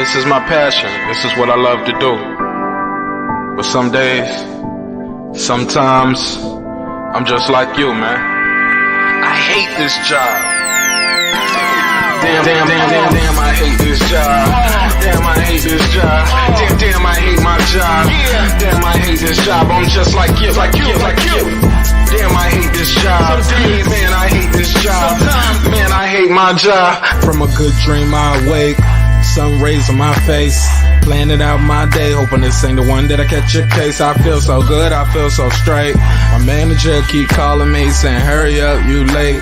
This is my passion. This is what I love to do. But some days, sometimes, I'm just like you, man. I hate this job. Damn, I hate this job. Damn, I hate this job. Damn, I hate my job. Damn, I hate this job. I'm just like you. Damn, I hate this job. Man, I hate this job. Man, I hate my job. From a good dream I wake, sun rays on my face, planning out my day, hoping this ain't the one that I catch a case. I feel so good, I feel so straight. My manager keep calling me saying, hurry up, you late.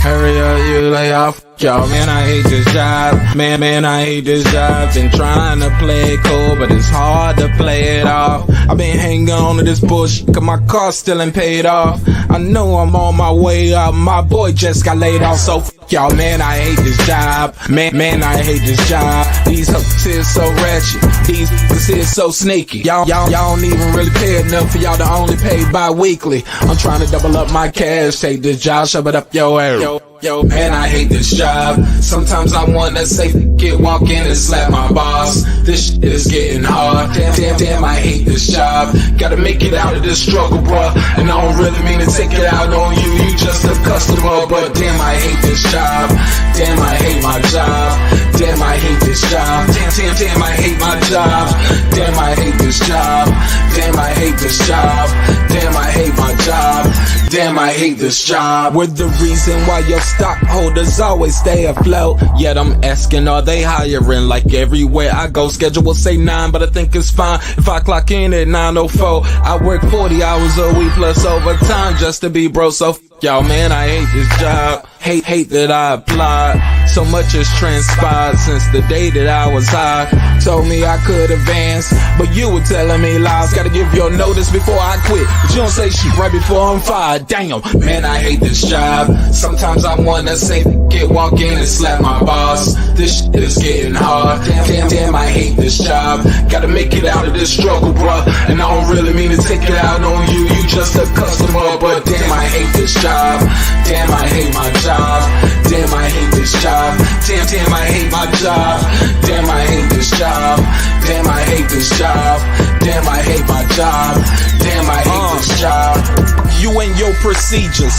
Hurry up, you lay off. Y'all, man, I hate this job. Man, I hate this job. Been trying to play it cool, but it's hard to play it off. I've been hanging on to this bullshit, cause my car still ain't paid off. I know I'm on my way up, my boy just got laid off, so y'all, man, I hate this job. Man, I hate this job. These hoes is so ratchet. These hoes is so sneaky. Y'all don't even really pay enough for y'all to only pay bi-weekly. I'm trying to double up my cash. Take this job, shove it up your ass. Yo, man, I hate this job. Sometimes I wanna say, walk in and slap my boss. This shit is getting hard. Damn, I hate this job. Gotta make it out of this struggle, bruh. And I don't really mean to take it out on you. You just a customer, but damn, I hate this job. Damn, I hate my job. Damn, I hate this job. Damn, I hate my job. Damn, I hate this job. Damn, I hate this job. Damn, I hate my job. Damn, I hate this job. We're the reason why your stockholders always stay afloat. Yet I'm asking, are they hiring? Like everywhere I go, schedule will say 9, but I think it's fine if I clock in at 9:04. I work 40 hours a week plus overtime just to be bro. So y'all, man, I hate this job. Hate that I applied. So much has transpired since the day that I was high. Told me I could advance, but you were telling me lies. Gotta give your notice before I quit, but you don't say shit right before I'm fired. Damn, man, I hate this job. Sometimes I wanna say, walk in and slap my boss. This shit is getting hard. Damn, I hate this job. Gotta make it out of this struggle, bruh. And I don't really mean to take it out on you. You just a customer, but damn, I hate this job. Damn, I hate my job. Damn, I hate this job. Damn, I hate my job. Damn, I hate this job. Damn, I hate this job. Damn, I hate my job. Damn, I hate this job. You and your procedures,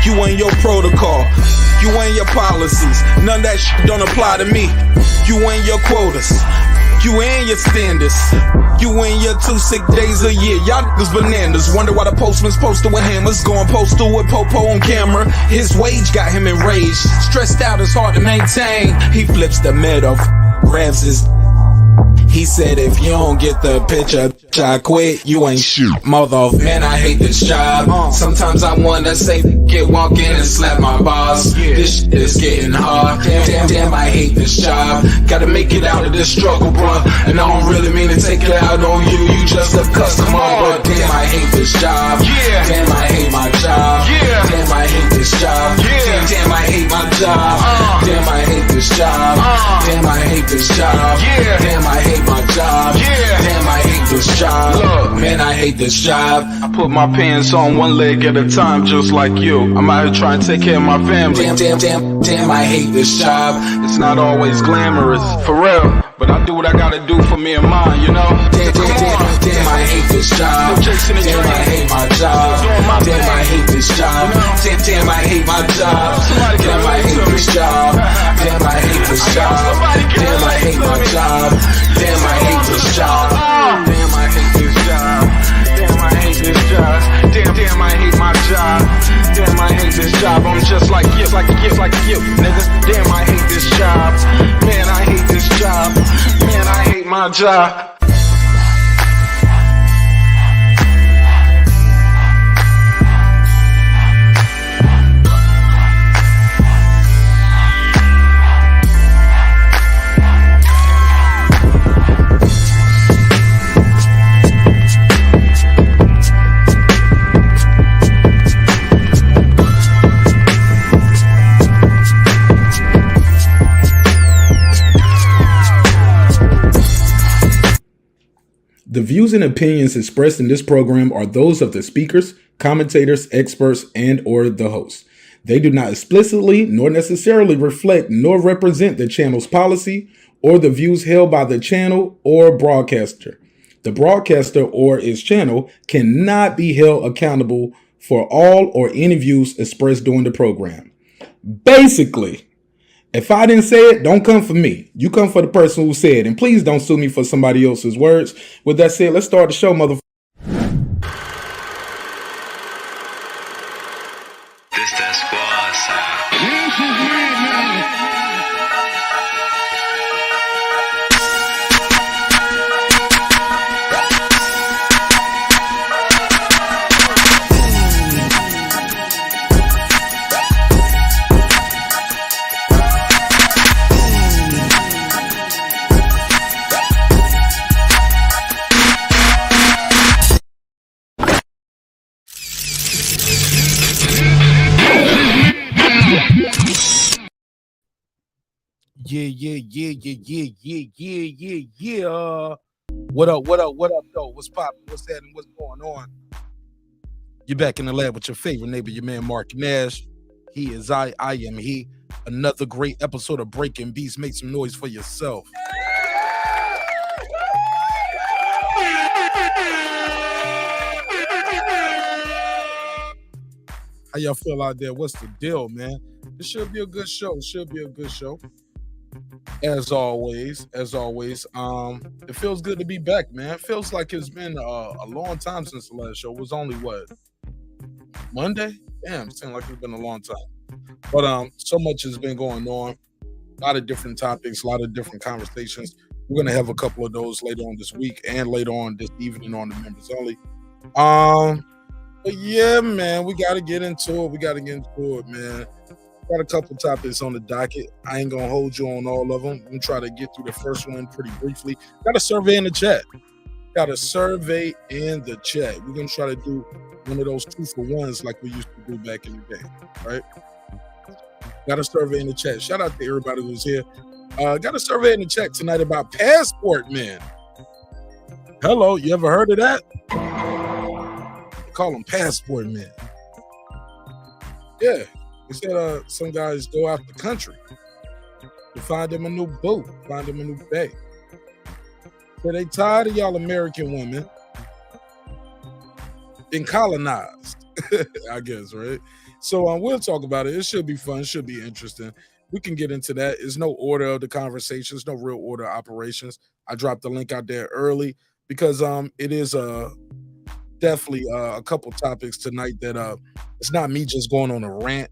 you and your protocol, you and your policies, none of that shit don't apply to me. You and your quotas, you and your standards, you and your 2 sick days a year. Y'all niggas bananas. Wonder why the postman's posted with hammers, going postal with Popo on camera. His wage got him enraged, stressed out, it's hard to maintain. He flips the middle, grabs his. He said, if you don't get the picture, I quit, you ain't shoot. Mother, man, I hate this job. Sometimes I wanna say, walk in and slap my boss. This shit is getting hard. Damn, I hate this job. Gotta make it out of this struggle, bruh. And I don't really mean to take it out on you. You just a customer, but damn, I hate this job. Damn, I hate my job. Damn, I hate this job. Damn, I hate my job. Damn, I hate this job. Damn, I hate this job. Damn, I hate my job. Damn, I hate this job. Look, man, I hate this job. I put my pants on one leg at a time, just like you. I'm out here trying to take care of my family. Damn, I hate this job. It's not always glamorous, for real, but I do what I gotta do for me and mine, you know? Damn, I hate this job. Damn, I hate my job. Damn, I hate this job. Damn, I hate my job. Damn, I hate this job. Damn, I hate this job. Damn, I hate my job. Damn, I hate this job. Damn, I hate this job. Damn, I hate this job. Damn, I hate my job. Damn, I hate this job. I'm just like you, nigga. Damn, I hate this job. Man, I hate this job. Man, I hate my job. The views and opinions expressed in this program are those of the speakers, commentators, experts, and/or the host. They do not explicitly nor necessarily reflect nor represent the channel's policy or the views held by the channel or broadcaster. The broadcaster or its channel cannot be held accountable for all or any views expressed during the program. Basically, if I didn't say it, don't come for me. You come for the person who said it. And please don't sue me for somebody else's words. With that said, let's start the show, motherfucker. This that squad sound. Yeah. What up, though? What's poppin'? What's happening? What's going on? You're back in the lab with your favorite neighbor, your man Mark Nash. He is I am he. Another great episode of Breaking Beats. Make some noise for yourself. How y'all feel out there? What's the deal, man? It should be a good show. As always, it feels good to be back, man. It feels like it's been a long time since the last show. It was only Monday? Damn, it seemed like it's been a long time. But so much has been going on. A lot of different topics, a lot of different conversations. We're gonna have a couple of those later on this week and later on this evening on the members only. But yeah, man, we gotta get into it. Man. Got a couple topics on the docket. I ain't gonna hold you on all of them. I'm gonna try to get through the first one pretty briefly. Got a survey in the chat. We're gonna try to do one of those 2-for-1s like we used to do back in the day, right? Got a survey in the chat. Shout out to everybody who's here. Got a survey in the chat tonight about passport men. Hello, you ever heard of that? They call them passport men. Yeah. He said some guys go out the country to find them a new boat, find them a new bae. So they tired of y'all American women and colonized, I guess, right? So we'll talk about it. It should be fun, should be interesting. We can get into that. There's no order of the conversations, no real order of operations. I dropped the link out there early because it is definitely a couple topics tonight that it's not me just going on a rant.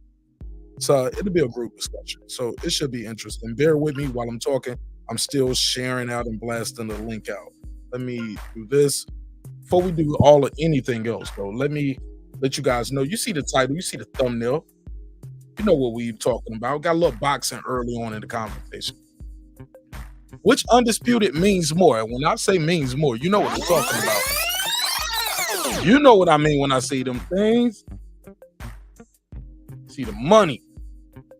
So it'll be a group discussion. So it should be interesting. Bear with me while I'm talking. I'm still sharing out and blasting the link out. Let me do this. Before we do all of anything else, though, let me let you guys know. You see the title, you see the thumbnail. You know what we're talking about. Got a little boxing early on in the conversation. Which undisputed means more? And when I say means more, you know what I'm talking about. You know what I mean when I say them things. See the money.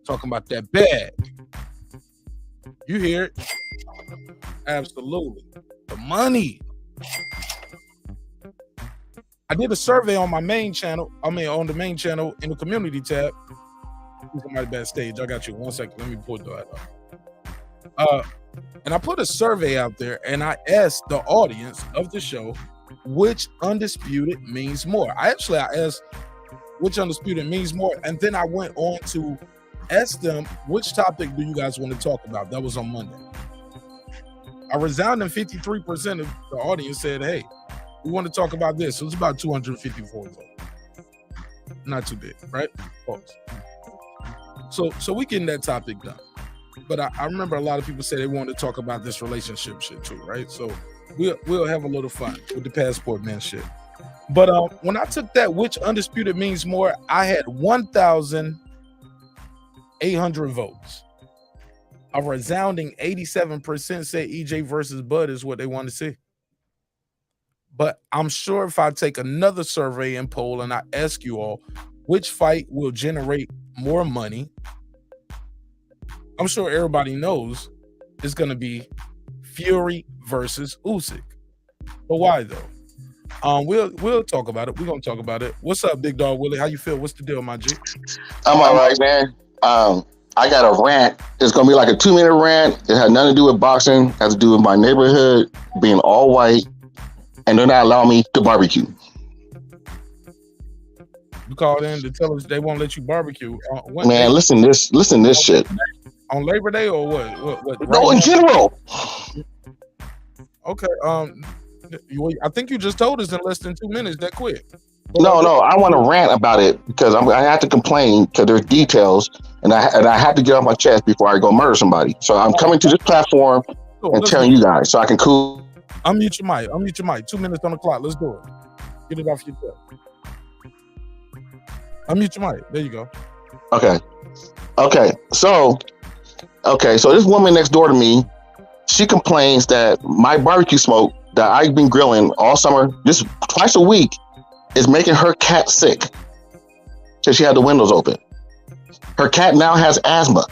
Talking about that bag. You hear it? Absolutely. The money. I did a survey on my main channel. On the main channel in the community tab. Somebody backstage. I got you. 1 second. Let me pull that up. And I put a survey out there and I asked the audience of the show which undisputed means more. I asked which undisputed means more, and then I went on to ask them which topic do you guys want to talk about. That was on Monday. A resounding 53% of the audience said, hey, we want to talk about this. So it's about 254 votes. Not too big, right? So we getting that topic done. But I remember a lot of people say they wanted to talk about this relationship shit too, right? So we'll have a little fun with the passport man shit. But when I took that which undisputed means more, I had 1,800 votes. A resounding 87% said EJ versus Bud is what they want to see. But I'm sure if I take another survey and poll and I ask you all which fight will generate more money, I'm sure everybody knows it's going to be Fury versus Usyk. But why though? We'll talk about it. We're gonna talk about it. What's up, Big Dog Willie? How you feel? What's the deal, my G? I'm all right, man. I got a rant. It's gonna be like a 2-minute rant. It had nothing to do with boxing. It has to do with my neighborhood being all white, and they're not allowing me to barbecue. You called in to tell us they won't let you barbecue. Man, listen this shit. On Labor Day or what? What? No, in general. Okay. I think you just told us in less than 2 minutes that quick. No, I want to rant about it because I have to complain because there's details, and I have to get off my chest before I go murder somebody. So I'm coming to this platform and telling you guys so I can cool. Unmute your mic. 2 minutes on the clock. Let's do it. Get it off your chest. Unmute your mic. There you go. Okay. So this woman next door to me, she complains that my barbecue smoke that I've been grilling all summer, just twice a week, is making her cat sick. So she had the windows open. Her cat now has asthma.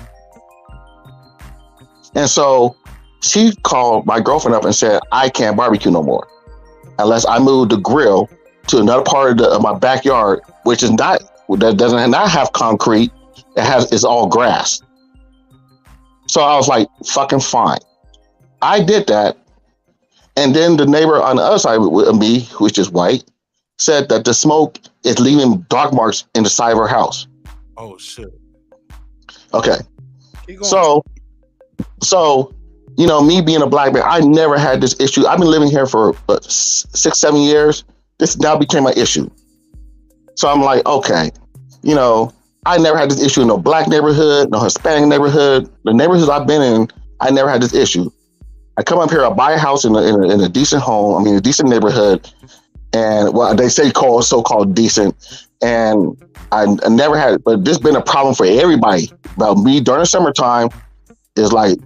And so she called my girlfriend up and said, I can't barbecue no more unless I move the grill to another part of my backyard, which is that doesn't not have concrete. It's all grass. So I was like, fucking fine. I did that. And then the neighbor on the other side of me, which is white, said that the smoke is leaving dark marks in the side of her house. Oh shit. Okay. So, me being a black man, I never had this issue. I've been living here for 6-7 years. This now became an issue. So I'm like, okay, I never had this issue in no black neighborhood, no Hispanic neighborhood. The neighborhoods I've been in, I never had this issue. I come up here, I buy a house in a decent home, a decent neighborhood, and they say so-called decent, and I never had it, but this has been a problem for everybody. About me during the summertime is like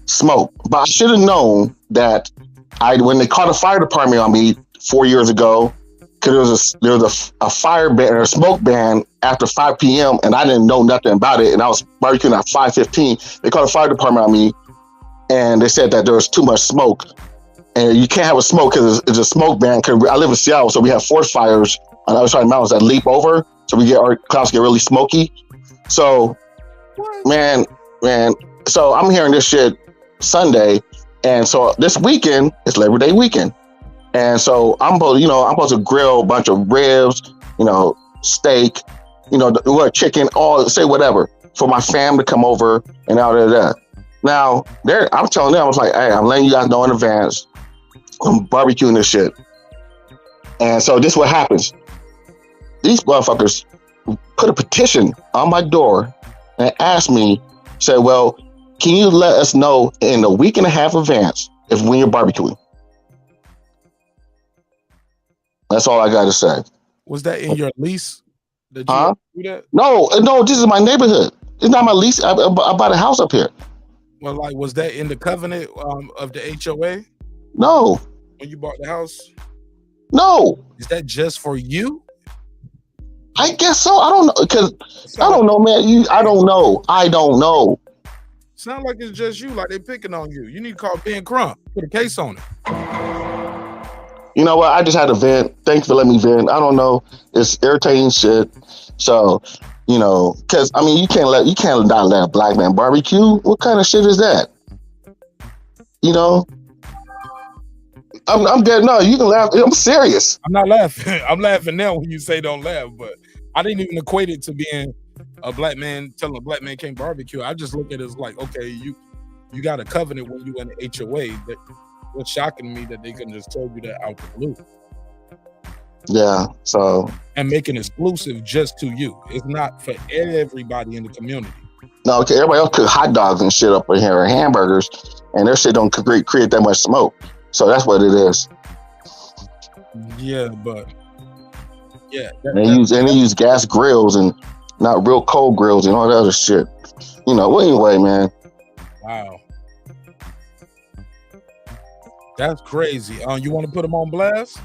smoke. But I should have known that when they called the fire department on me 4 years ago, because there was a fire ban or a smoke ban after 5 p.m. and I didn't know nothing about it, and I was barbecuing at 5:15. They called the fire department on me, and they said that there was too much smoke, and you can't have a smoke because it's a smoke ban. Cause I live in Seattle, so we have forest fires on the other side of the mountains that leap over, so our clouds get really smoky. So, man, so I'm hearing this shit Sunday, and so this weekend is Labor Day weekend. And so I'm supposed to grill a bunch of ribs, steak, chicken, say whatever for my fam to come over and all of that. Now, I'm telling them, I was like, hey, I'm letting you guys know in advance, I'm barbecuing this shit. And so this is what happens. These motherfuckers put a petition on my door and asked me, said, well, can you let us know in a week and a half advance when you're barbecuing? That's all I got to say. Was that in your lease? Did you do that? No, this is my neighborhood. It's not my lease. I bought a house up here. Well, was that in the covenant of the HOA? No. When you bought the house? No. Is that just for you? I guess so. I don't know, because I don't know, man. I don't know. Sound like it's just you, like they picking on you. You need to call Ben Crump, put a case on it. You know what? I just had to vent. Thanks for letting me vent. I don't know. It's irritating shit. So, because you can't not let a black man barbecue. What kind of shit is that? I'm dead. No, you can laugh. I'm serious. I'm not laughing. I'm laughing now when you say don't laugh, but I didn't even equate it to being a black man telling a black man can't barbecue. I just look at it as like, okay, you got a covenant when you in the HOA. That what's shocking me that they couldn't just tell you that out the blue. Yeah. So and make it exclusive just to you. It's not for everybody in the community. No, okay. Everybody else cook hot dogs and shit up in here, or hamburgers, and their shit don't create that much smoke. So that's what it is. Yeah, but they use gas grills and not real coal grills and all that other shit. Well, anyway, man. Wow. That's crazy. You want to put them on blast?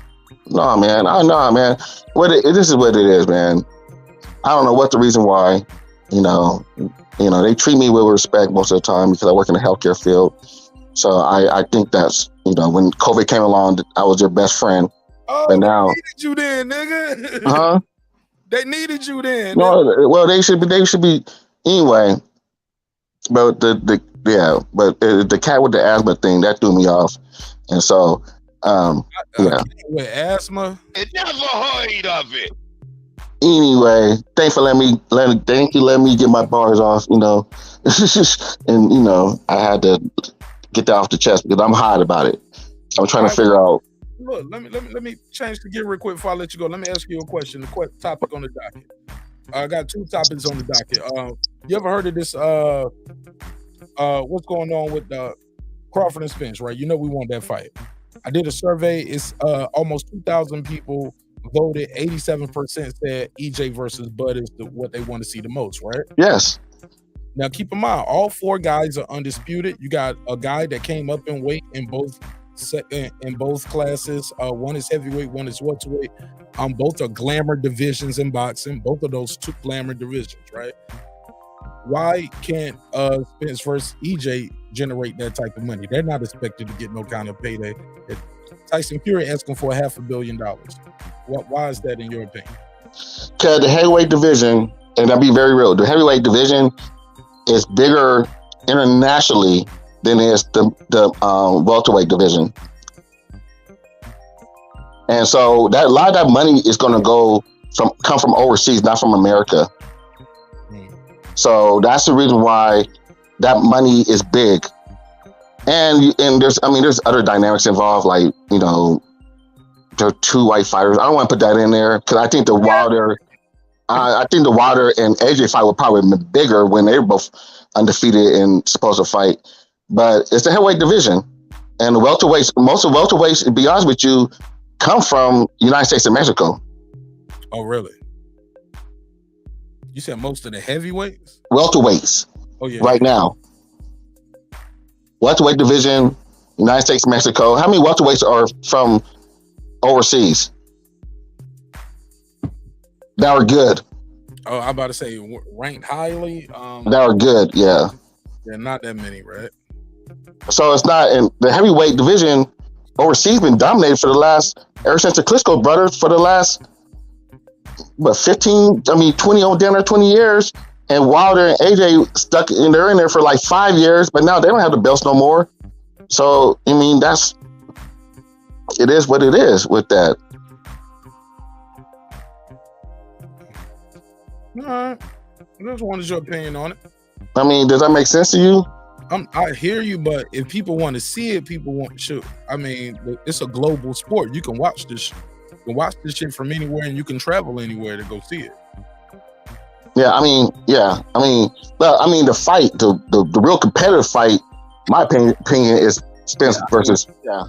No, man. This is what it is, man. I don't know what the reason why. They treat me with respect most of the time because I work in the healthcare field. So I think that's when COVID came along, I was their best friend, Oh, But they now, needed you then, nigga. huh? They needed you then. No, well, they should be anyway. But the cat with the asthma thing that threw me off, and so yeah. With asthma. I never heard of it. Anyway, thank you letting me get my bars off. You know, and you know I had to get that off the chest because I'm hot about it. I'm trying to figure out. Look, let me change the gear real quick before I let you go. Let me ask you a question. The topic on the docket. I got 2 topics on the docket. You ever heard of this? What's going on with Crawford and Spence? Right? You know we want that fight. I did a survey. It's almost 2,000 people voted. 87% said EJ versus Bud is what they want to see the most. Right? Yes. Now keep in mind, all 4 guys are undisputed. You got a guy that came up in weight in both classes. One is heavyweight, one is welterweight. Both are glamour divisions in boxing. Both of those 2 glamour divisions, right? Why can't Spence versus EJ generate that type of money? They're not expected to get no kind of payday. Tyson Fury asking for $500 million. Why is that in your opinion? Because the heavyweight division, and I'll be very real, the heavyweight division is bigger internationally than is the welterweight division, and so that a lot of that money is going to come from overseas, not from America. So that's the reason why that money is big, and there's other dynamics involved, like you know, there are 2 white fighters. I don't want to put that in there because I think the Wilder and AJ fight would probably be bigger when they were both undefeated and supposed to fight. But it's the heavyweight division, and the welterweights. Most of the welterweights, to be honest with you, come from United States and Mexico. Oh, really? You said most of the heavyweights? Welterweights. Oh yeah. Right now, welterweight division, United States, Mexico. How many welterweights are from overseas that are good? Oh, I'm about to say ranked highly. That are good, yeah. Yeah, not that many, right? So it's not in the heavyweight division overseas been dominated ever since the Klitschko brothers for the last 20 on dinner, 20 years. And Wilder and AJ they're in there for like 5 years, but now they don't have the belts no more. So I mean it is what it is with that. All right. I just wanted your opinion on it. I mean, does that make sense to you? I hear you, but if people want to see it, people want to. I mean, it's a global sport. You can watch this. You can watch this shit from anywhere, and you can travel anywhere to go see it. Yeah, the fight, the real competitive fight, my opinion is Spence versus. Yeah.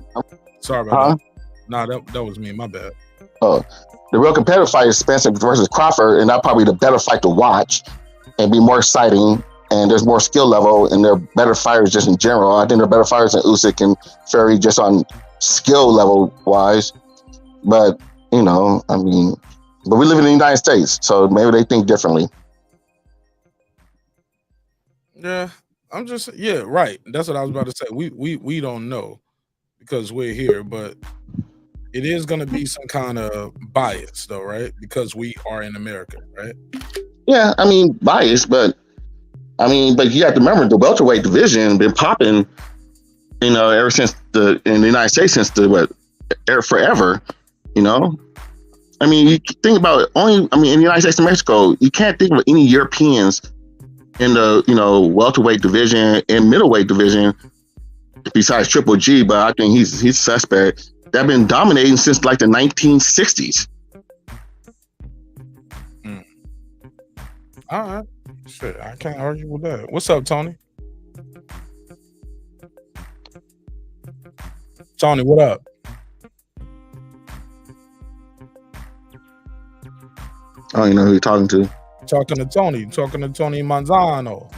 Sorry about that. Nah, that was me. My bad. The real competitive fight is Spence versus Crawford, and that's probably the better fight to watch and be more exciting. And there's more skill level, and they're better fighters just in general. I think they're better fighters than Usyk and Fury just on skill level wise. But you know, but we live in the United States, so maybe they think differently. Yeah, right. That's what I was about to say. We don't know because we're here, but it is going to be some kind of bias, though, right? Because we are in America, right? Yeah, bias, but you have to remember the welterweight division been popping, ever since in the United States since forever, you think about it in the United States and Mexico, you can't think of any Europeans in the, welterweight division and middleweight division besides Triple G, but I think he's suspect. That been dominating since like the 1960s. All right. Shit, I can't argue with that. What's up, Tony? Tony, what up? I don't even know who you're talking to. Talking to Tony Manzano.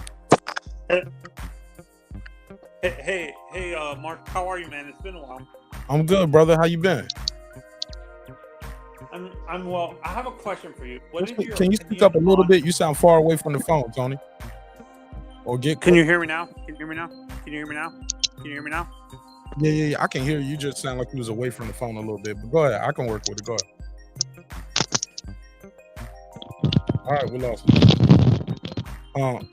Hey, Mark, how are you, man? It's been a while. I'm good, brother. How you been? I'm well. I have a question for you. Can you speak up a little bit? You sound far away from the phone, Tony. Can you hear me now? Can you hear me now? Yeah. I can hear you. You just sound like you was away from the phone a little bit. But go ahead. I can work with it. Go ahead. All right, we lost it.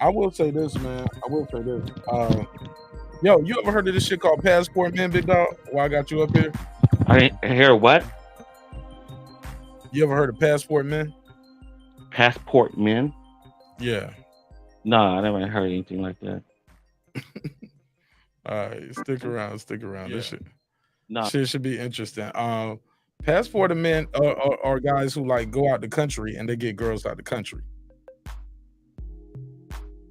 I will say this, man. Yo, you ever heard of this shit called passport men, big dog? Why I got you up here? I didn't hear what? You ever heard of passport men? Passport men? Yeah. No, I never heard anything like that. All right, stick around. Yeah. This No. shit should be interesting. Passport men are guys who like go out the country and they get girls out the country.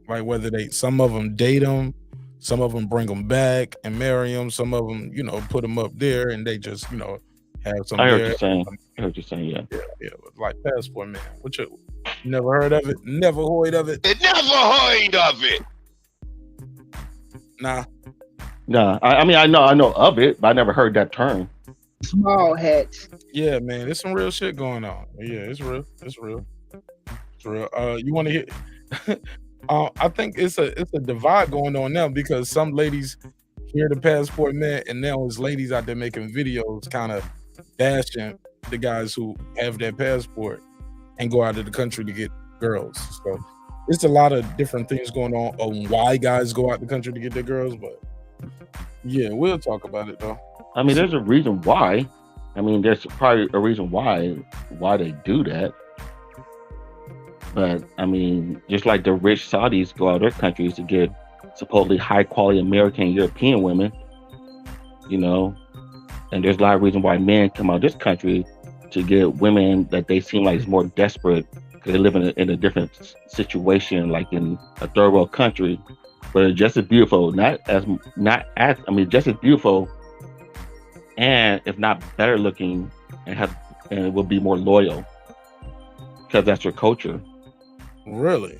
Like whether some of them date them, some of them bring them back and marry them, some of them, put them up there and they just, have some. I heard you saying. Yeah. Yeah, like passport man. You never heard of it? Never heard of it? Never heard of it. Nah. No, I mean I know of it, but I never heard that term. Small hats. Yeah, man, there's some real shit going on. Yeah, it's real. You want to hear? I think it's a divide going on now because some ladies hear the passport man, and now there's ladies out there making videos, kind of bashing the guys who have that passport and go out of the country to get girls. So it's a lot of different things going on why guys go out the country to get their girls, but yeah, we'll talk about it though. I mean, there's a reason why. I mean, there's probably a reason why they do that. But I mean, just like the rich Saudis go out of their countries to get supposedly high quality American and European women, and there's a lot of reasons why men come out of this country to get women that they seem like is more desperate because they live in a different situation, like in a third world country, but just as beautiful, just as beautiful, and if not better looking, and will be more loyal because that's your culture. Really?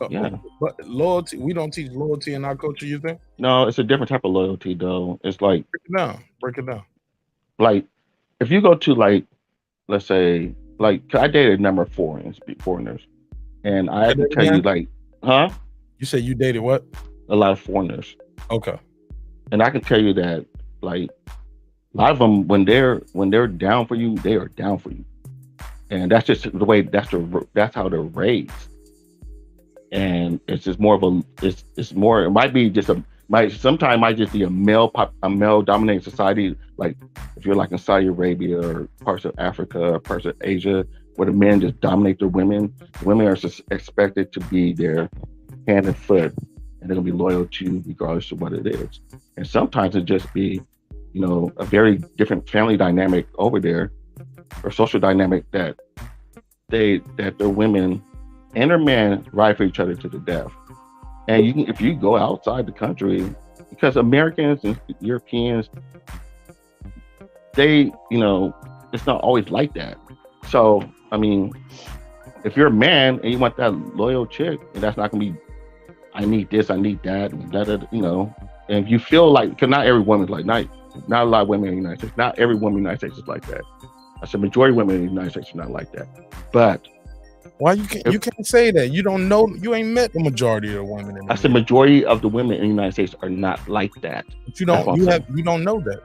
Yeah. But loyalty, we don't teach loyalty in our culture, you think? No, it's a different type of loyalty though. It's like break it down. Like if you go to like, let's say, like I dated a number of foreigners, and I can tell you like, huh? You say you dated what? A lot of foreigners. Okay. And I can tell you that like a lot of them when they're down for you, they are down for you. And that's just the way that's how they're raised. And it's just more of it's more, it might be just sometimes might just be a male dominated society. Like if you're like in Saudi Arabia or parts of Africa or parts of Asia where the men just dominate the women are just expected to be their hand and foot, and they're gonna be loyal to you regardless of what it is. And sometimes it just be, a very different family dynamic over there or social dynamic that their women and their men ride for each other to the death. And if you go outside the country, because Americans and Europeans, they, it's not always like that. So, I mean, if you're a man and you want that loyal chick, and that's not gonna be, I need this, I need that, and and if you feel like, because not every woman's like, not a lot of women in the United States, not every woman in the United States is like that. I said majority of women in the United States are not like that. But why you can't say that? You don't know, you ain't met the majority of the women in the I said majority of the women in the United States are not like that. But you don't know that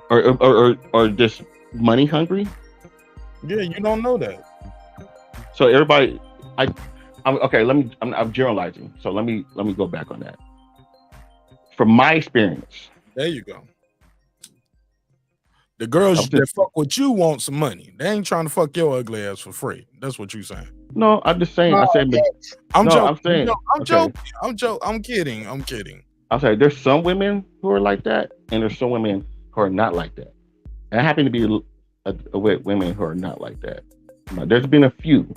though. Or just money hungry? Yeah, you don't know that. So everybody, I'm okay, I'm generalizing. So let me go back on that. From my experience. There you go. The girls that fuck with you want some money. They ain't trying to fuck your ugly ass for free. That's what you saying. No, I'm just saying. I'm joking. I'm kidding. I'm saying there's some women who are like that, and there's some women who are not like that. And I happen to be with women who are not like that. There's been a few,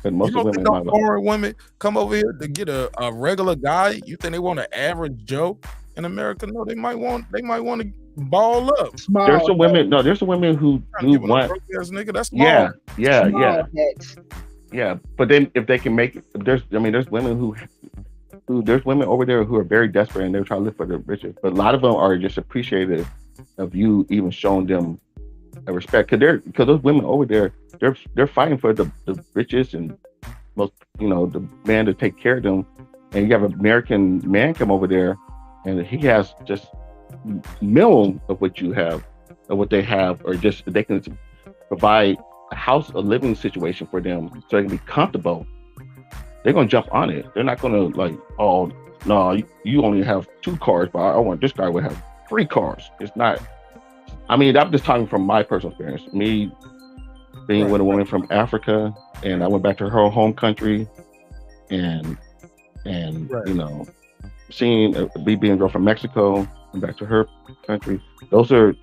but most of the women. Foreign women come over here to get a regular guy. You think they want an average Joe in America? No, they might want to ball up. There's some women. No, there's some women who do want. Nigga, that's small. Yeah. But then if they can make it, there's women there's women over there who are very desperate and they're trying to live for the riches. But a lot of them are just appreciative of you even showing them a respect, because those women over there, they're fighting for the riches and most, the man to take care of them. And you have an American man come over there, and he has just minimum of what you have, of what they have, or just they can provide a living situation for them so they can be comfortable, they're gonna jump on it. They're not gonna like, oh no, you only have 2 cars, but I want this guy would have 3 cars. It's not. I mean, I'm just talking from my personal experience. Me being with a woman from Africa, and I went back to her home country, and you know, seeing me being a girl from Mexico and back to her country. Those are,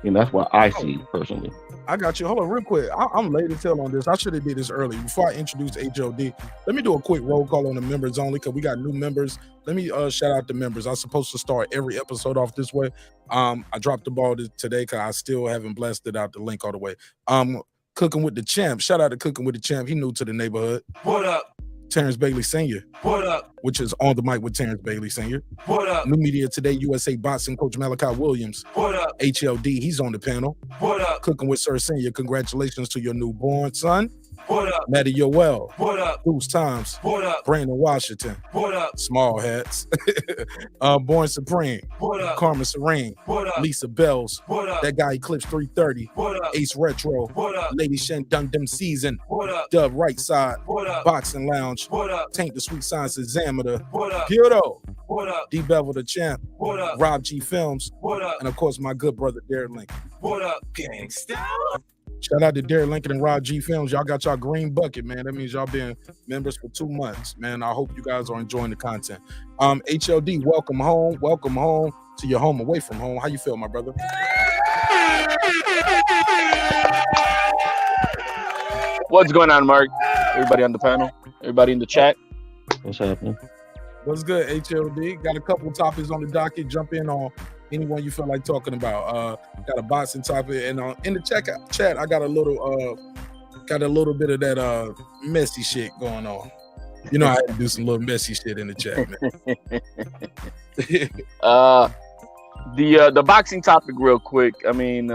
you know, that's what I see personally. I got you. Hold on real quick. I'm late to tell on this. I should have did this early. Before I introduce HOD, let me do a quick roll call on the members only because we got new members. Let me shout out the members. I'm supposed to start every episode off this way. I dropped the ball today because I still haven't blasted out the link all the way. Cooking with the Champ. Shout out to Cooking with the Champ. He new to the neighborhood. What up? Terrence Bailey Sr. What up? Which is On the Mic with Terrence Bailey Sr. What up? New Media Today, USA Boxing Coach Malachi Williams. What up? HLD, he's on the panel. What up? Cooking with Sir Senior. Congratulations to your newborn son. What up? Matty Yoel. What up? Bruce Times. What up? Brandon Washington. What up? Small hats. Born Supreme. What up? Karma Serene. What up? Lisa Bells. What up? That guy Eclipse 330. What up? Ace Retro. What up? Lady Shen Dun Dem Season. What up? Dub Right Side. What up? Boxing Lounge. What up? Tank the Sweet Science Examiner. What up? Kyoto. What up? D Bevel the Champ. What up? Rob G Films. What up? And of course my good brother Derek Lincoln. What up, gangsta? Shout out to Derek Lincoln and Rob G Films. Y'all got y'all green bucket, man. That means y'all been members for 2 months, man. I hope you guys are enjoying the content. HLD, welcome home. Welcome home to your home away from home. How you feel, my brother? What's going on, Mark? Everybody on the panel? Everybody in the chat? What's happening? What's good, HLD? Got a couple topics on the docket. Jump in on anyone you feel like talking about. Got a boxing topic, and in the chat, I got a little bit of that messy shit going on. You know, I had to do some little messy shit in the chat, man. The boxing topic, real quick. I mean,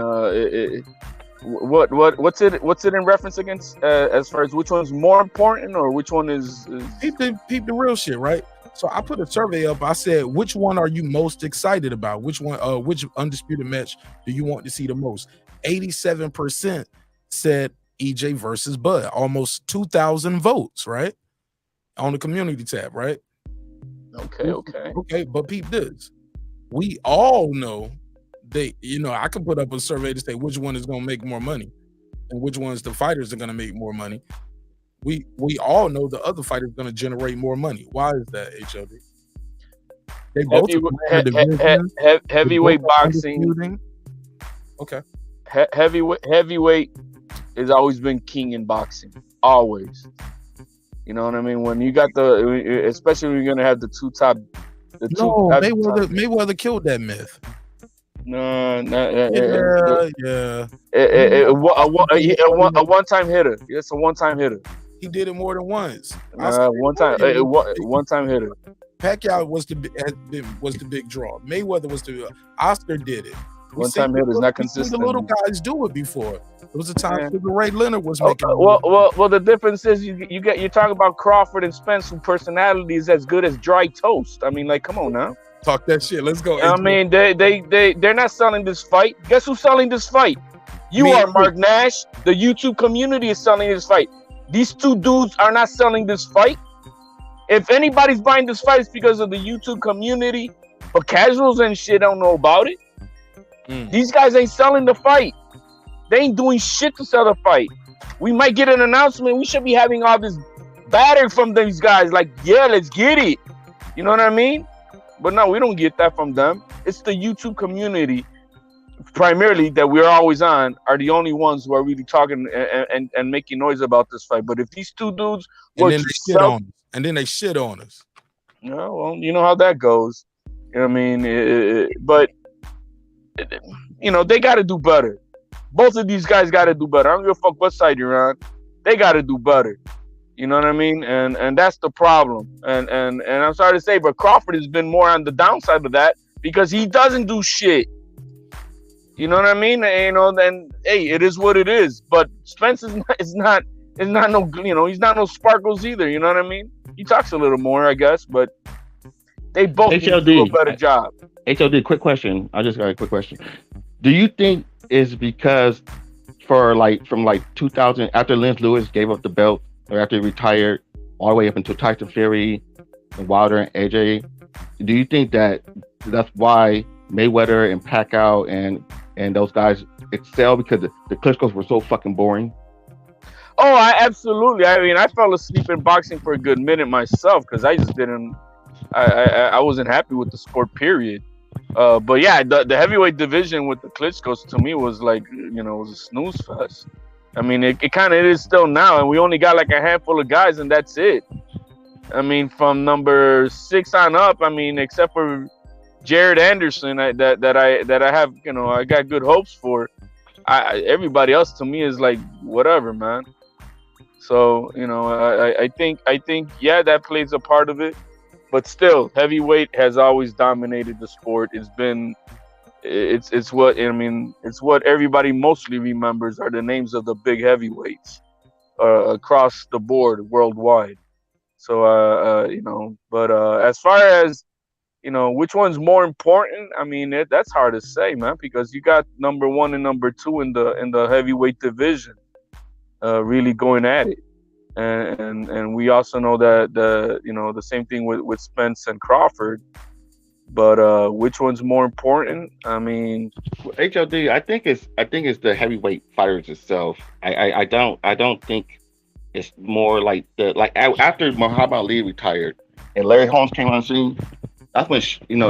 what's it in reference against? As far as which one's more important, or which one is? Peep the real shit, right? So I put a survey up. I said, which one are you most excited about? Which undisputed match do you want to see the most? 87% said EJ versus Bud. Almost 2,000 votes, right? On the community tab, right? Okay. But peep this. We all know I can put up a survey to say which one is going to make more money and which ones the fighters are going to make more money. We all know the other fighter is going to generate more money. Why is that, HLD? They both heavyweight boxing. Okay. Heavyweight has always been king in boxing. Always. You know what I mean? When you got especially when you're going to have the two top. Mayweather killed that myth. No. Yeah. A one-time hitter. It's a one-time hitter. He did it more than once. One time hitter. Pacquiao was the big draw. Mayweather was Oscar did it. One-time hitter is not consistent. The little guys do it before. There was a time Sugar Ray Leonard was making. Well, the difference is you're talking about Crawford and Spence, whose personality is as good as dry toast. I mean, like, come on now. Talk that shit. Let's go. I mean, they're not selling this fight. Guess who's selling this fight? You are, Mark Nash. The YouTube community is selling this fight. These two dudes are not selling this fight. If anybody's buying this fight, it's because of the YouTube community. But casuals and shit don't know about it. These guys ain't selling the fight. They ain't doing shit to sell the fight. We might get an announcement. We should be having all this batter from these guys. Like, yeah, let's get it. You know what I mean? But no, we don't get that from them. It's the YouTube community, primarily, that we're always on, are the only ones who are really talking and making noise about this fight. But if these two dudes and then they shit on us. No, well, you know how that goes. You know what I mean? But they got to do better. Both of these guys got to do better. I don't give a fuck what side you're on. They got to do better. You know what I mean? And that's the problem. And I'm sorry to say, but Crawford has been more on the downside of that because he doesn't do shit. You know what I mean? Then hey, it is what it is. But Spence is not no, he's not no sparkles either. You know what I mean? He talks a little more, I guess, but They both need to do a better job. HLD, quick question. I just got a quick question. Do you think it's because from 2000 after Lance Lewis gave up the belt or after he retired all the way up until Tyson Fury and Wilder and AJ, do you think that's why Mayweather and Pacquiao and those guys excel because the Klitschko's were so fucking boring? Oh, absolutely. I mean, I fell asleep in boxing for a good minute myself because I just didn't. I wasn't happy with the sport, period. But yeah, the heavyweight division with the Klitschko's to me was like, it was a snooze fest. I mean, it kind of is still now, and we only got like a handful of guys, and that's it. I mean, from number 6 on up, I mean, except for Jared Anderson, that I have, I got good hopes for. Everybody else to me is like whatever, man. So I think yeah, that plays a part of it. But still, heavyweight has always dominated the sport. It's what everybody mostly remembers are the names of the big heavyweights across the board worldwide. So but as far as which one's more important, I mean that's hard to say, man, because you got number 1 and number 2 in the heavyweight division really going at it. And we also know that the same thing with Spence and Crawford, but which one's more important? I mean, HLD, I think it's the heavyweight fighters itself. I don't think it's more like after Muhammad Ali retired and Larry Holmes came on the scene. That's when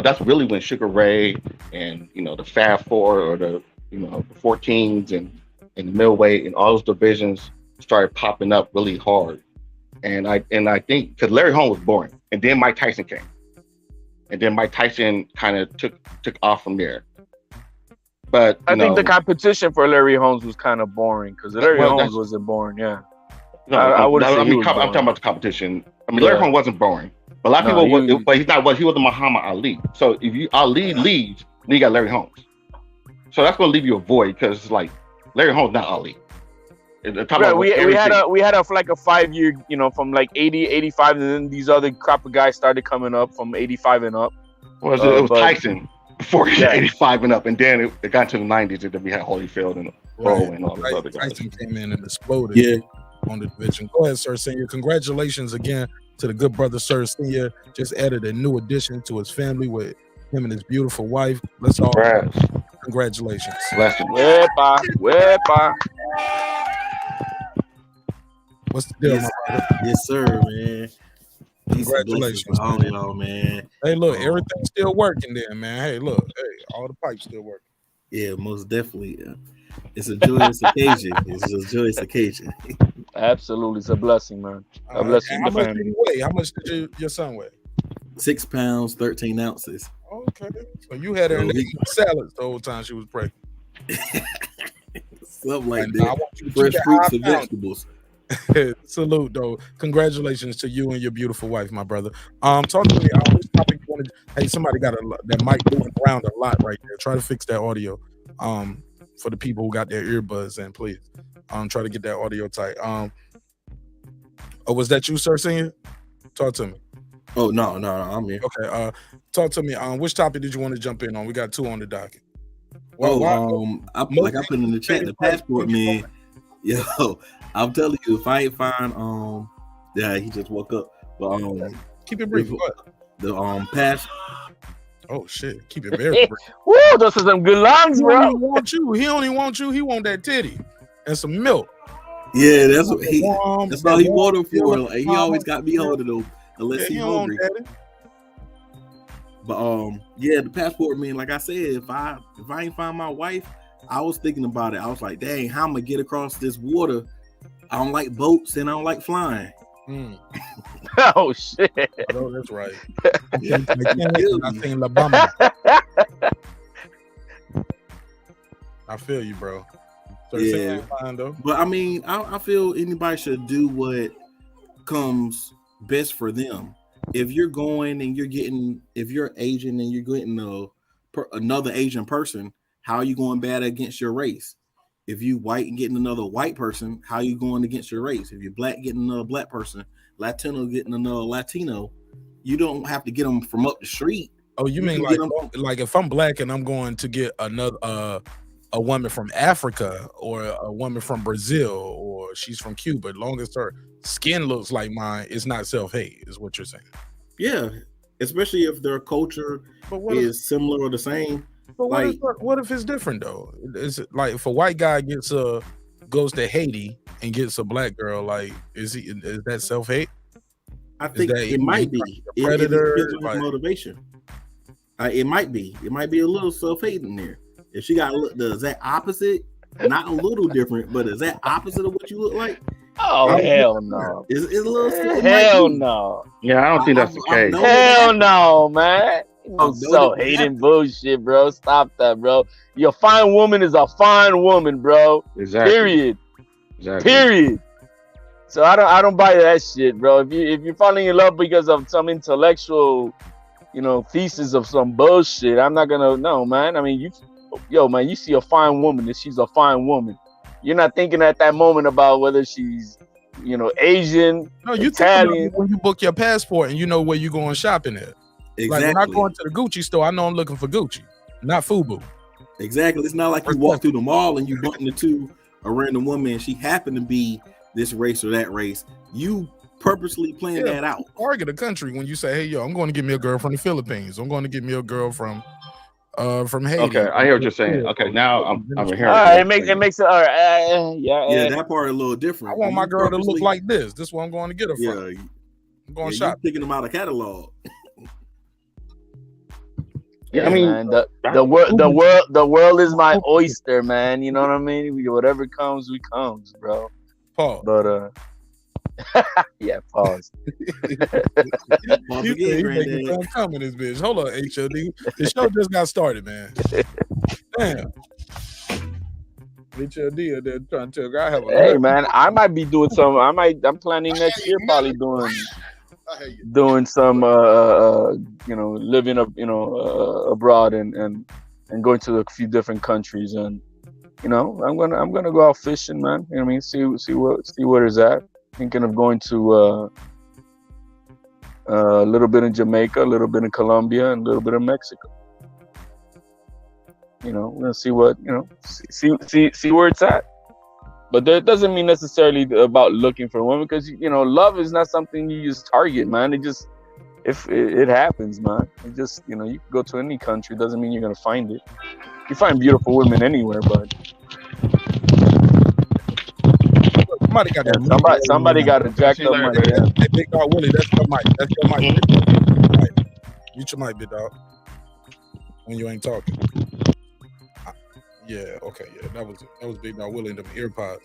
that's really when Sugar Ray and the Fab Four or the 14s and the middleweight and all those divisions started popping up really hard, and I think because Larry Holmes was boring, and then Mike Tyson came, and then Mike Tyson kind of took off from there. But I think the competition for Larry Holmes was kind of boring because Larry Holmes wasn't boring. Yeah, no, I wouldn't say I'm talking about the competition. I mean, Larry Holmes wasn't boring, but a lot of people. But he's not. He was the Muhammad Ali. So if Ali leaves, then you got Larry Holmes. So that's going to leave you a void because it's like Larry Holmes, not Ali. Right, we had a like a 5-year, from like 80, 85, and then these other crop of guys started coming up from 85 and up. Well, it was Tyson before 85 and up, and then it got to the 90s, and then we had Holyfield and Pro and all those other guys. Tyson came in and exploded on the division. Go ahead, Sir Senior. Congratulations again to the good brother, Sir Senior. Just added a new addition to his family with him and his beautiful wife. Let's all congratulations. Blessings. Wepa. What's the deal, my brother? Yes, sir, man. Congratulations, all y'all, man. Hey, look, everything's still working there, man. Hey, look, all the pipes still working. Yeah, most definitely. It's a joyous occasion. It's a joyous occasion. Absolutely, it's a blessing, man. A blessing. How much did your son weigh? 6 pounds, 13 ounces. Okay, so you had her in the salads the whole time she was pregnant. Something like that. Fresh fruits and vegetables. Salute, though. Congratulations to you and your beautiful wife, my brother. Talk to me. Which topic you wanted? Hey, somebody got that mic moving around a lot right there. Try to fix that audio. For the people who got their earbuds in, please. Try to get that audio tight. Was that you, Sir Senior? Talk to me. Oh no, I'm here. Okay. Talk to me. Which topic did you want to jump in on? We got 2 on the docket. I put in the chat the passport man. Yo, I'm telling you, if I ain't find yeah, he just woke up. But keep it brief. The pass. Oh shit, keep it very brief. Woo, those are some good lines, bro. He only want you. He want that titty and some milk. Yeah, that's what that's all he wanted for. Like, he always got me holding them unless he's hungry. But yeah, the passport man, like I said, if I ain't find my wife, I was thinking about it. I was like, dang, how I'm gonna get across this water? I don't like boats and I don't like flying. Oh shit! Oh, that's right. I feel you, bro. So yeah, but I mean, I feel anybody should do what comes best for them. If you're going and if you're Asian and you're getting another Asian person, how are you going bad against your race? If you white and getting another white person, how are you going against your race? If you're black getting another black person, Latino getting another Latino, You don't have to get them from up the street. Oh, you mean can like if I'm black and I'm going to get another a woman from Africa or a woman from Brazil or she's from Cuba, as long as her skin looks like mine, it's not self-hate, is what you're saying. Yeah, especially if their culture is similar or the same. But what if it's different though? Is it like if a white guy goes to Haiti and gets a black girl, like is that self-hate? I think it might be a predator. It depends on his motivation. It might be a little self-hate in there. If she got the exact opposite, not a little different, but is that opposite of what you look like? Oh, hell no. It's a little hell no. Yeah, I don't think that's the case. Hell no, man. So hating bullshit, bro. Stop that, bro. Your fine woman is a fine woman, bro. Exactly. Period. Exactly. Period. So I don't buy that shit, bro. If you're falling in love because of some intellectual, thesis of some bullshit, I'm not gonna. No, man. I mean, you see a fine woman and she's a fine woman. You're not thinking at that moment about whether she's, Asian, no, you Italian. When you book your passport and you know where you're going shopping at. Exactly. Like when I go into the Gucci store, I know I'm looking for Gucci, not FUBU. Exactly. It's not like you walk through the mall and you bump into a random woman and she happened to be this race or that race. You purposely plan that out. Target a country when you say, "Hey, yo, I'm going to get me a girl from the Philippines. I'm going to get me a girl from Haiti." Okay, I hear what you're saying. Okay, now I'm hearing. All right, it makes it all right. Yeah, that part a little different. I want my girl to look like this. This is what I'm going to get her from. Yeah, I'm going shop. Picking them out of catalog. Yeah, I mean, man, the world is my oyster, man. You know what I mean? Whatever comes, we comes, bro. Pause. But yeah, pause. Pause again, granddad. Come in this bitch. Hold on, HOD. The show just got started, man. Damn. HOD, they're trying to tell I have a. Hey, man, I might be doing some. I'm planning next year, probably doing some living up abroad and going to a few different countries, and I'm gonna go out fishing, man. You know what I mean? See where it's at. Thinking of going to a little bit in Jamaica, a little bit in Colombia, and a little bit in Mexico. We're gonna see what see where it's at. But that doesn't mean necessarily about looking for a woman, because love is not something you just target, man. It just if it happens, man. It just you can go to any country, doesn't mean you're gonna find it. You find beautiful women anywhere, but somebody got a jacked up mic. Yeah. Hey, Big Dog Willie, that's your mic. That's your mic. Mute your mic, Big Dog. When you ain't talking. Yeah, okay, yeah, that was Big Dog Willie in the earpods.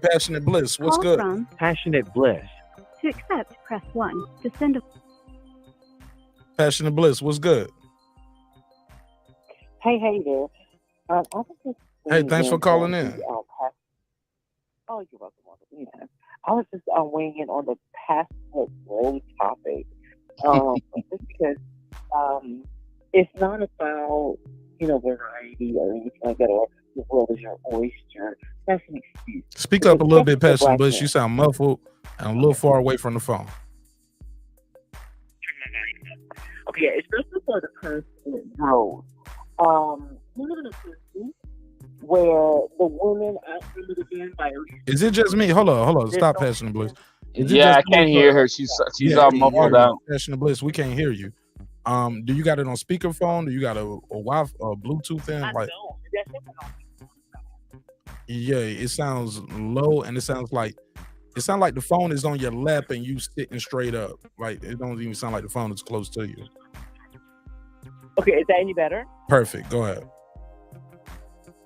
Passionate Bliss, what's Call good? From Passionate Bliss. To accept, press 1. To send a... Passionate Bliss, what's good? Hey there. I was just Hey, thanks for calling in. Oh, you're welcome. Yeah. I was just weighing in on the passport role topic. Just because it's not about variety or anything like that, or the world is your oyster. That's an excuse. Speak up a little bit, Passionate Bliss. You sound muffled and a little far away from the phone. Okay, especially for the passport role. We live in a country where the women outnumber the men by. Is it just me? Hold on. Stop, Passionate Bliss. Yeah, I can't hear her. She's all muffled out. Passionate Bliss, we can't hear you. Do you got it on speakerphone? Do you got a Wi-Fi, Bluetooth in? I Like, don't. yeah, it sounds low, and it sounds like the phone is on your lap and you sitting straight up. Like it don't even sound like the phone is close to you. Okay, is that any better? Perfect. Go ahead.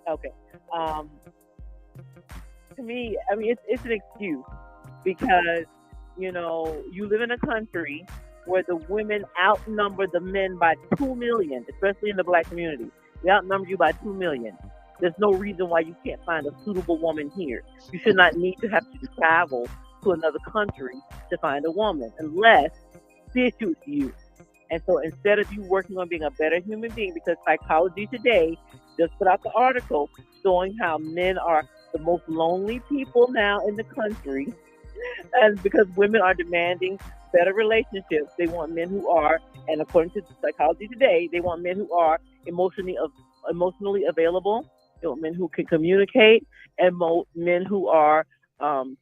Okay. To me, I mean, it's an excuse because, you live in a country where the women outnumber the men by 2 million, especially in the black community. They outnumber you by 2 million. There's no reason why you can't find a suitable woman here. You should not need to have to travel to another country to find a woman unless she suits you. And so instead of you working on being a better human being, because Psychology Today just put out the article showing how men are the most lonely people now in the country, And because women are demanding better relationships, they want men who are, and according to Psychology Today, they want men who are emotionally available. They want men who can communicate, and men who are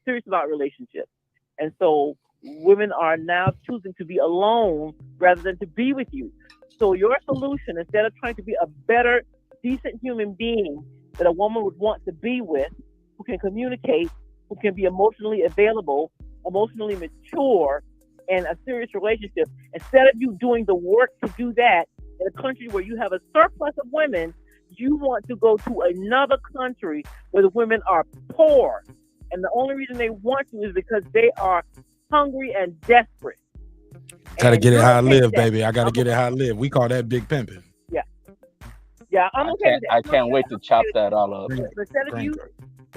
serious about relationships. And so women are now choosing to be alone rather than to be with you. So your solution, instead of trying to be a better, decent human being that a woman would want to be with, who can communicate, who can be emotionally available, emotionally mature, and a serious relationship, instead of you doing the work to do that in a country where you have a surplus of women, you want to go to another country where the women are poor. And the only reason they want you is because they are hungry and desperate. Gotta get it how I live, baby. I gotta get it how I live. We call that big pimping. Yeah. Yeah, I'm okay with that. I can't wait to chop that all up. Instead of you'd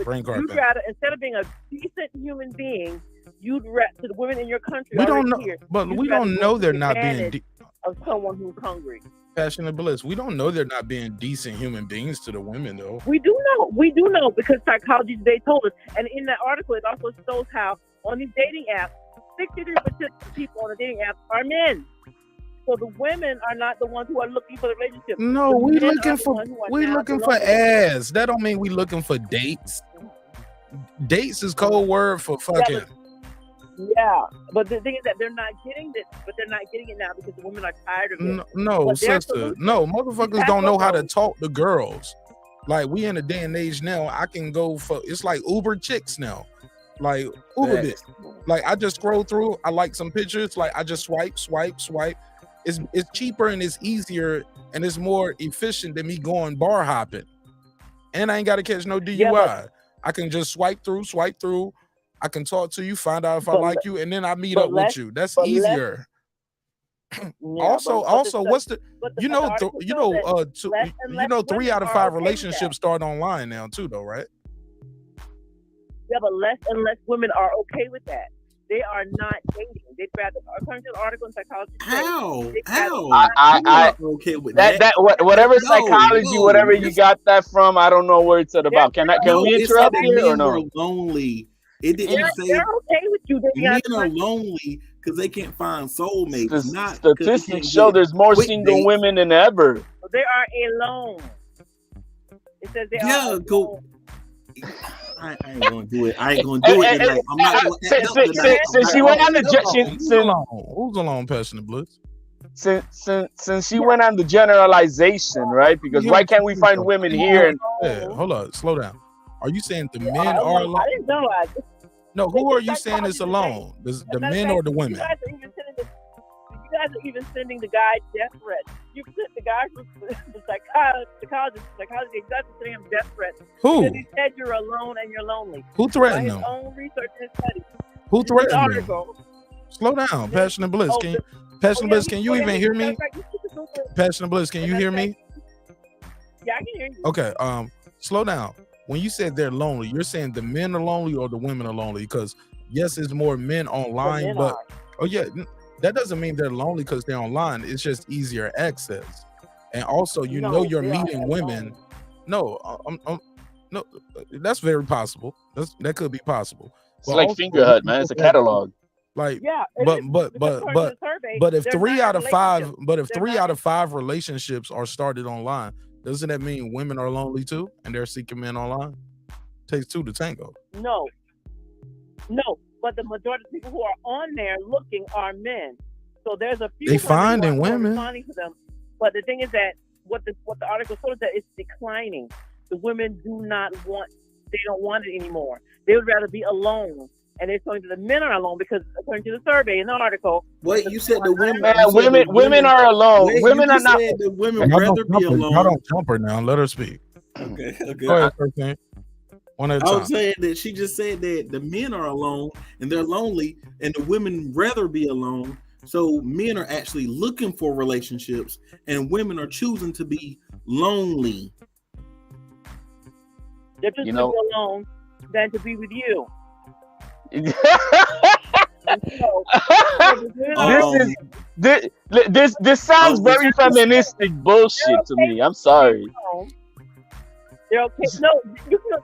rather, instead of being a decent human being, you'd rather, to the women in your country. We don't know, here, but we don't know they're not being of someone who's hungry. Passionate bliss. We don't know they're not being decent human beings to the women, though. We do know because Psychology Today told us, and in that article it also shows how on these dating apps, 63% of people on the dating apps are men. So the women are not the ones who are looking for the relationship. No, we looking for ass. That don't mean we looking for dates. Dates is code word for fucking. Yeah, but the thing is that they're not getting this, but they're not getting it now because the women are tired of it. No, sister. No, motherfuckers don't know how to talk to girls. Like, we in a day and age now, I can go for, it's like Uber chicks now. Like, Uber bit. Like, I just scroll through, I like some pictures, like, I just swipe. It's cheaper and it's easier and it's more efficient than me going bar hopping. And I ain't got to catch no DUI. Yeah, I can just swipe through. I can talk to you, find out if I like you, and then I meet up with you. That's easier. Also, what's the 3 out of 5 relationships start online now too, though, right? Yeah, but less and less women are okay with that. They are not dating. They'd rather, according to the article in Psychology. How? I okay with that. Whatever psychology, whatever you got that from, I don't know where it's about. Can we interrupt here or no? Lonely. It didn't say they're okay with you. Men are lonely because they can't find soulmates. Statistics show there's more single women than ever. They are alone. It says they are alone. I ain't gonna do it. I ain't gonna do it tonight. I'm not gonna since she went on the who's alone, Passionate Bliss? Since she went on the generalization, right? Because why can't we find women here? Hold on, slow down. Are you saying the men are alone? I didn't know. No, who are you saying is alone? The men or the women? You guys are even sending the guy death threats. You sent the guy from the psychologist. You guys are sending him death threats. Who? Because he said you're alone and you're lonely. Who threatened him? His own research and study. Who threatened him? Slow down, Passionate Bliss. Passionate Bliss, can you even hear me? Passionate Bliss, can you hear me? Yeah, I can hear you. Okay, slow down. When you said they're lonely, you're saying the men are lonely or the women are lonely? Because yes, it's more men online, but that doesn't mean they're lonely because they're online. It's just easier access, and also you're meeting women. No, no, that's very possible. That could be possible. It's like Fingerhut, man. It's a catalog. Like, but if 3 out of 5 relationships are started online, doesn't that mean women are lonely too and they're seeking men online? Takes 2 to tango. No, but the majority of people who are on there looking are men. So there's a few. They finding women. Responding to them. But the thing is that what the article showed is that it's declining. The women they don't want it anymore. They would rather be alone. And they're saying that the men are alone because, according to the survey in the article, you said the women. Women are alone. Women are not. The women rather be alone. I don't jump her now. Let her speak. Okay. Go ahead, Christine. One at a time. I was saying that she just said that the men are alone and they're lonely, and the women rather be alone. So men are actually looking for relationships, and women are choosing to be lonely. They're just to be alone than to be with you. This sounds very feministic bullshit to me. I'm sorry. They're okay. No, you can.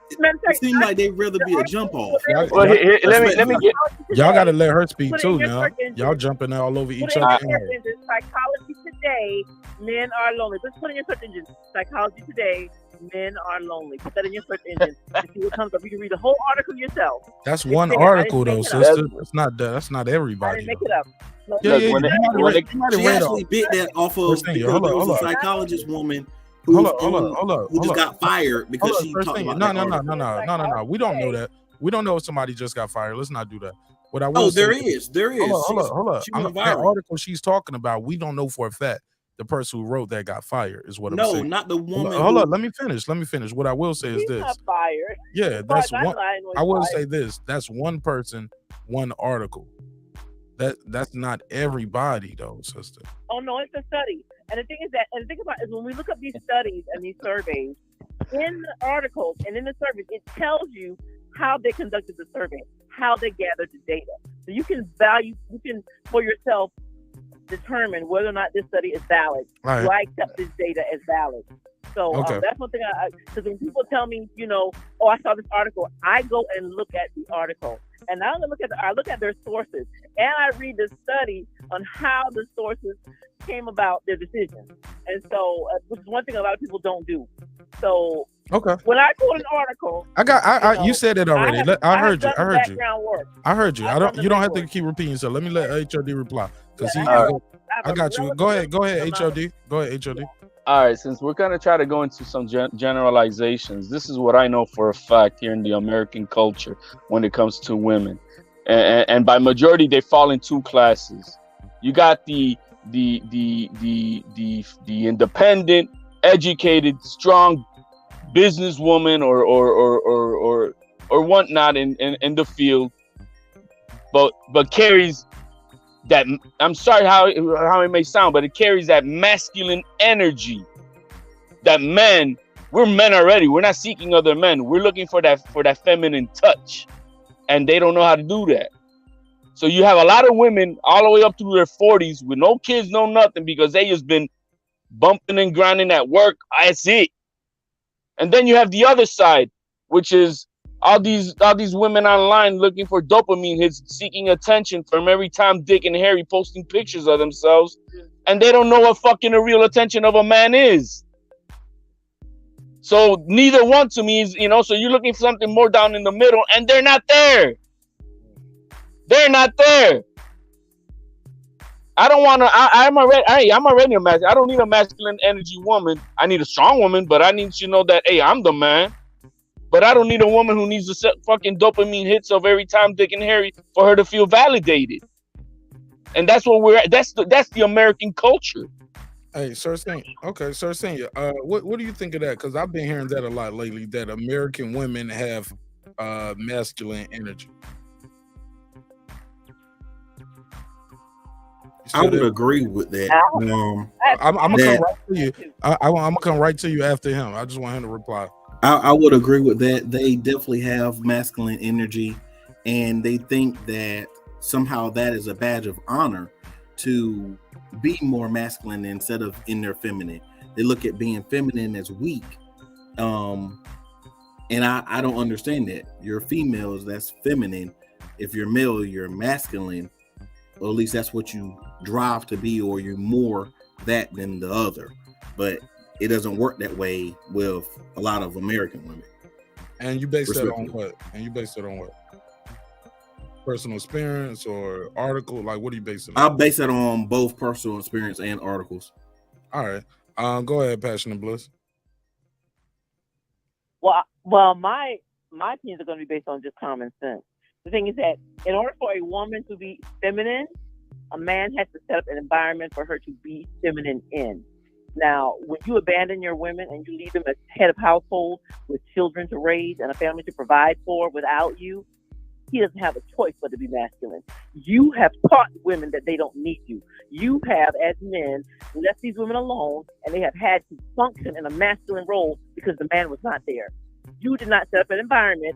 It seems like they'd rather be a jump off. Well, let me get. Y'all got to let her speak Put it too in your now. search engine. Y'all jumping all over Put each it in other. your search engine. Psychology today, men are lonely. Just put in your search engine. Psychology today, men are lonely. Put that in your search engine and see what comes up. You can read the whole article yourself. That's It's one there. article I though, didn't make it up. sister. That's not I everybody. didn't make it up. No, Yeah, Look, yeah. when You they- might when have they- read, She actually bit that off of First thing, because hold there up, was hold a up. psychologist woman Hold who up, hold up, hold up, who hold just up. got fired because Hold up, she first talked thing. about No, that no, no, article. no. We don't know that. We don't know if somebody just got fired. Let's not do that. What I will Oh, say there is. Hold up. She went That viral. article she's talking about, we don't know for a fact the person who wrote that got fired is what I'm No, saying. not the woman. Hold who- up, let me finish. What I will say is He's this. not fired. Yeah, As far that's as I one. know, I know he's I will fired. say this. That's one person, one article. That's not everybody though, sister. Oh no, it's a study. And the thing is that, and the thing about it is when we look up these studies and these surveys, in the articles and in the surveys, it tells you how they conducted the survey, how they gathered the data. So you can for yourself determine whether or not this study is valid. Right. Do I accept this data as valid? So Okay. that's one thing. Because when people tell me, oh, I saw this article, I go and look at the article, and I look at their sources, and I read the study on how the sources came about their decision. And so, which is one thing a lot of people don't do. So Okay. when I quote an article, You said it already. I heard you. done I the heard you. background work. I heard you. I've done the You don't have to legwork. keep repeating yourself. Let me let HOD reply because Yeah, I got you. Go ahead, HOD. Go ahead, HOD. All right, since we're gonna try to go into some generalizations, this is what I know for a fact here in the American culture when it comes to women, and by majority they fall in two classes. You got the independent, educated, strong businesswoman or whatnot in the field, but carries that, I'm sorry how it may sound, but it carries that masculine energy. That we're men already. We're not seeking other men. We're looking for that feminine touch, and they don't know how to do that. So you have a lot of women all the way up through their 40s with no kids, no nothing, because they just been bumping and grinding at work. That's it. And then you have the other side, which is all these women online looking for dopamine hits, seeking attention from every Tom, Dick, and Harry posting pictures of themselves, and they don't know what fucking the real attention of a man is. So neither one to me is, so you're looking for something more down in the middle, and they're not there. They're not there. I don't want to. I'm already a masculine. I don't need a masculine energy woman. I need a strong woman, but I need to know that, hey, I'm the man. But I don't need a woman who needs to set fucking dopamine hits of every time Dick and Harry for her to feel validated. And that's what we're at. That's the American culture. Hey, Sir Saint. Okay, Sir Saint. What do you think of that? Because I've been hearing that a lot lately. That American women have masculine energy. I would agree with that. I'm gonna come right to you. I'm gonna come right to you after him. I just want him to reply. I would agree with that. They definitely have masculine energy, and they think that somehow that is a badge of honor to be more masculine instead of in their feminine. They look at being feminine as weak. And I don't understand that. You're females, that's feminine. If you're male, you're masculine. Or at least that's what you drive to be, or you're more that than the other. But it doesn't work that way with a lot of American women. And you base that on what? Personal experience or article? Like, what do you base it on? I'll base it on both personal experience and articles. All right. Go ahead, Passionate Bliss. Well, my opinions are going to be based on just common sense. The thing is that in order for a woman to be feminine, a man has to set up an environment for her to be feminine in. Now, when you abandon your women and you leave them as head of household with children to raise and a family to provide for without you, he doesn't have a choice but to be masculine. You have taught women that they don't need you. You have, as men, left these women alone, and they have had to function in a masculine role because the man was not there. You did not set up an environment,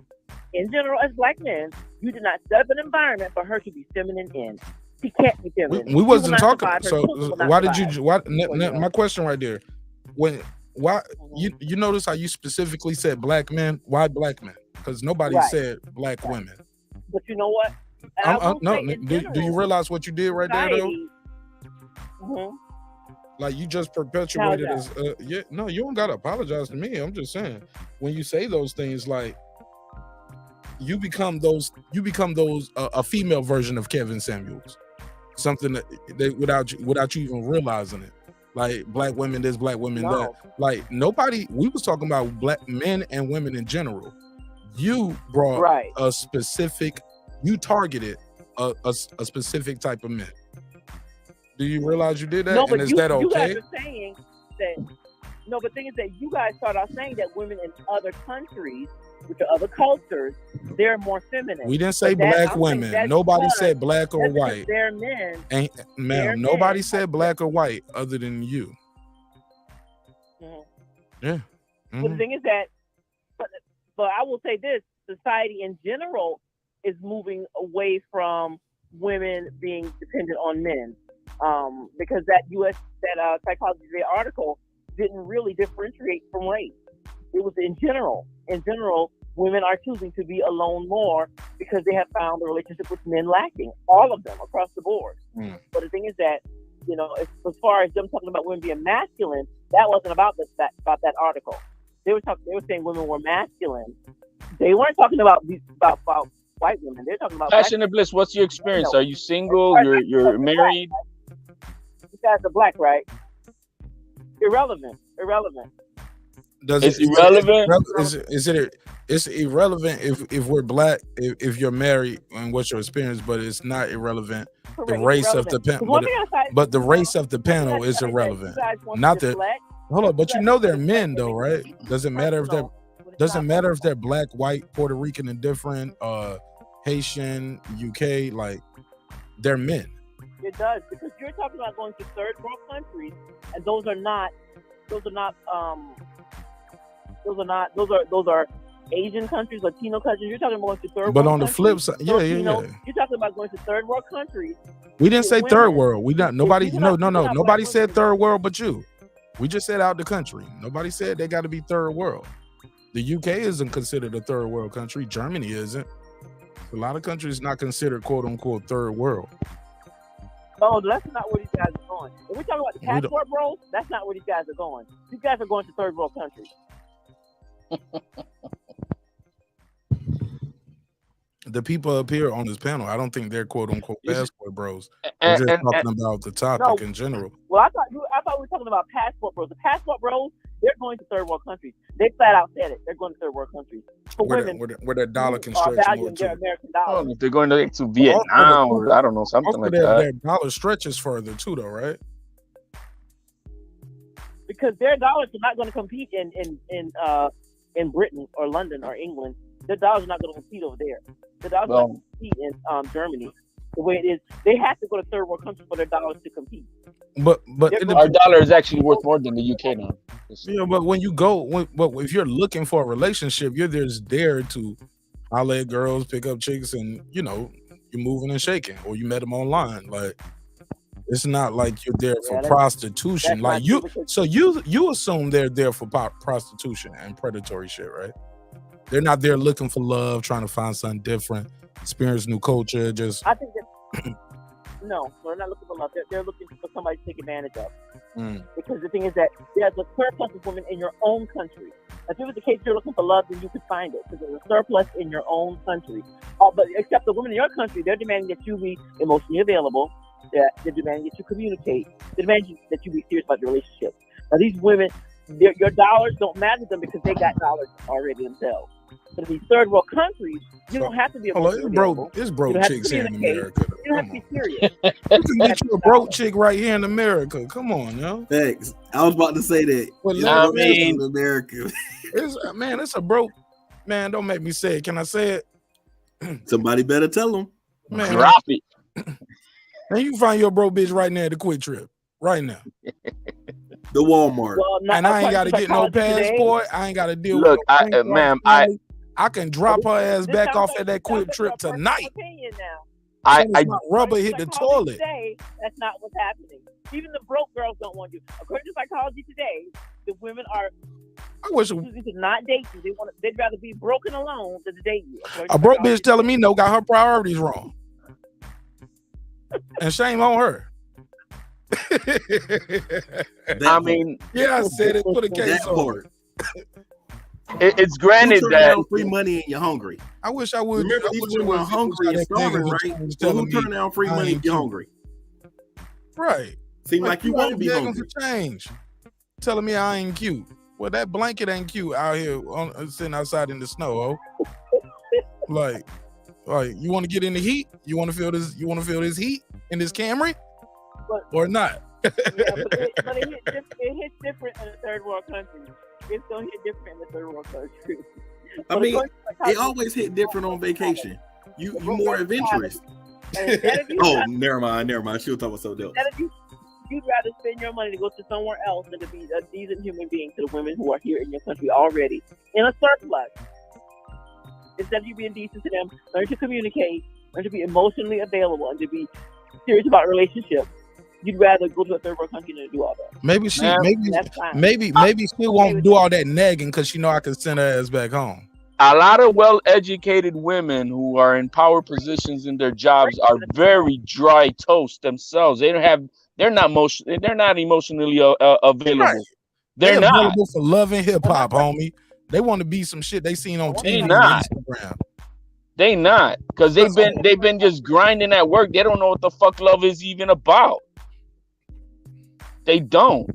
in general, as black men, you did not set up an environment for her to be feminine in. She can't be feminine. We wasn't talking. So my my question right there, when why you notice how you specifically said black men? Why black men? Because nobody said black women. But you know what? No, do you realize what you did right there though? Like you just perpetuated as no, you don't gotta apologize to me. I'm just saying when you say those things, like you become those a female version of Kevin Samuels, something that without you even realizing it. Like black women this, black women that. Like nobody. We was talking about black men and women in general. You brought a specific. You targeted a specific type of men. Do you realize you did that? No, but and is that okay? You guys are saying that. No, but the thing is that you guys started out saying that women in other countries, which are other cultures, they're more feminine. We didn't say black women. Nobody said black or white. They're men. Ain't, ma'am, nobody said black or white other than you. Yeah. But the thing is that, but I will say this: society in general is moving away from women being dependent on men, because that Psychology Today article didn't really differentiate from race. It was in general. In general, women are choosing to be alone more because they have found the relationship with men lacking. All of them across the board. But the thing is that, you know, as far as them talking about women being masculine, that wasn't about that article. They were saying women were masculine. They weren't talking about white women. They're talking about Passion and Bliss. What's your experience? Are you single? You're married? You guys are black, right? Irrelevant. It's irrelevant. It's irrelevant if we're black, if you're married and what's your experience, but it's not irrelevant. The race of the panel, but the race of the panel is irrelevant. Not that. Hold on, but you know they're men though, right? Doesn't matter if they're black, white, Puerto Rican, and different, Haitian, UK, like they're men. It does, because you're talking about going to third world countries, and those are Asian countries, Latino countries. You're talking about going to third world. But on the flip side, yeah. You're talking about going to third world countries. We didn't say third world. Nobody said third world but you. We just said out the country. Nobody said they got to be third world. The UK isn't considered a third world country. Germany isn't. A lot of countries not considered quote unquote third world. Oh, that's not where these guys are going. When we talk about the passport bros, that's not where these guys are going. These guys are going to third world countries. The people up here on this panel, I don't think they're quote unquote passport bros. We're just talking about the topic in general. Well, I thought we were talking about passport bros. The passport bros, they're going to third world countries. They flat out said it. They're going to third world countries. For women, where their dollar can stretch more their American dollars. If they're going to Vietnam or I don't know, something like that. Their dollar stretches further too, though, right? Because their dollars are not going to compete in Britain or London or England. Their dollars are not going to compete over there. The dollars are going to compete in Germany. The way it is, they have to go to third world countries for their dollars to compete. But our dollar is actually worth more than the UK now. Yeah, but when you go, if you're looking for a relationship, you're just there to holler at girls, pick up chicks, and you're moving and shaking, or you met them online. Like it's not like you're there for prostitution. Like you assume they're there for prostitution and predatory shit, right? They're not there looking for love, trying to find something different, experience new culture. I think that no, they're not looking for love. They're looking for somebody to take advantage of. Because the thing is that there's a surplus of women in your own country. If it was the case you're looking for love, then you could find it because there's a surplus in your own country. But except the women in your country, they're demanding that you be emotionally available. They're demanding that you communicate. They're demanding that you be serious about the relationship. Now these women, your dollars don't matter to them because they got dollars already themselves. But in these third world countries, you don't have to be available. It's broke chicks here in America. You don't have to be serious. You can get you a broke chick right here in America. Come on, yo. Thanks. I was about to say that. In America. It's a broke man. Don't make me say it. Can I say it? Somebody better tell them. Man, drop it. Man, you can find your broke bitch right now at the Quick Trip. Right now. The Walmart. And I ain't got to get no passport. I ain't got to deal with no ma'am, I can drop her ass back off at that Quick Trip tonight. rubber hit the toilet. Today, that's not what's happening. Even the broke girls don't want you. According to psychology today, the women are choosing to not date you. They'd rather be broken alone than to date you. A broke bitch telling me no got her priorities wrong. And shame on her. I mean, yeah, I said it. Put a case on it. It's granted who that down free money and you're hungry. I wish I would. Remember, these women are hungry and starving, right? So who turn down free money if you're hungry? Right. Seem like you want to be hungry. For change. Telling me I ain't cute. Well, that blanket ain't cute out here sitting outside in the snow. Like you want to get in the heat? You want to feel this? You want to feel this heat in this Camry, or not? Yeah, but it hits different in a third world country. It's gonna hit different in the third world country. I mean, it always hit different on vacation. You more adventurous. Oh, never mind. She was talking about something else. You'd rather spend your money to go to somewhere else than to be a decent human being to the women who are here in your country already in a surplus. Instead of you being decent to them, learn to communicate, learn to be emotionally available, and to be serious about relationships. You'd rather go to a third world country than to do all that. Maybe she won't do all that nagging because she know I can send her ass back home. A lot of well-educated women who are in power positions in their jobs are very dry toast themselves. They're not emotionally available. Right. They're not available for love and hip hop, homie. They want to be some shit they seen on TV and Instagram. They not, because they've been just grinding at work. They don't know what the fuck love is even about. They don't.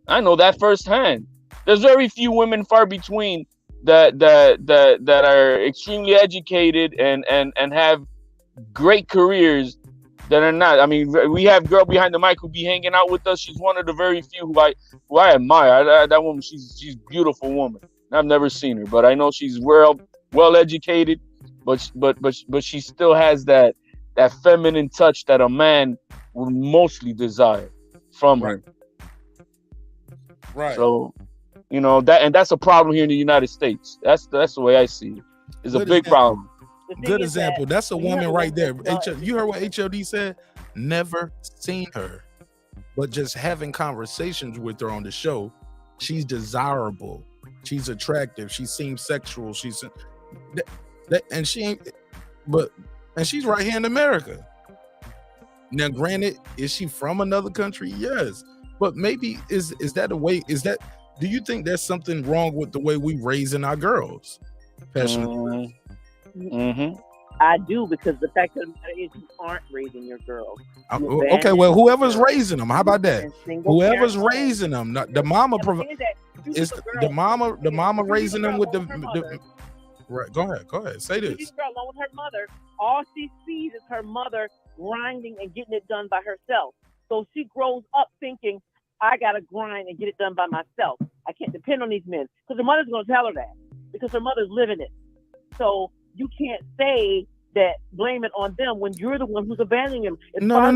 I know that firsthand. There's very few women far between that are extremely educated and have great careers that are not. I mean, we have girl behind the mic who be hanging out with us. She's one of the very few who I admire. That woman, she's a beautiful woman. I've never seen her, but I know she's well educated. But she still has that feminine touch that a man would mostly desire from her. Right. So, that's a problem here in the United States. That's the way I see it. It's a big problem. Good example. That's a woman right there. You heard what HLD said? Never seen her, but just having conversations with her on the show, she's desirable. She's attractive. She seems sexual. She's and she ain't, and she's right here in America. Now, granted, is she from another country? Yes, but maybe is that a way? Do you think there's something wrong with the way we raising our girls? Passionately. Mm-hmm. I do, because the fact of the matter is you aren't raising your girls. Okay, well, whoever's raising them, how about that? Whoever's raising them, the mama. Is the mama raising them with the right? Go ahead. Say this. This girl, along with her mother, all she sees is her mother grinding and getting it done by herself. So she grows up thinking, I gotta grind and get it done by myself. I can't depend on these men, because her mother's gonna tell her that, because her mother's living it. So you can't say that, blame it on them when you're the one who's abandoning them. No,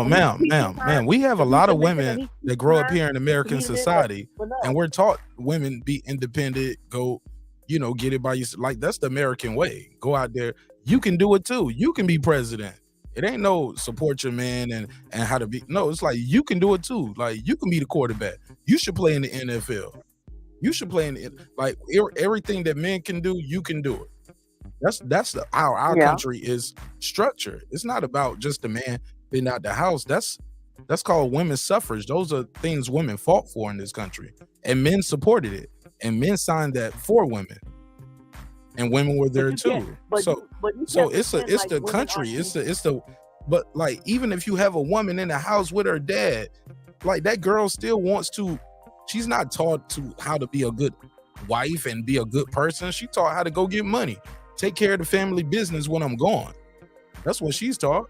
ma'am. We have a lot of women that grow up here in American society, and we're taught women be independent, go, get it by yourself. Like, that's the American way. Go out there. You can do it too. You can be president. It ain't no support your man and how to be. No, it's like you can do it too. Like, you can be the quarterback. You should play in the NFL. You should play in everything that men can do. You can do it. That's our country is structured. It's not about just the man being out the house. That's called women's suffrage. Those are things women fought for in this country, and men supported it, and men signed that for women, and women were there too. So it's the country. It's the but like, even if you have a woman in the house with her dad, like, that girl still wants to. She's not taught to how to be a good wife and be a good person. She taught how to go get money, take care of the family business when I'm gone. That's what she's taught.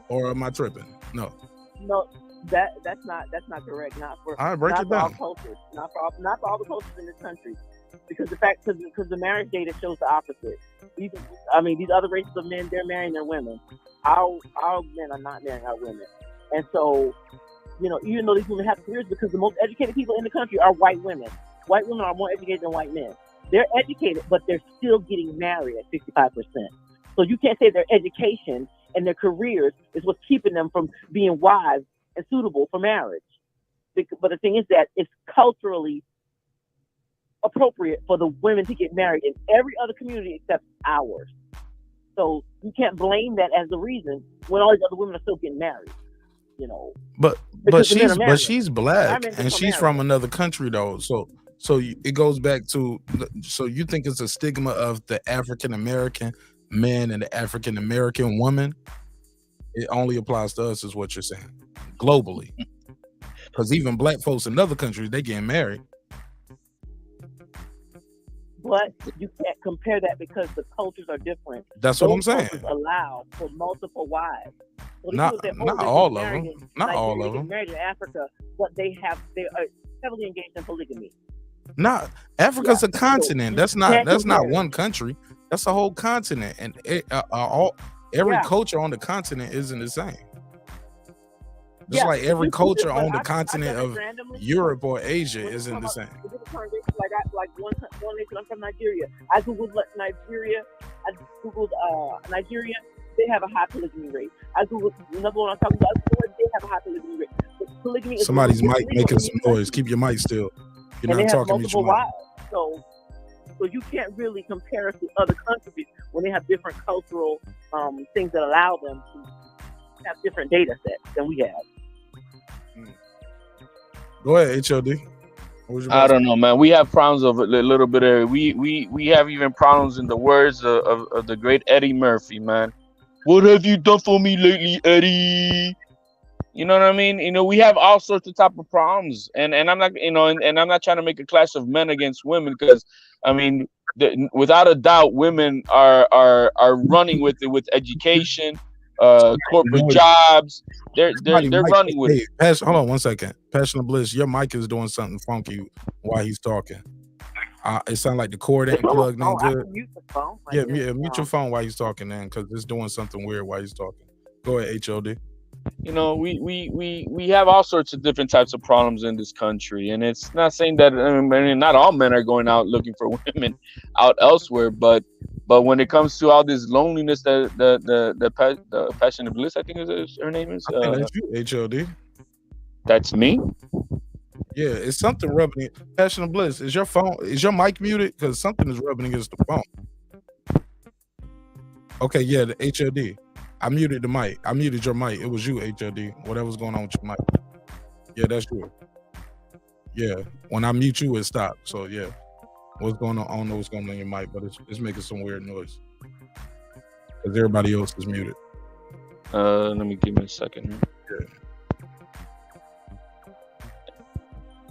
Or am I tripping? No, that's not correct. Not for all right, break it down. All cultures, not for all the cultures in this country, because the marriage data shows the opposite. These other races of men, they're marrying their women. Our men are not marrying our women, and so. Even though these women have careers, because the most educated people in the country are white women. White women are more educated than white men. They're educated, but they're still getting married at 65%. So you can't say their education and their careers is what's keeping them from being wives and suitable for marriage. But the thing is that it's culturally appropriate for the women to get married in every other community except ours. So you can't blame that as the reason when all these other women are still getting married. You know, but she's black and she's from another country though. So it goes back to, so you think it's a stigma of the African American man and the African American woman? It only applies to us, is what you're saying, globally. Because even black folks in other countries, they getting married. But you can't compare that because the cultures are different. That's what I'm saying. Allow for multiple wives. So not all of them. Not all of them. Married in Africa, but they are heavily engaged in polygamy. Not Africa's a continent. That's not one country. That's a whole continent, and every culture on the continent isn't the same. Just like every culture on the continent of Europe or Asia isn't the same. Like one nation, I'm from Nigeria. I googled Nigeria. I googled Nigeria. They have a high polygamy rate. I googled another one I'm talking about. They have a high polygamy rate. Polygamy is somebody's mic making some noise. Keep your mic still. You're not talking to your mic. So you can't really compare us to other countries when they have different cultural things that allow them to have different data sets than we have. Go ahead, HOD. I don't know, man. We have problems of a little bit of we have even problems in the words of the great Eddie Murphy, man. What have you done for me lately, Eddie? You know what I mean? You know, we have all sorts of type of problems, and I'm not, you know, and I'm not trying to make a clash of men against women, because I mean, without a doubt, women are running with it, with education, corporate jobs. They're running with it. Hold on 1 second. Passion of Bliss, your mic is doing something funky while he's talking. It sounds like the cord ain't plugged in good. Mute the phone. Mute your phone while he's talking, then, because it's doing something weird while he's talking. Go ahead, HOD. You know, we have all sorts of different types of problems in this country, and it's not saying that, I mean, not all men are going out looking for women out elsewhere, but when it comes to all this loneliness, the Passion of Bliss, I think is her name is. That's you, HOD. That's me. Yeah, it's something rubbing it. Passion of Bliss, is your mic muted? Because something is rubbing against the phone. Okay, yeah, the HOD. I muted the mic. I muted your mic. It was you, HOD. Whatever's going on with your mic. Yeah, that's you. Yeah, when I mute you, it stopped. So yeah, what's going on? I don't know what's going on in your mic, but it's making some weird noise because everybody else is muted. Let me give me a second. Yeah.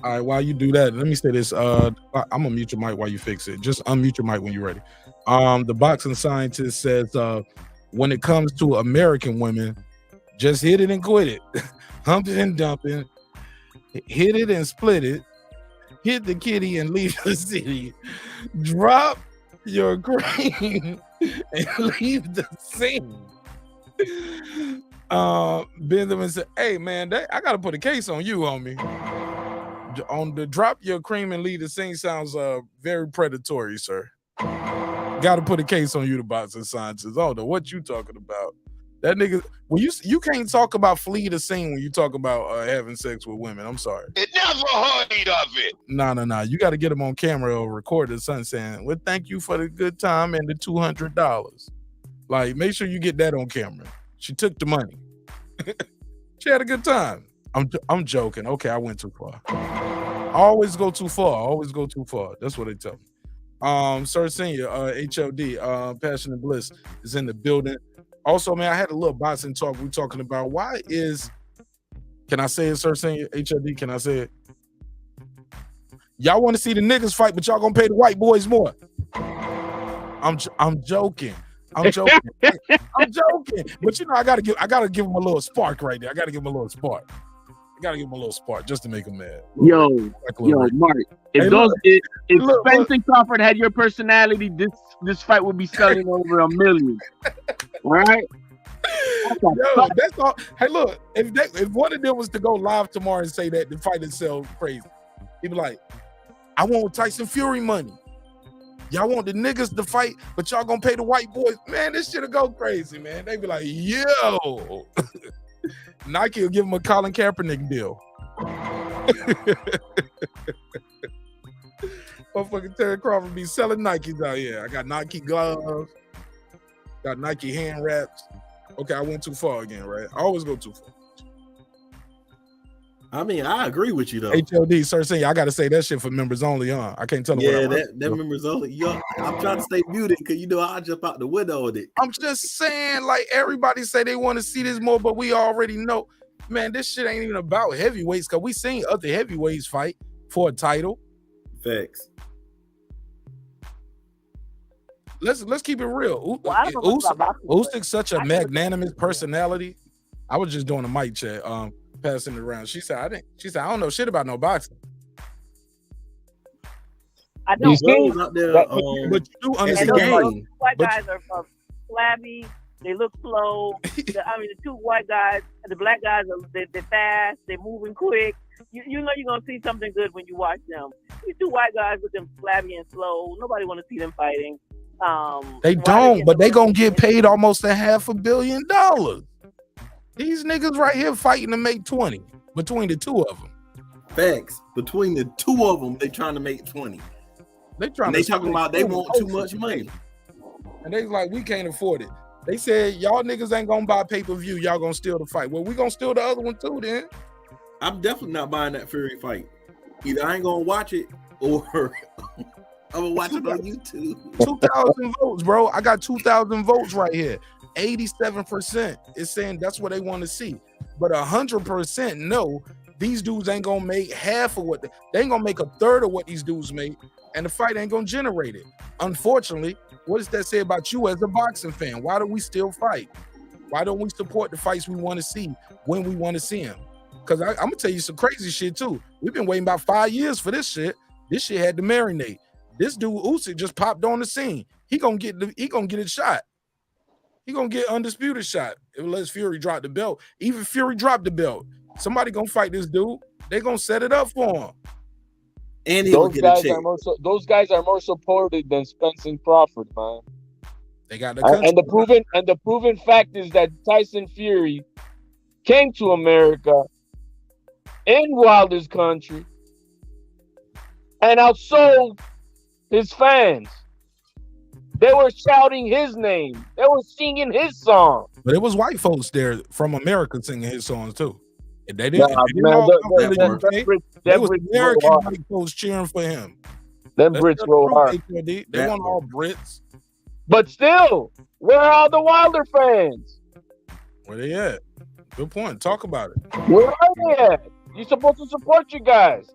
All right, while you do that, let me say this. I'm gonna mute your mic while you fix it. Just unmute your mic when you're ready. The boxing scientist says, when it comes to American women, just hit it and quit it. Hump it and dump it. Hit it and split it. Hit the kitty and leave the city. Drop your cream and leave the scene. Benjamin said, hey man, I gotta put a case on you, homie. On the drop your cream and leave the scene sounds very predatory, sir. Got to put a case on you, the boxing scientist. I don't know what you talking about. That nigga, well, you can't talk about flee the scene when you talk about having sex with women. I'm sorry. It never heard of it. No. You got to get him on camera or record his son saying, well, thank you for the good time and the $200. Like, make sure you get that on camera. She took the money. She had a good time. I'm joking. Okay, I went too far. I always go too far. That's what they tell me. Sir Senior, HOD, Passion and Bliss is in the building. Also, man, I had a little boxing talk. We're talking about can I say it, Sir Senior, HOD? Can I say it? Y'all want to see the niggas fight, but y'all gonna pay the white boys more. I'm joking. I'm joking. But you know, I gotta give them a little spark right there. I gotta give them a little spark just to make them mad. Yo, Mark. If Spence and Crawford had your personality, this fight would be selling over 1 million. All right. Yo, that's all. Hey, look, if one of them was to go live tomorrow and say that the fight itself crazy, he'd be like, I want Tyson Fury money. Y'all want the niggas to fight, but y'all gonna pay the white boys. Man, this shit'll go crazy, man. They be like, yo. Nike will give him a Colin Kaepernick deal. Motherfucking Terence Crawford be selling Nikes out here. I got Nike gloves, got Nike hand wraps. Okay, I went too far again, right? I always go too far. I mean, I agree with you though. HOD, Sir Senior, I gotta say that shit for members only, huh? I can't tell them. Yeah, that members only. Yo, I'm trying to stay muted because you know I jump out the window on it. I'm just saying, like everybody say they want to see this more, but we already know, man, this shit ain't even about heavyweights because we seen other heavyweights fight for a title. Facts. Let's keep it real. Usyk's such a magnanimous personality. I was just doing a mic check. Passing it around. She said, I don't know shit about no boxing. I don't. But you do understand. The white guys are flabby. They look slow. The two white guys, the black guys, they're fast. They're moving quick. You know you're gonna see something good when you watch them. These two white guys looking flabby and slow. Nobody want to see them fighting. They don't, but they gonna get paid almost $500 million. These niggas right here fighting to make 20 between the two of them. Facts. Between the two of them, they trying to make 20. They talking about they want too much money. And they like, we can't afford it. They said, y'all niggas ain't gonna buy pay-per-view. Y'all gonna steal the fight. Well, we gonna steal the other one too then. I'm definitely not buying that Fury fight. Either I ain't gonna watch it or I'm gonna watch it on YouTube. 2,000 votes, bro. I got 2,000 votes right here. 87% is saying that's what they want to see, but 100% no, these dudes ain't gonna make half of what they ain't gonna make a third of what these dudes make, and the fight ain't gonna generate it. Unfortunately, what does that say about you as a boxing fan? Why do we still fight? Why don't we support the fights we want to see when we want to see them? Because I'm gonna tell you some crazy shit too. We've been waiting about 5 years for this shit. This shit had to marinate. This dude Usyk just popped on the scene. He gonna get it shot. He gonna get Undisputed shot unless Fury drop the belt. Even Fury dropped the belt. Somebody gonna fight this dude. They gonna set it up for him. And he'll get a check. Those guys are more supported than Spence and Crawford, man. They got the country. And the proven fact is that Tyson Fury came to America in Wilder's country and outsold his fans. They were shouting his name. They were singing his song. But it was white folks there from America singing his songs too. And they didn't. There was American white folks cheering for him. Them Brits roll hard. They weren't all Brits. But still, where are all the Wilder fans? Where they at? Good point. Talk about it. Where are they at? You're supposed to support you guys.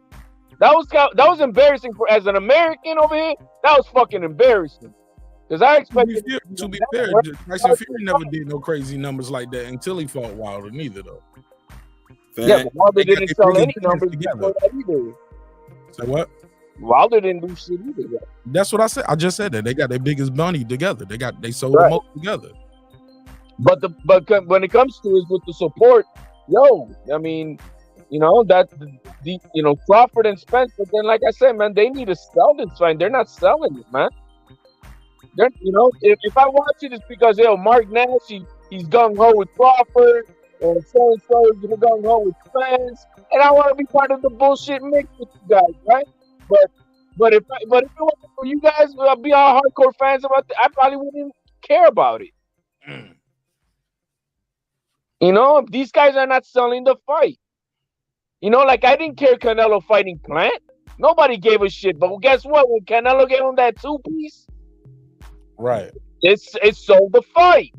That was embarrassing for as an American over here. That was fucking embarrassing. Because I expected to be fair, Tyson Fury never did no crazy numbers like that until he fought Wilder, neither though. Yeah, but Wilder didn't sell any numbers before that either. So what? Wilder didn't do shit either. Yet. That's what I said. I just said that they got their biggest money together. They sold them all together. But when it comes to it with the support, I mean, Crawford and Spence. But then, like I said, man, they need to sell this fight. They're not selling it, man. If I watch it, it's because Mark Nash, he's gung ho with Crawford, and so is gung ho with Spence, and I want to be part of the bullshit mix with you guys, right? But if it wasn't for you guys, be all hardcore fans about it, I probably wouldn't care about it. These guys are not selling the fight. Like I didn't care Canelo fighting Plant. Nobody gave a shit. But guess what? When Canelo gave him that 2-piece. Right. It sold the fight.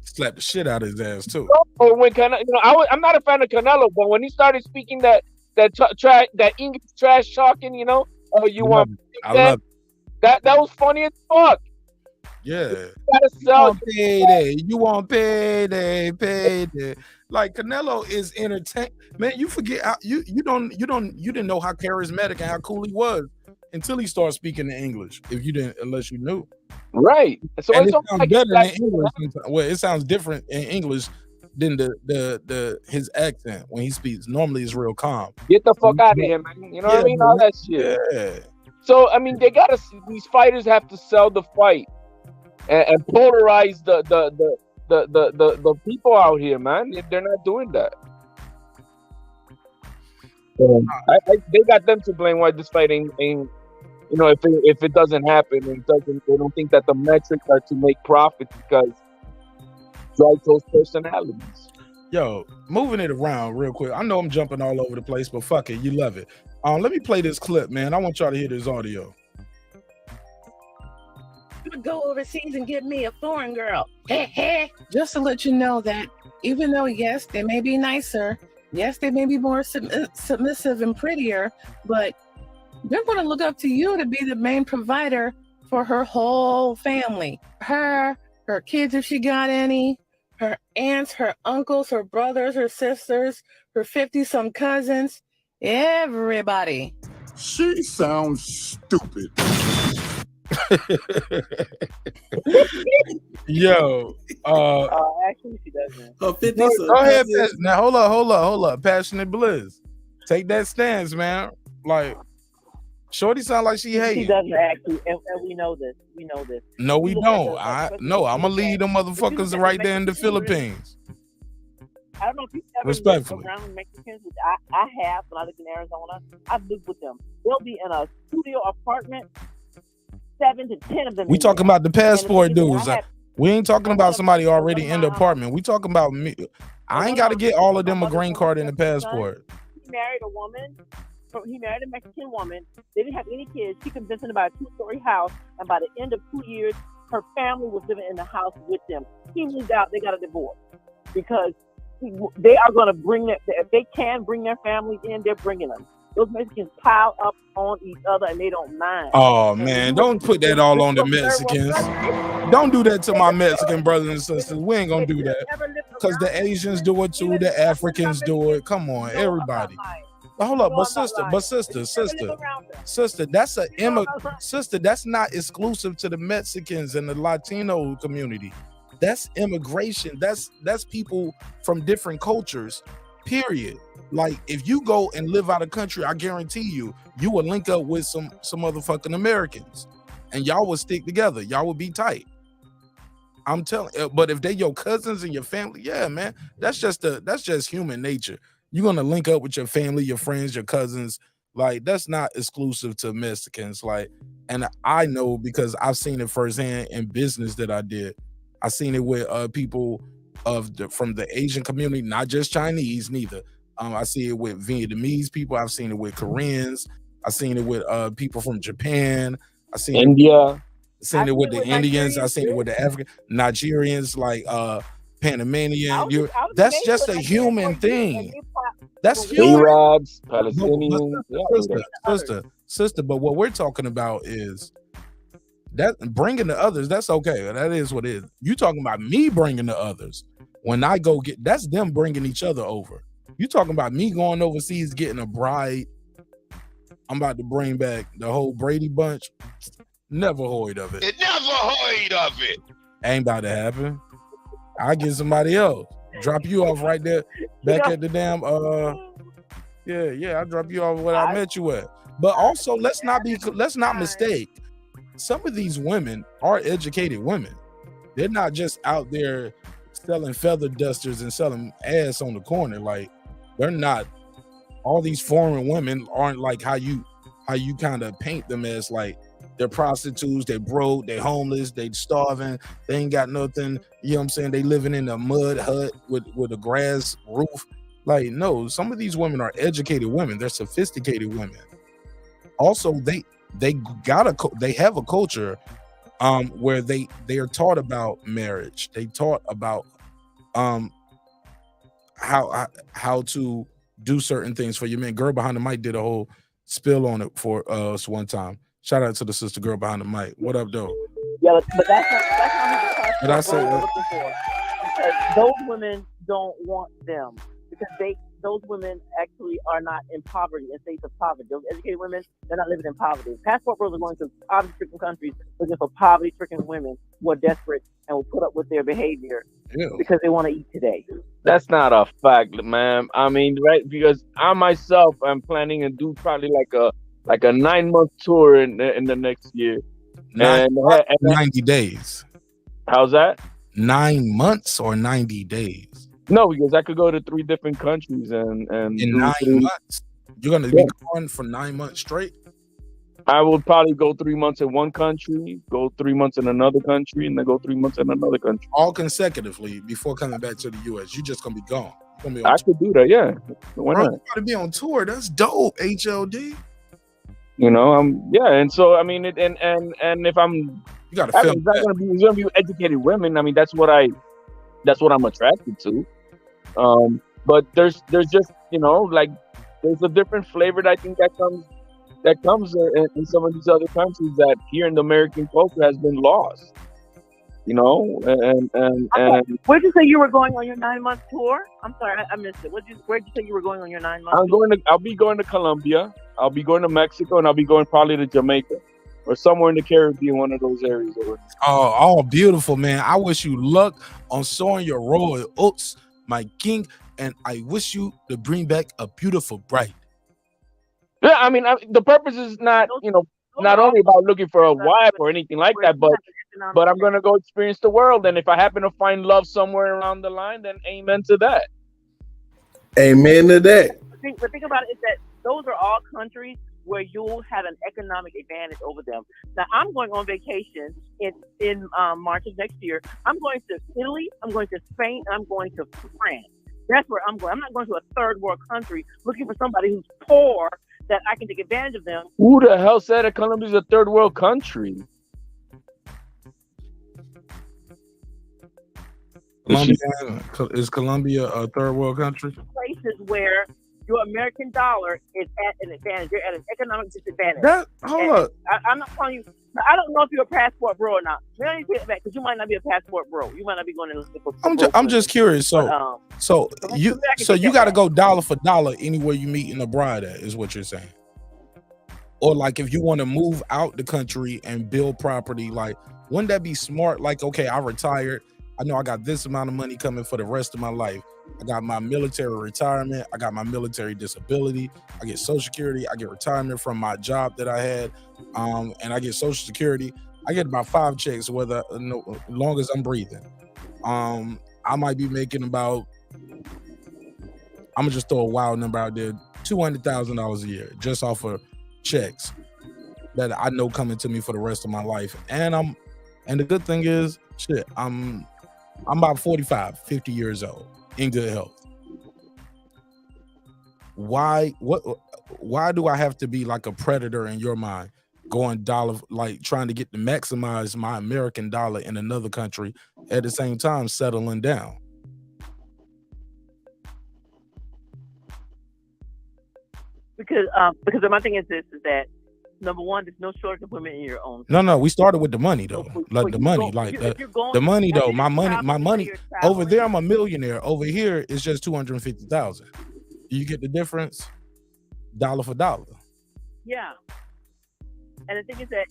Slapped the shit out of his ass too. Or when I'm not a fan of Canelo, but when he started speaking that English trash talking, I love it. That was funny as fuck. Yeah. You want payday. Like Canelo is entertaining. Man, you forget you didn't know how charismatic and how cool he was until he started speaking in English. Unless you knew. Right. So and it sounds better in English. Well, it sounds different in English than his accent when he speaks. Normally it's real calm. Get the fuck out of here, man. You know what I mean? All that shit. Yeah. So I mean, these fighters have to sell the fight and polarize the people out here, man. If they're not doing that, they got them to blame why this fight ain't if it doesn't happen and they don't think that the metrics are to make profits because drive those personalities. Yo, moving it around real quick. I know I'm jumping all over the place, but fuck it, you love it. Let me play this clip, man. I want y'all to hear this audio. I'm gonna go overseas and get me a foreign girl. Just to let you know that even though, yes, they may be nicer, yes, they may be more submissive and prettier, but they're going to look up to you to be the main provider for her whole family. Her kids, if she got any, her aunts, her uncles, her brothers, her sisters, her 50-some cousins, everybody. She sounds stupid. Yo, actually, she doesn't. go ahead, now hold up, Passionate Bliss. Take that stance, man. Like, Shorty sound like she hates. She doesn't actually, and we know this. No, we don't. I'm gonna lead them motherfuckers right there in the Philippines. I don't know if you've ever Respectfully. lived around Mexicans, which I have when I lived in Arizona. I've lived with them. They'll be in a studio apartment, 7 to 10 of them. We talking about the passport dudes. We ain't talking about somebody already in the apartment. We talking about me. I ain't got to get all of them a green card and a passport. He married a woman. He married a Mexican woman. They didn't have any kids. She convinced him to buy a 2-story house, and by the end of 2 years, her family was living in the house with them. He moved out. They got a divorce because they are going to bring their. If they can bring their families in, they're bringing them. Those Mexicans pile up on each other, and they don't mind. Oh man, don't put that all on the Mexicans. Don't do that to my Mexican brothers and sisters. We ain't gonna do that because the Asians do it too. The Africans do it. Come on, everybody. Hold up, but sister, that's sister. That's not exclusive to the Mexicans and the Latino community. That's immigration. That's people from different cultures. Period. Like if you go and live out of country, I guarantee you will link up with some motherfucking Americans, and y'all will stick together. Y'all will be tight. I'm telling. But if they your cousins and your family, yeah, man, that's just human nature. You're gonna link up with your family, your friends, your cousins. Like that's not exclusive to Mexicans. Like, and I know because I've seen it firsthand in business that I did. I seen it with people from the Asian community, not just Chinese, neither. I see it with Vietnamese people. I've seen it with Koreans. I've seen it with people from Japan. I seen India. Seen it with the Indians. I seen it with the African Nigerians, like Panamanian. That's just a human thing. That's human. Arabs, Palestinians, sister. But what we're talking about is that bringing the others. That's okay. That is what it is. You talking about me bringing the others? When I go get, that's them bringing each other over. You talking about me going overseas getting a bride? I'm about to bring back the whole Brady bunch. Never heard of it. Never heard of it. Ain't about to happen. I get somebody else. Drop you off right there, back at the damn. Yeah. I drop you off where I met you at. But also, let's not mistake. Some of these women are educated women. They're not just out there selling feather dusters and selling ass on the corner. Like they're not. All these foreign women aren't like how you kind of paint them as. Like they're prostitutes, they broke, they homeless, they starving, they ain't got nothing. You know what I'm saying? They living in a mud hut with a grass roof. Like no, some of these women are educated women. They're sophisticated women. Also, they have a culture where they are taught about marriage. They taught about how to do certain things for your man. Girl behind the mic did a whole spill on it for us one time. Shout out to the sister girl behind the mic. What up, though? Yeah, but that's not Did I say what we're looking for. Because those women don't want them because those women actually are not in poverty, in states of poverty. Those educated women, they're not living in poverty. Passport bros are going to poverty-stricken countries looking for poverty-stricken women who are desperate and will put up with their behavior because they want to eat today. That's not a fact, man. I mean, right? Because I myself am planning to do probably like a like a 9-month tour in the next year. 90 days. How's that? 9 months or 90 days? No, because I could go to 3 different countries and in do 9 3 months. You're gonna be gone for 9 months straight. I would probably go 3 months in one country, go 3 months in another country, and then go 3 months in another country. All consecutively before coming back to the US. You're just gonna be gone. Gonna be I could do that, yeah. Why Bro, not? you gotta be on tour. That's dope, HLD. You know, and so I mean, and if I'm, you gotta I film mean, it's gonna be educated women. I mean, that's what I'm attracted to. But there's just, you know, like there's a different flavor that I think that comes in some of these other countries that here in the American culture has been lost. You know, and Where'd you say you were going on your 9-month tour? I'm sorry, I missed it. Where'd you say you were going on your 9-month tour? I'll be going to Colombia, I'll be going to Mexico, and I'll be going probably to Jamaica or somewhere in the Caribbean, one of those areas. Oh, beautiful, man. I wish you luck on soaring your royal oats, my king, and I wish you to bring back a beautiful bride. Yeah, I mean, the purpose is not, you know, not only about looking for a wife or anything like that, but I'm gonna go experience the world, and if I happen to find love somewhere around the line, then amen to that. Amen to that. The thing about it is that those are all countries where you'll have an economic advantage over them. Now, I'm going on vacation in March of next year. I'm going to Italy, I'm going to Spain, and I'm going to France. That's where I'm going. I'm not going to a third world country looking for somebody who's poor that I can take advantage of them. Who the hell said that Colombia is a third world country? Is Colombia a third world country? Places where your American dollar is at an advantage. You're at an economic disadvantage. Hold up. I'm not telling you. I don't know if you're a passport bro or not. Let me take it back because you might not be a passport bro. You might not be going to listen for. I'm just curious. So you got to go dollar for dollar anywhere you meet in a bride at, is what you're saying. Or like if you want to move out the country and build property, like wouldn't that be smart? Like, okay, I retired. I know I got this amount of money coming for the rest of my life. I got my military retirement. I got my military disability. I get Social Security. I get retirement from my job that I had. And I get Social Security. I get about 5 checks, as long as I'm breathing. I might be making about, I'm gonna just throw a wild number out there, $200,000 a year just off of checks that I know coming to me for the rest of my life. And the good thing is, shit, I'm about 45, 50 years old in good health. Why do I have to be like a predator in your mind, going dollar, like trying to get to maximize my American dollar in another country at the same time settling down? Because my thing is this, is that number one, there's no shortage of women in your own. No, we started with the money though. Like the money, the money though. My money over there, I'm a millionaire. Over here, it's just 250,000. Do you get the difference? Dollar for dollar. Yeah. And the thing is that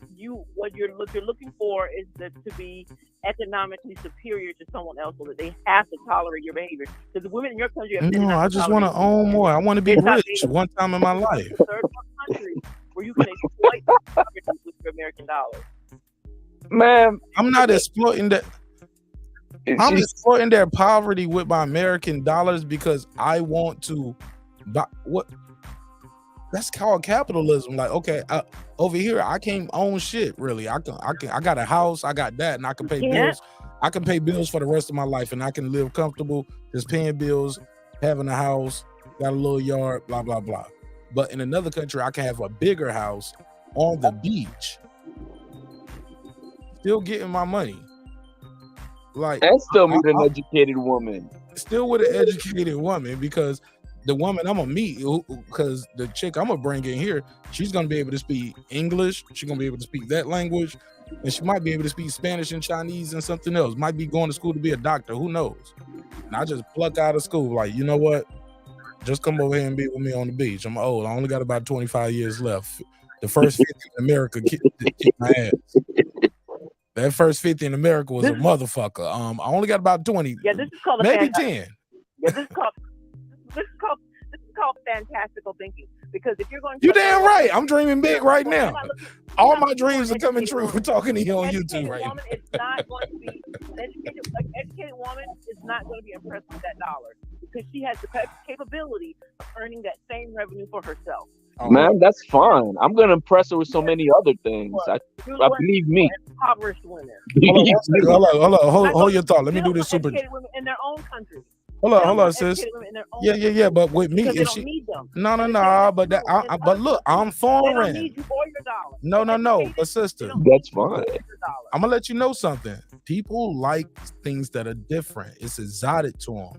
what you're looking for is to be economically superior to someone else, so that they have to tolerate your behavior. Because the women in your country, I just want to own more. I want to be rich one time in my life. Third world country where you can exploit with your American dollar. Man, I'm not exploiting that. I'm exploiting their poverty with my American dollars because I want to buy what. That's called capitalism. Like, okay, over here I can't own shit really. I got a house, I got that, and I can pay bills. I can pay bills for the rest of my life, and I can live comfortable just paying bills, having a house, got a little yard, blah blah blah. But in another country, I can have a bigger house on the beach, still getting my money. Like, and still meet an educated woman. Still with an educated woman, because the woman I'm gonna meet, because the chick I'm gonna bring in here, she's gonna be able to speak English. She's gonna be able to speak that language, and she might be able to speak Spanish and Chinese and something else. Might be going to school to be a doctor. Who knows? And I just pluck out of school, like, you know what? Just come over here and be with me on the beach. I'm old. I only got about 25 years left. The first 50 in America kicked my ass. That first 50 in America was a motherfucker. I only got about 20. Yeah, this is called maybe 10. Yeah, this is called call fantastical thinking. Because if you're going to You damn right. I'm dreaming big right now. All my dreams are coming true. We're talking to you on YouTube right now. Is not going to be an educated woman is not going to be impressed with that dollar because she has the capability of earning that same revenue for herself. Man, that's fine. I'm gonna impress her with so many other things. I believe me. Impoverished women. Hold your thought. Let me do this super. Educated women in their own country. Hold on, sis. Yeah. But with me, if she, no. But look, I'm foreign. Need you for your dollar. No. But sister, that's fine. I'm gonna let you know something. People like things that are different. It's exotic to them.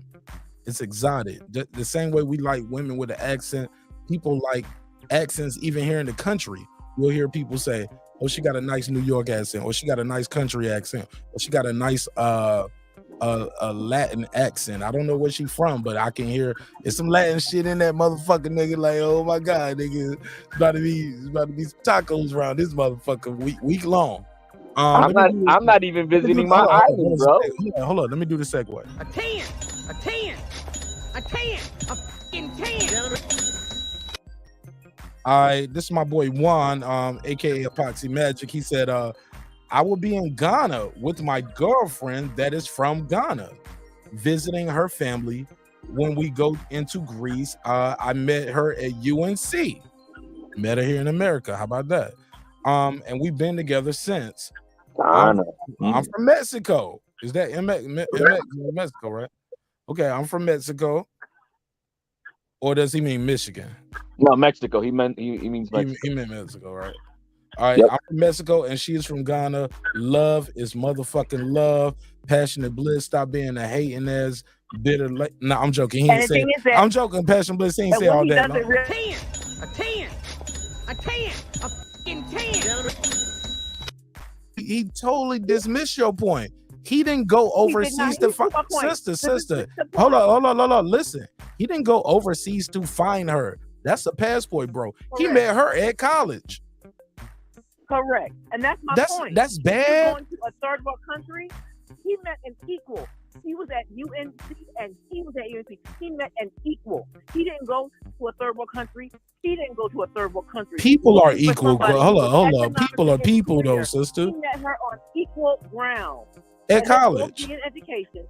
It's exotic. The same way we like women with an accent. People like accents even here in the country. You'll hear people say, "Oh, she got a nice New York accent," or "She got a nice country accent," or "She got a nice a Latin accent." I don't know where she from, but I can hear it's some Latin shit in that motherfucker, nigga. Like, oh my god, nigga, it's about to be some tacos around this motherfucker week long. I'm not even visiting my island, bro. Hold on, let me do the segue. A 10, a fucking 10. All right, this is my boy Juan, aka Epoxy Magic. He said, I will be in Ghana with my girlfriend that is from Ghana, visiting her family. When we go into Greece, I met her at UNC. Met her here in America. How about that? And we've been together since. Ghana. I'm from Mexico. Is that in Mexico, right? Okay, I'm from Mexico. Or does he mean Michigan? No, Mexico. He means Mexico. He meant Mexico, right? All right, Yep. I'm from Mexico and she's from Ghana. Love is motherfucking love. Passionate bliss. Stop being a hating ass bitter. No, I'm joking. He ain't say. I'm joking. Passionate bliss. He ain't say all that. No. A 10, a fucking 10. He totally dismissed your point. He didn't go overseas to find sister. Hold on. Listen, he didn't go overseas to find her. That's a passport, bro. Correct. He met her at college. Correct, and that's my point. That's bad. Going to a third world country, he met an equal. He was at UNC and he was at UNC. He met an equal. He didn't go to a third world country. She didn't go to a third world country. People are equal. Hold on. People are people, though, sister. He met her on equal ground at college. In education.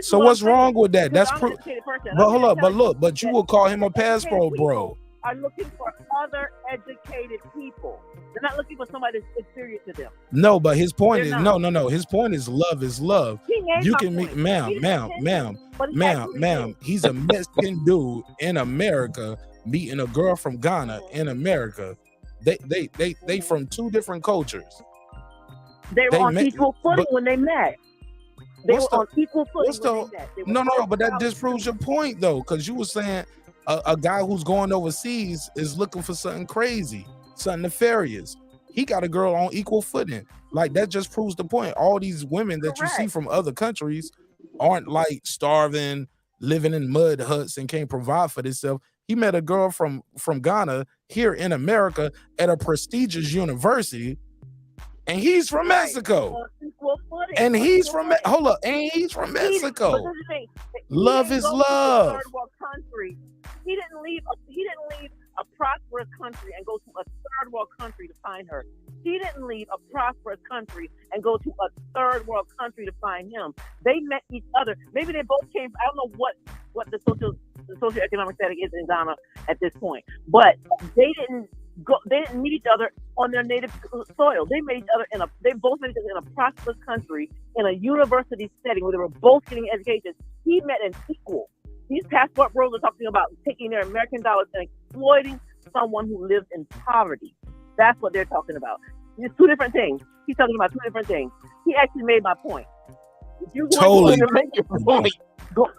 So what's wrong with that? That's proof. But hold up. But you will call him a passport, bro. Are looking for other educated people. They're not looking for somebody that's inferior to them. No, but his point is no. His point is love is love. You can meet, ma'am. He's a Mexican dude in America meeting a girl from Ghana in America. They from two different cultures. They were on equal footing when they met. They were on equal footing when they met. No, but that disproves your point though, because you were saying a guy who's going overseas is looking for something crazy, something nefarious. He got a girl on equal footing. Like that just proves the point. All these women that you see from other countries aren't like starving, living in mud huts and can't provide for themselves. He met a girl from Ghana here in America at a prestigious university, and he's from Mexico. And he's from Mexico. Love is love. He didn't leave a prosperous country and go to a third world country to find her. She didn't leave a prosperous country and go to a third world country to find him. They met each other. Maybe they both came. I don't know what the socioeconomic setting is in Ghana at this point, but they didn't meet each other on their native soil. They met each other they both met each other in a prosperous country in a university setting where they were both getting education. He met an equal. These passport bros are talking about taking their American dollars and exploiting someone who lives in poverty. That's what they're talking about. It's two different things. He's talking about two different things. He actually made my point. If you want to make your point,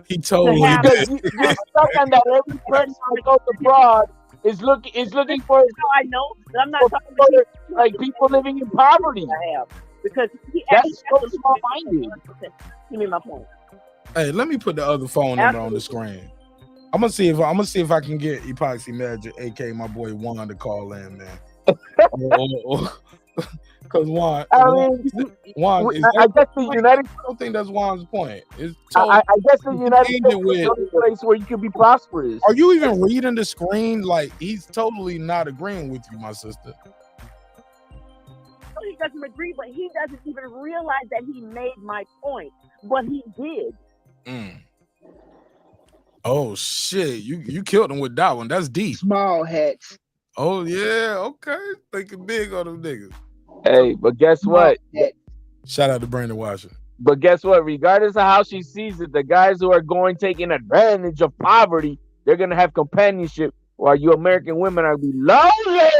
he totally did. You're talking that every person that goes abroad is looking for. I know. I'm not talking about like people living in poverty. I have because that's so small-minded. He made my point. Hey, let me put the other phone number on the screen. I'm gonna see if I can get Epoxy Magic, aka my boy Juan, to call in, man. Because Juan, I mean, Juan is I guess the United. I don't think that's Juan's point. It's I guess the United States is with, the only place where you can be prosperous. Are you even reading the screen? Like, he's totally not agreeing with you, my sister. He doesn't agree, but he doesn't even realize that he made my point. But he did. Oh shit! You killed him with that one. That's deep. Small hats. Oh yeah, okay. Thinking big on them niggas. Hey, but guess what? Shout out to Brandon Washington. But guess what? Regardless of how she sees it, the guys who are going taking advantage of poverty, they're gonna have companionship, while you American women are gonna be lonely.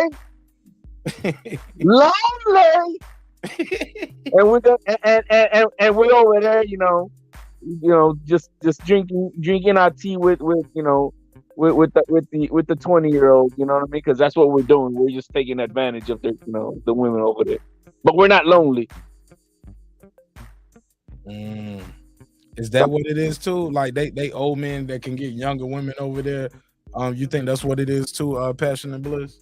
Lonely. And we're and we're over there, just drinking our tea with the 20-year-old, you know what I mean? Because that's what we're doing. We're just taking advantage of the women over there, but we're not lonely. Is that what it is too? Like they old men that can get younger women over there. You think that's what it is too? Passion and bliss.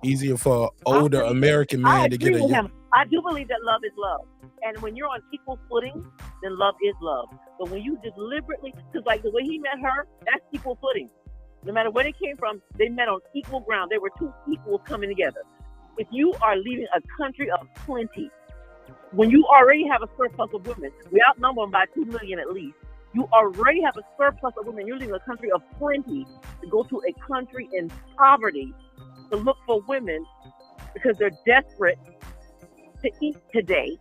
Easier for older American man to get a young. I do believe that love is love, and when you're on equal footing, then love is love. But when you deliberately, because like the way he met her, that's equal footing. No matter where they came from, they met on equal ground. They were two equals coming together. If you are leaving a country of plenty, when you already have a surplus of women, we outnumber them by 2 million at least. You already have a surplus of women. You're leaving a country of plenty to go to a country in poverty to look for women because they're desperate to eat today.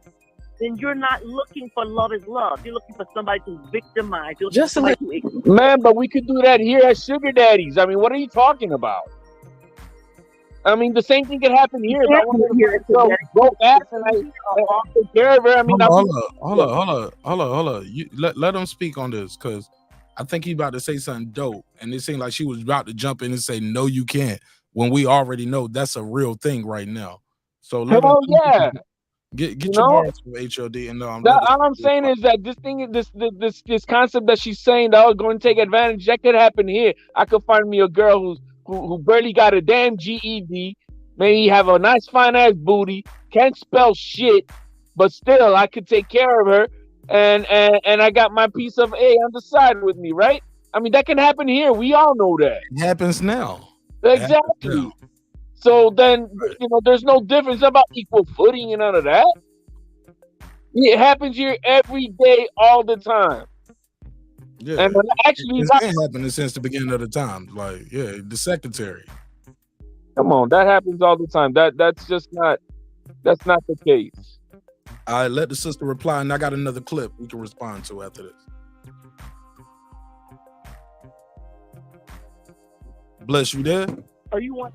Then you're not looking for love is love. You're looking for somebody to victimize. You're Just somebody man, but we could do that here at Sugar Daddies. I mean, what are you talking about? I mean, the same thing could happen here. If I want to go fast and I take care of her. I mean, hold on. You let him speak on this, because I think he's about to say something dope, and it seemed like she was about to jump in and say, "No, you can't." When we already know that's a real thing right now. So let him get your bars from HOD, and all I'm saying is that this thing, this concept that she's saying that I was going to take advantage, that could happen here. I could find me a girl who barely got a damn GED, maybe have a nice fine ass booty, can't spell shit, but still I could take care of her, and I got my piece of A on the side with me, right? I mean, that can happen here. We all know that. It happens now. Exactly. So then, there's no difference about equal footing and none of that. It happens here every day, all the time. Yeah, and actually, it's been happening since the beginning of the time. Like, yeah, the secretary. Come on, that happens all the time. That's not the case. I let the sister reply, and I got another clip we can respond to after this. Bless, you there? Oh, you want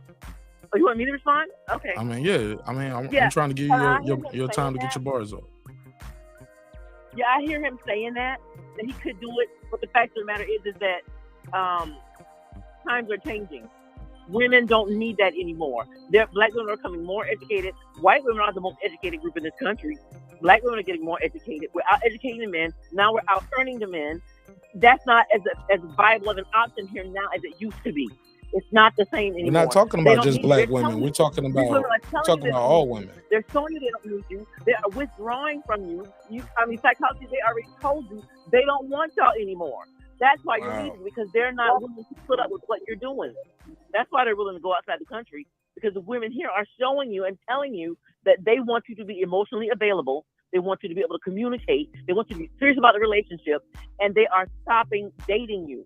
me to respond? Okay. I mean, yeah. I'm trying to give you your time to get your bars up. Yeah, I hear him saying that he could do it, but the fact of the matter is that times are changing. Women don't need that anymore. Black women are becoming more educated. White women are the most educated group in this country. Black women are getting more educated. We're out educating the men. Now we're out earning the men. That's not as viable of an option here now as it used to be. It's not the same anymore. We're not talking about just black women. We're talking about all women. They're showing you they don't need you. They are withdrawing from you. Psychology, they already told you they don't want y'all anymore. That's why you're leaving, because they're not willing to put up with what you're doing. That's why they're willing to go outside the country, because the women here are showing you and telling you that they want you to be emotionally available. They want you to be able to communicate. They want you to be serious about the relationship, and they are stopping dating you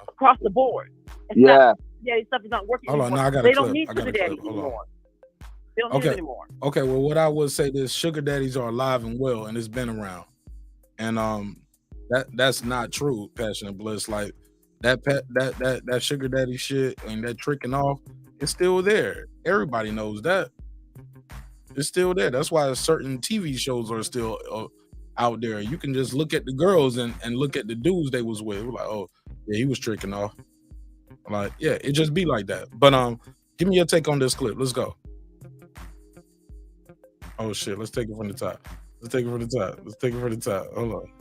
across the board. Stuff is not working. Hold on, no, I got they a clip. don't need sugar daddies anymore. They don't need it anymore. Okay, well, what I would say is sugar daddies are alive and well, and it's been around. And that's not true, Passion and Bliss. Like that sugar daddy shit and that tricking off, it's still there. Everybody knows that. It's still there. That's why certain TV shows are still out there. You can just look at the girls and look at the dudes they was with. We're like, oh, yeah, he was tricking off. Like, yeah, it just be like that. But give me your take on this clip. Let's go. Oh shit, let's take it from the top. Hold on.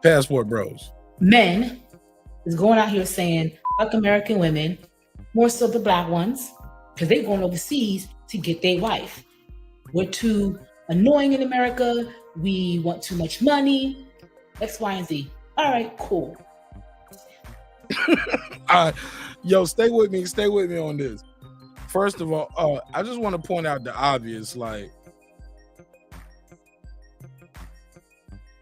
Passport Bros. Men is going out here saying, fuck American women, More so the black ones, because they're going overseas to get their wife. We're too annoying in America. We want too much money. X, Y, and Z. All right, cool. Yo, stay with me on this. First of all, I just want to point out the obvious. Like,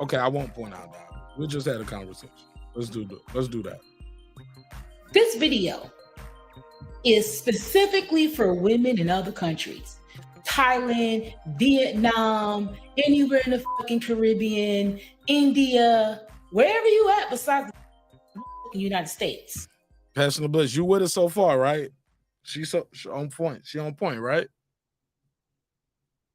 okay, I won't point out that. We just had a conversation. Let's do that. This video is specifically for women in other countries. Thailand, Vietnam, anywhere in the fucking Caribbean, India, wherever you at besides the United States. Passion Bliss, you with us so far, right? She's on point. She on point, right?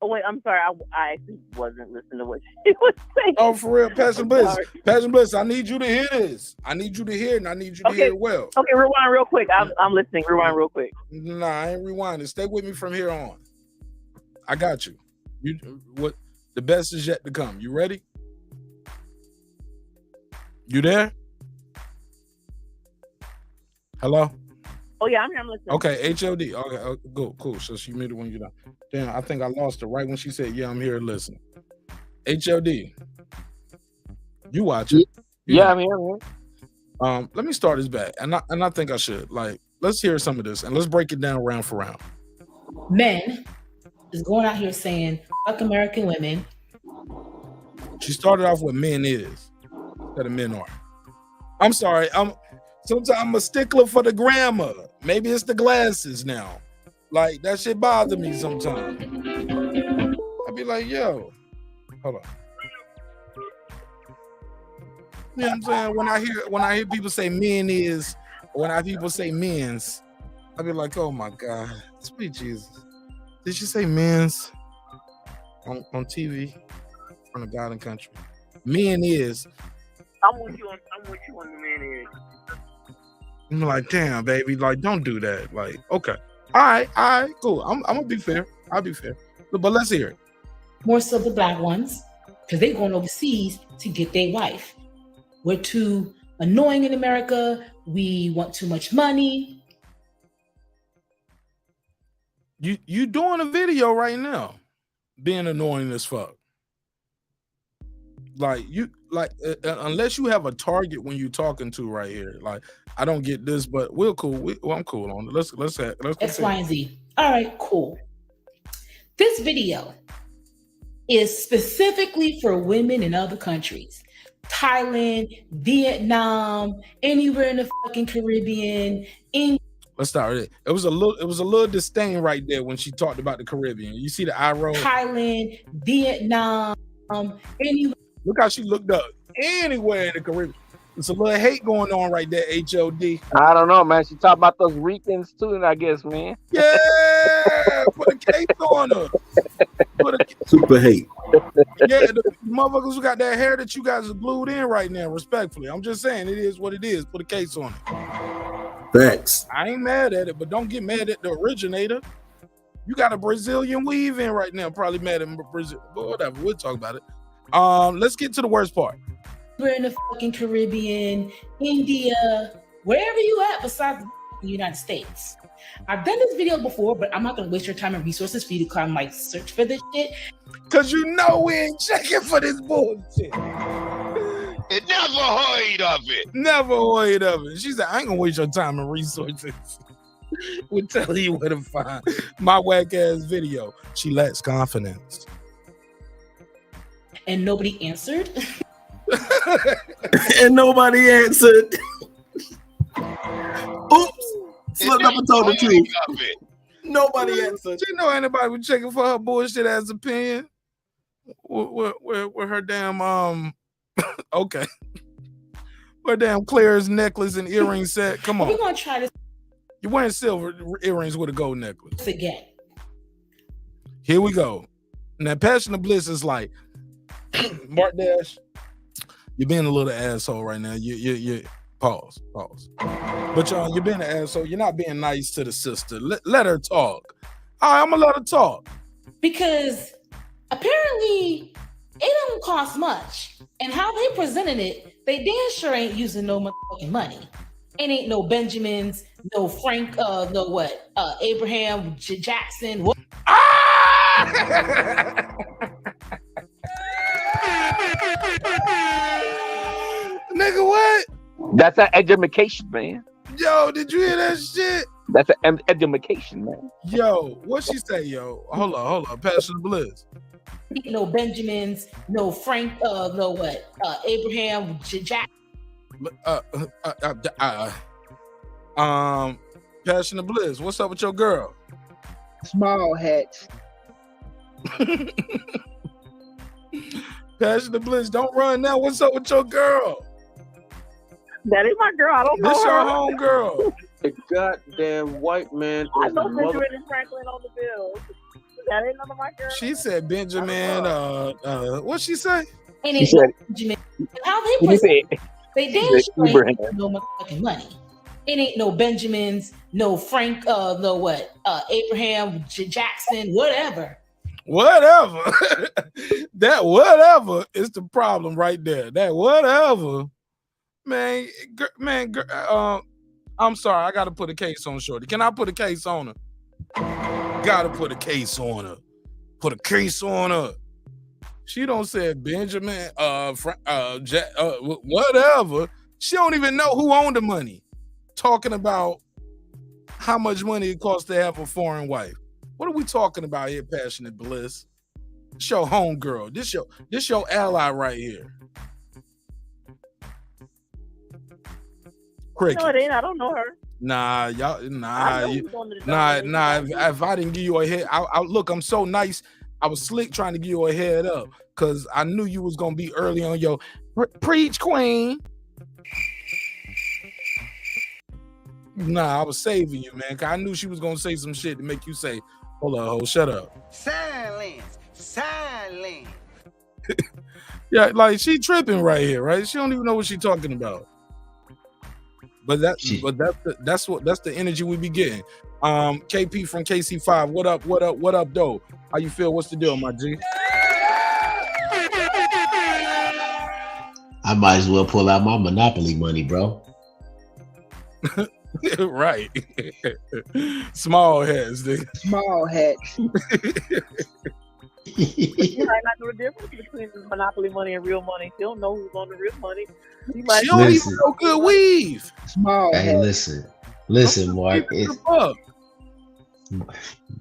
Oh wait, I'm sorry. I actually wasn't listening to what she was saying. Oh, for real, Passion Bliss. Passion Bliss, I need you to hear this. I need you to hear it, and I need you to hear it well. Okay, rewind real quick. I'm listening. Rewind real quick. Nah, I ain't rewinding. Stay with me from here on. I got you. What? The best is yet to come. You ready? You there? Hello? Oh yeah, I'm here. I'm listening. Okay, HOD. Okay, cool. So she muted when you're done. Damn, I think I lost her right when she said, "Yeah, I'm here listening." HOD, you watch it? Yeah, I'm here. Let me start this back, and I think I should. Like, let's hear some of this, and let's break it down round for round. Men is going out here saying, "Fuck American women." She started off with men is instead of men are. I'm sorry. Sometimes I'm a stickler for the grammar. Maybe it's the glasses now. Like, that shit bother me sometimes. I'd be like, yo, hold on. You know what I'm saying? When I hear people say men is, or when I hear people say men's, I'd be like, oh my God, sweet Jesus. Did she say men's on TV from the God and country? Men is. I'm with you on the man is. I'm like, damn, baby, like, don't do that. Like, okay. All right, cool. I'm gonna be fair. I'll be fair. But let's hear it. More so the black ones, because they're going overseas to get their wife. We're too annoying in America. We want too much money. You doing a video right now, being annoying as fuck. Like, unless you have a target when you're talking to right here. Like, I don't get this, but we're cool. I'm cool on it. Let's X, Y, and Z. All right, cool. This video is specifically for women in other countries. Thailand, Vietnam, anywhere in the fucking Caribbean. Let's start with it. It was a little disdain right there when she talked about the Caribbean. You see the eye roll? Thailand, Vietnam, anywhere. Look how she looked up. Anywhere in the Caribbean. There's a little hate going on right there, HOD. I don't know, man. She talked about those Ricans too, I guess, man. Yeah, put a cape on her. Super hate. Yeah, the motherfuckers who got that hair that you guys are glued in right now, respectfully. I'm just saying, it is what it is. Put a case on it. Facts. I ain't mad at it, but don't get mad at the originator. You got a Brazilian weave in right now. Probably mad at Brazil, but whatever. We'll talk about it. Let's get to the worst part. We're in the fucking Caribbean, India, wherever you at besides the United States. I've done this video before, but I'm not gonna waste your time and resources for you to come like search for this shit. Cause you know we ain't checking for this bullshit. It never heard of it. Never heard of it. She said, I ain't gonna waste your time and resources. We'll tell you where to find my whack ass video. She lacks confidence. And nobody answered. And nobody answered. Oops. Slipped up and told the truth. Nobody answered. You know anybody was checking for her bullshit ass opinion? Where her damn okay. Where damn Claire's necklace and earring set? Come on. We're gonna try this. You're wearing silver earrings with a gold necklace. Again. Here we go. Now, Passion of Bliss is like, Mark Dash, you're being a little asshole right now. You pause. But you're being an asshole. You're not being nice to the sister. Let her talk. All right, I'm gonna let her talk. Because apparently it don't cost much. And how they presented it, they damn sure ain't using no motherfucking money. It ain't no Benjamins, no Frank, no what? Abraham Jackson. What? Nigga, what? That's an education, man. Yo, did you hear that shit? That's an education, man. Yo, what she say, yo? Hold on. Passion of Bliss. Ain't no Benjamins, no Frank, no what? Abraham Jackson. Passion of Bliss. What's up with your girl? Small hats. Passion of Bliss, don't run now. What's up with your girl? That is my girl. I don't know This her. your home girl. A goddamn white man. I is know a mother- Benjamin Franklin on the bill. That ain't none of my girls. She said Benjamin. What'd she say? And He it's said- Benjamin. How He they said- they damn said sure ain't Abraham. got no motherfucking money. It ain't no Benjamins, no Frank, no what? Abraham Jackson, whatever. Whatever. That whatever is the problem right there. That whatever. Man, I'm sorry. I got to put a case on Shorty. Can I put a case on her? Got to put a case on her. Put a case on her. She don't say Benjamin, whatever. She don't even know who owned the money. Talking about how much money it costs to have a foreign wife. What are we talking about here, Passionate Bliss? This your homegirl. This your ally right here. Cricket. No, it ain't. I don't know her. Nah, y'all, I nah, know you, who's on the nah. domination. If I didn't give you a head, look. I'm so nice. I was slick trying to give you a head up because I knew you was gonna be early on your preach, queen. Nah, I was saving you, man. Cause I knew she was gonna say some shit to make you say, "Hold on, shut up." Silence. Yeah, like she tripping right here, right? She don't even know what she talking about. But that's the energy we be getting. KP from KC5, what up, though? How you feel? What's the deal, my G? I might as well pull out my Monopoly money, bro. Right. Small heads, nigga. Small hats. You might not know the difference between the monopoly money and real money. She don't know who's on the real money. She don't even know good weave. Small Hey, hats. listen, Mark.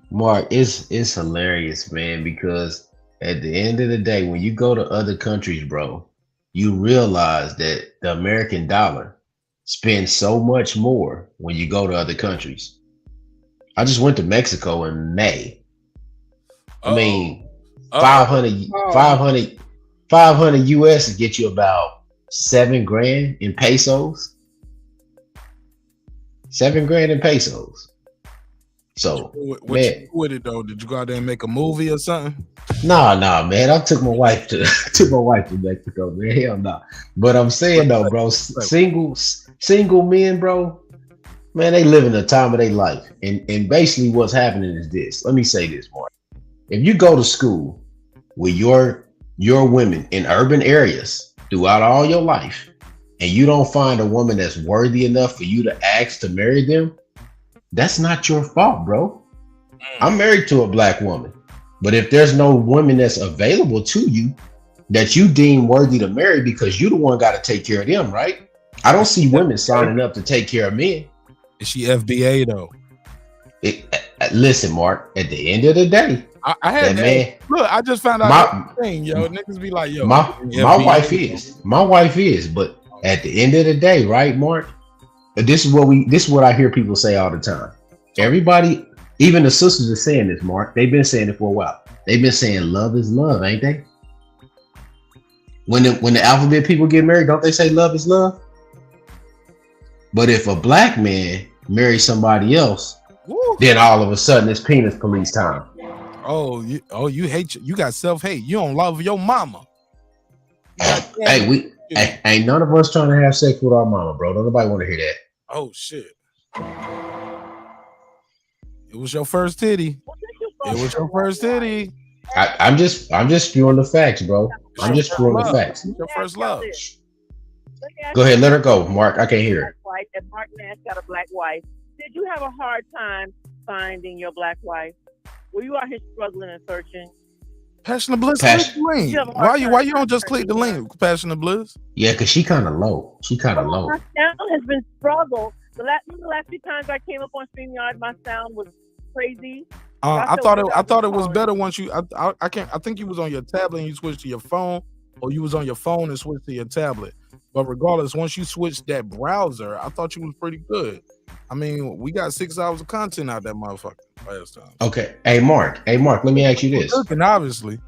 Mark, it's hilarious, man, because at the end of the day, when you go to other countries, bro, you realize that the American dollar spends so much more when you go to other countries. I just went to Mexico in May. I mean, 500 US to get you about $7,000 in pesos. $7,000 in pesos. So, What man, you do with it though? Did you go out there and make a movie or something? nah, man. I took my wife to Mexico, man. Hell no. But I'm saying though, bro, single men, bro, man, they living the time of their life. And basically what's happening is this. Let me say this, Mark. If you go to school with your women in urban areas throughout all your life, and you don't find a woman that's worthy enough for you to ask to marry them, that's not your fault, bro. I'm married to a black woman, but if there's no woman that's available to you that you deem worthy to marry because you the one got to take care of them, right? I don't see women signing up to take care of men. Is she FBA though? Listen, Mark, at the end of the day, I had that. Man, look, I just found out thing, yo. Niggas be like, yo, my wife is, but at the end of the day, right, Mark? This is what I hear people say all the time. Everybody, even the sisters are saying this, Mark. They've been saying it for a while. They've been saying love is love, ain't they? When the alphabet people get married, don't they say love is love? But if a black man marries somebody else, then all of a sudden it's penis police time. You hate you got self-hate. You don't love your mama. Hey, ain't none of us trying to have sex with our mama, bro. Don't nobody want to hear that. Oh shit. It was your first titty. I'm just spewing the facts, bro. I'm just spewing the facts. Your first love. Go ahead, let her go, Mark. I can't hear her. wife, and Mark Nash got a black wife. Did you have a hard time finding your black wife? Were you out here struggling and searching? Passion of Bliss, click the link. Why you don't just click the link, Passion of Bliss? Yeah, because she kind of low. She kind of low. My sound has been struggled. The last few times I came up on StreamYard, my sound was crazy. I thought it was better once you. I think you was on your tablet and you switched to your phone, or you was on your phone and switched to your tablet. But regardless, once you switched that browser, I thought you was pretty good. I mean, we got 6 hours of content out that motherfucker last time. Okay. Hey Mark, let me ask you this. Cooking, obviously.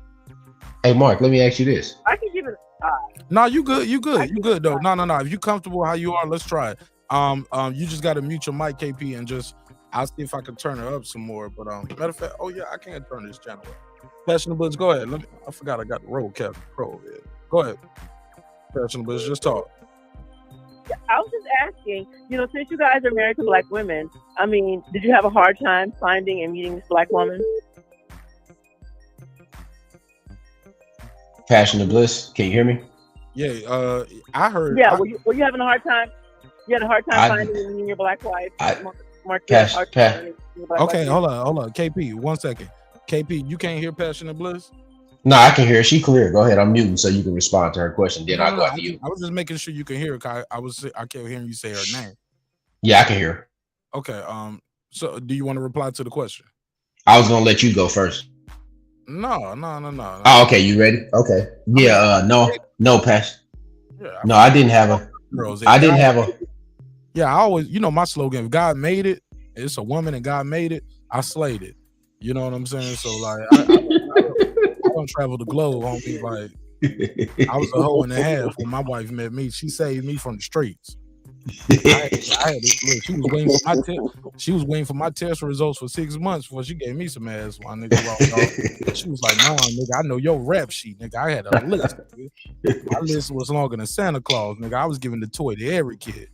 Hey Mark, let me ask you this. I can give it a 5. No, you good though. No. If you comfortable how you are, let's try it. You just gotta mute your mic, KP, and just I'll see if I can turn her up some more. But matter of fact, I can't turn this channel up. Passion of Bliss, go ahead. I forgot I got the roll cap pro over here. Go ahead. Passion of Bliss, just talk. I was just asking, since you guys are married to black women, I mean, did you have a hard time finding and meeting this black woman? Passion of Bliss, can you hear me? Yeah, I heard. Yeah, were you having a hard time? You had a hard time finding and meeting your black wife? Okay, hold on. KP, 1 second. KP, you can't hear Passion of Bliss? No, I can hear her. She clear. Go ahead. I'm muting so you can respond to her question. Then I'll go after you. I was just making sure you can hear her. I kept hearing you say her name. Yeah, I can hear her. Okay. So do you want to reply to the question? I was gonna let you go first. No. Oh, okay. You ready? Okay. Yeah. No, Passion. Yeah, no, I didn't have a. I didn't have a. Yeah, I always, my slogan: if God made it, it's a woman, and God made it, I slayed it. You know what I'm saying? So like, I don't travel the globe on me. Like, I was a hoe and a half when my wife met me. She saved me from the streets. She was waiting for my test results for 6 months before she gave me some ass. My nigga, she was like, "No, nigga, I know your rap sheet, nigga. I had a list. Nigga. My list was longer than Santa Claus, nigga. I was giving the toy to every kid."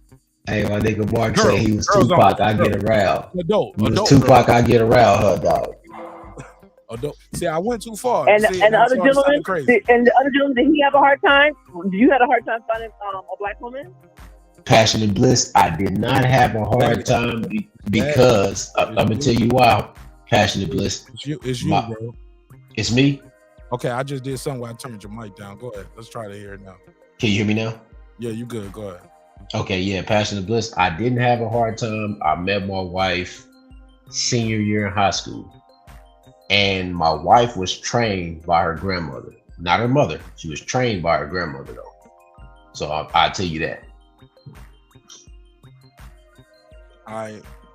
Hey, my nigga Mark said he was Tupac. I get around. Adult Tupac. I get around her, dog. See, I went too far. And the other gentleman, did he have a hard time? You had a hard time finding a black woman? Passion and Bliss, I did not have a hard time because I'm gonna tell you why. Passion and Bliss, it's you, bro. It's me. Okay, I just did something where I turned your mic down. Go ahead, let's try to hear it now. Can you hear me now? Yeah, you good. Go ahead. Okay, yeah, Passion and Bliss. I didn't have a hard time. I met my wife senior year in high school, and my wife was trained by her grandmother, not her mother. She was trained by her grandmother though. So I'll tell you that.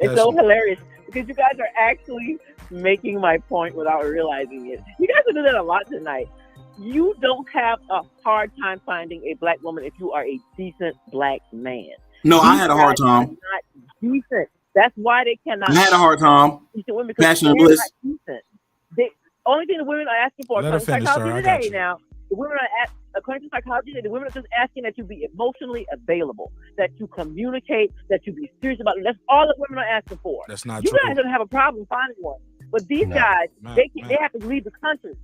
It's so hilarious because you guys are actually making my point without realizing it. You guys are doing that a lot tonight. You don't have a hard time finding a black woman if you are a decent black man. No, I had a hard time. Not decent. That's why they cannot. I had a hard time. Passion and Bliss. Only thing the women are asking for, Let her finish, psychology today now, the women are according to psychology today, the women are just asking that you be emotionally available, that you communicate, that you be serious about it. That's all the women are asking for. That's not you true. You guys don't have a problem finding one. But these guys, they have to leave the country.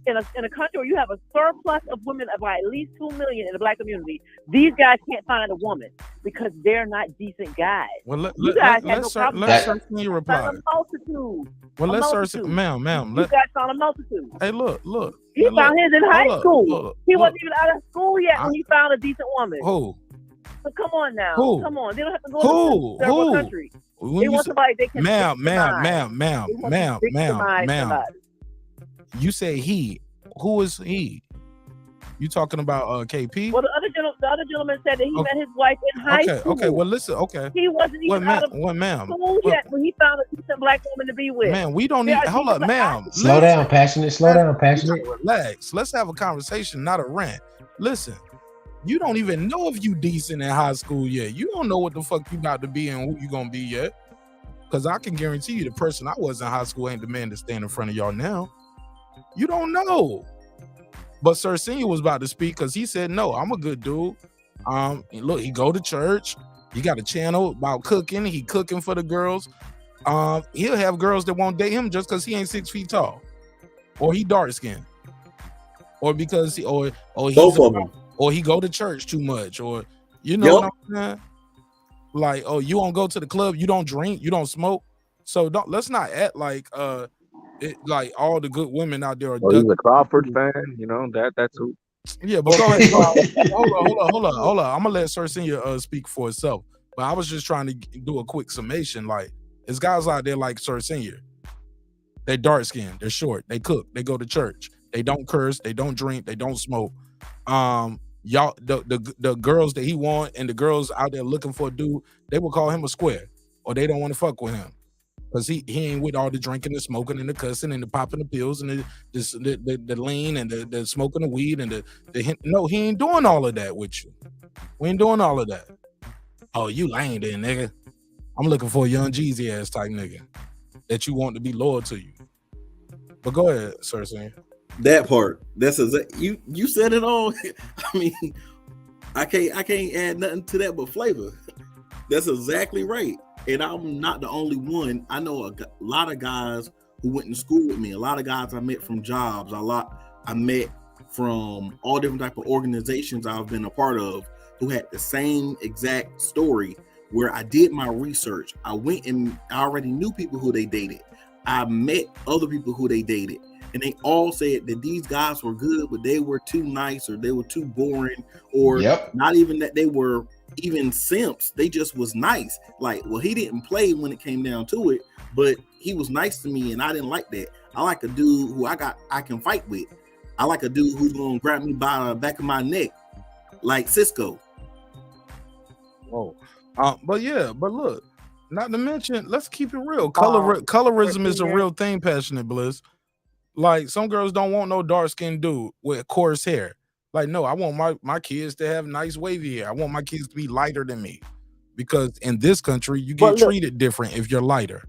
In a country where you have a surplus of women of at least 2 million in the black community, these guys can't find a woman because they're not decent guys. Well, you guys have no problem. Let's you reply. A multitude. Well, let's search, ma'am. You guys found a multitude. Hey, look. He found his in high school. He wasn't even out of school yet when he found a decent woman. Who? So come on now. Who? Come on. They don't have to go to several countries. They want somebody they can. Ma'am. You say he. Who is he? You talking about KP? Well, the other gentleman said that he met his wife in high school. Okay. Well, listen. Okay. He wasn't even out of school yet when he found a decent black woman to be with. Man, we don't need. Hold up, ma'am. Slow down, Passionate. Slow down, Passionate. Relax. Let's have a conversation, not a rant. Listen. You don't even know if you decent in high school yet. You don't know what the fuck you about to be and who you gonna be yet. Because I can guarantee you the person I was in high school ain't the man to stand in front of y'all now. You don't know. But Sir Senior was about to speak because he said, no, I'm a good dude. Look, he go to church. He got a channel about cooking. He cooking for the girls. He'll have girls that won't date him just because he ain't 6 feet tall. Or he dark skinned. Or because he or both of them. Or he go to church too much. Or you know what I'm saying? Like, oh, you don't go to the club, you don't drink, you don't smoke. So let's not act like like all the good women out there are. Oh, he's a Crawford fan, you know that's who. Yeah, but go ahead. Hold on. I'm gonna let Sir Senior speak for itself. But I was just trying to do a quick summation. Like, there's guys out there like Sir Senior. They dark skinned, they're short, they cook, they go to church, they don't curse, they don't drink, they don't smoke. Y'all, the girls that he want and the girls out there looking for a dude, they will call him a square, or they don't want to fuck with him because he ain't with all the drinking, the smoking, and the cussing, and the popping the pills, and the lean, and the smoking the weed, and no, he ain't doing all of that with you. We ain't doing all of that. Oh, you lame then, nigga. I'm looking for a Young Jeezy ass type nigga that you want to be loyal to you. But go ahead, Sir Senior. That part. That's you said it all. I mean, I can't add nothing to that but flavor. That's exactly right. And I'm not the only one. I know a lot of guys who went to school with me. A lot of guys I met from jobs. I met from all different type of organizations I've been a part of who had the same exact story where I did my research. I went and I already knew people who they dated. I met other people who they dated. And they all said that these guys were good, but they were too nice, or they were too boring, or not even that they were even simps. They just was nice. Like, well, he didn't play when it came down to it, but he was nice to me, and I didn't like that. I like a dude who I can fight with. I like a dude who's gonna grab me by the back of my neck, like Cisco. Oh, but look, not to mention, let's keep it real. Colorism is a real thing, Passionate Bliss. Like, some girls don't want no dark-skinned dude with coarse hair. Like, no, I want my kids to have nice wavy hair. I want my kids to be lighter than me. Because in this country, you get treated different if you're lighter.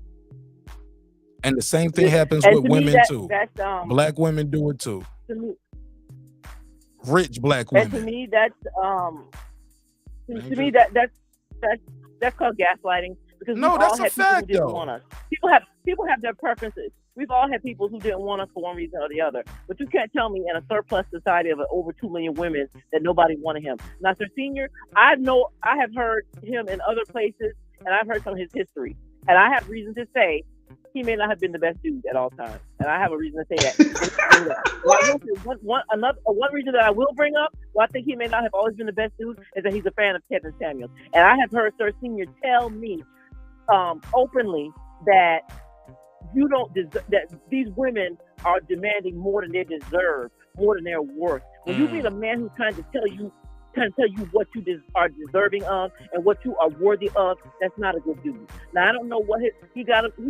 And the same thing happens with women too. Black women do it too. Rich black women. And to me, that's called gaslighting. Because no, that's a fact, though. Want us. People have their preferences. We've all had people who didn't want us for one reason or the other. But you can't tell me in a surplus society of over 2 million women that nobody wanted him. Now, Sir Senior, I have heard him in other places, and I've heard some of his history. And I have reason to say he may not have been the best dude at all times. And I have a reason to say that. One reason that I will bring up, why I think he may not have always been the best dude, is that he's a fan of Kevin Samuels. And I have heard Sir Senior tell me openly that you don't deserve, that these women are demanding more than they deserve, more than they're worth. When you meet a man who's trying to tell you what you are deserving of and what you are worthy of, that's not a good dude. Now, I don't know what he's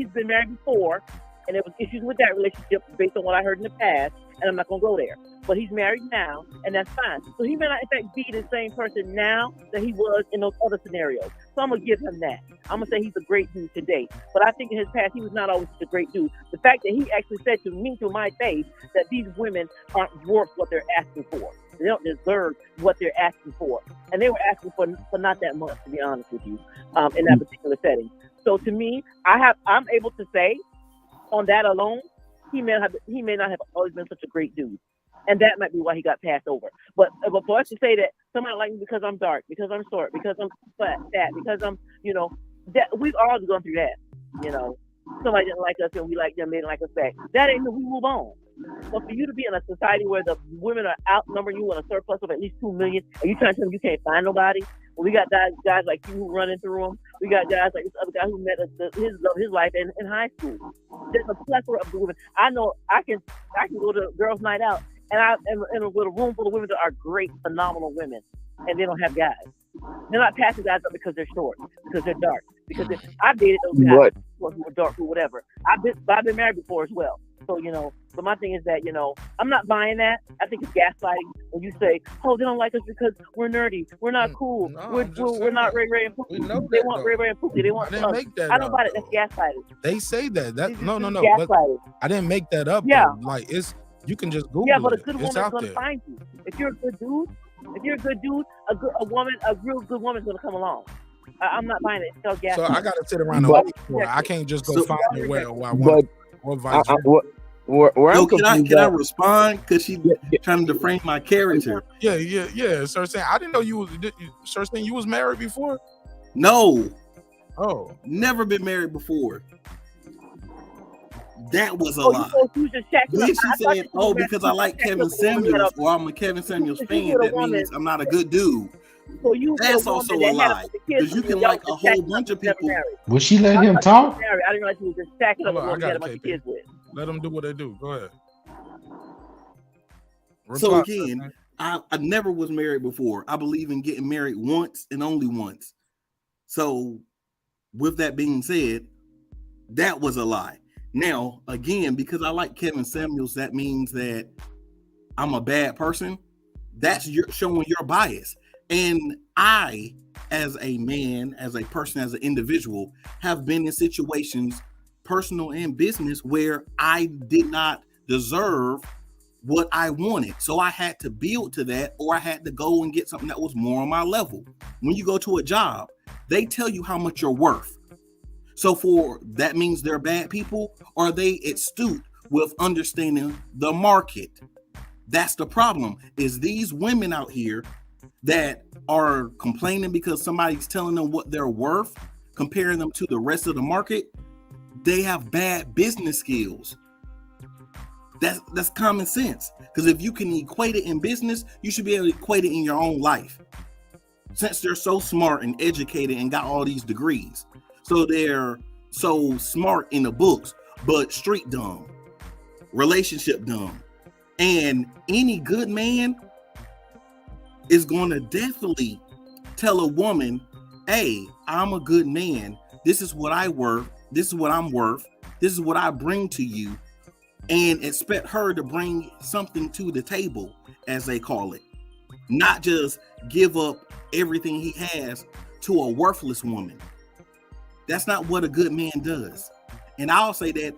been married before, and there was issues with that relationship based on what I heard in the past, and I'm not going to go there. But he's married now, and that's fine. So he may not, in fact, be the same person now that he was in those other scenarios. So I'm going to give him that. I'm going to say he's a great dude today. But I think in his past, he was not always a great dude. The fact that he actually said to me, to my face, that these women aren't worth what they're asking for. They don't deserve what they're asking for. And they were asking for not that much, to be honest with you, in that particular setting. So to me, I'm able to say, on that alone, he may not have always been such a great dude. And that might be why he got passed over. But for us to say that somebody like me because I'm dark, because I'm short, because I'm fat, because I'm, that we've all gone through that, Somebody didn't like us and we like them, they didn't like us back. That ain't, we move on. But for you to be in a society where the women are outnumbering you in a surplus of at least 2 million, and you trying to tell them you can't find nobody, well, we got guys like you who running through them. We got guys like this other guy who met his life in high school. There's a plethora of women. I know I can go to girls' night out, and I'm with a room full of women that are great, phenomenal women, and they don't have guys. They're not passing guys up because they're short, because they're dark. Because I've dated those guys who are dark or whatever. I've been married before as well. So, but my thing is that, I'm not buying that. I think it's gaslighting when you say, oh, they don't like us because we're nerdy. We're not cool. No, we're not Ray Ray and Pookie. They want Ray Ray and Pookie. They want us. I don't buy it. That's gaslighting. They say that. No. Gaslighting. I didn't make that up. Yeah. Though. Like, you can just Google it. Yeah, but a good woman's going to find you. If you're a good dude, a real good woman's going to come along. I'm not buying it. It's gaslighting. So I got to sit around I can't just go find it where I want. Can I respond? Because she's trying to frame my character. Yeah. Sir, saying I didn't know you was. Sir, saying you was married before. No, Oh, never been married before. That was a Oh, lie. you was just checking Then up. she I thought said, you were "Oh, married. because You I was like checking Kevin up with a woman Samuels, or I'm a Kevin Samuels you fan, with a that woman. means I'm not a good dude." So you with That's a also woman a that had a lie bunch of kids. because you and can y'all like was a just whole checking up bunch of and never people. married. Would she let I him thought you was talk? married. I didn't realize you was just stacking up hold with a on. I woman you had got a it, bunch of KP. kids with. Let them do what they do. Go ahead. So Reply. again, I never was married before. I believe in getting married once and only once. So with that being said, that was a lie. Now, again, because I like Kevin Samuels, that means that I'm a bad person. That's showing your bias. And I, as a man, as a person, as an individual, have been in situations, personal and business, where I did not deserve what I wanted. So I had to build to that, or I had to go and get something that was more on my level. When you go to a job, they tell you how much you're worth. So for that means they're bad people, or are they astute with understanding the market? That's the problem, is these women out here that are complaining because somebody's telling them what they're worth, comparing them to the rest of the market. They have bad business skills. That's common sense. Because if you can equate it in business, you should be able to equate it in your own life. Since they're so smart and educated and got all these degrees. So they're so smart in the books, but street dumb, relationship dumb. And any good man is going to definitely tell a woman, hey, I'm a good man. This is what I worth. This is what I'm worth. This is what I bring to you. And expect her to bring something to the table, as they call it. Not just give up everything he has to a worthless woman. That's not what a good man does. And I'll say that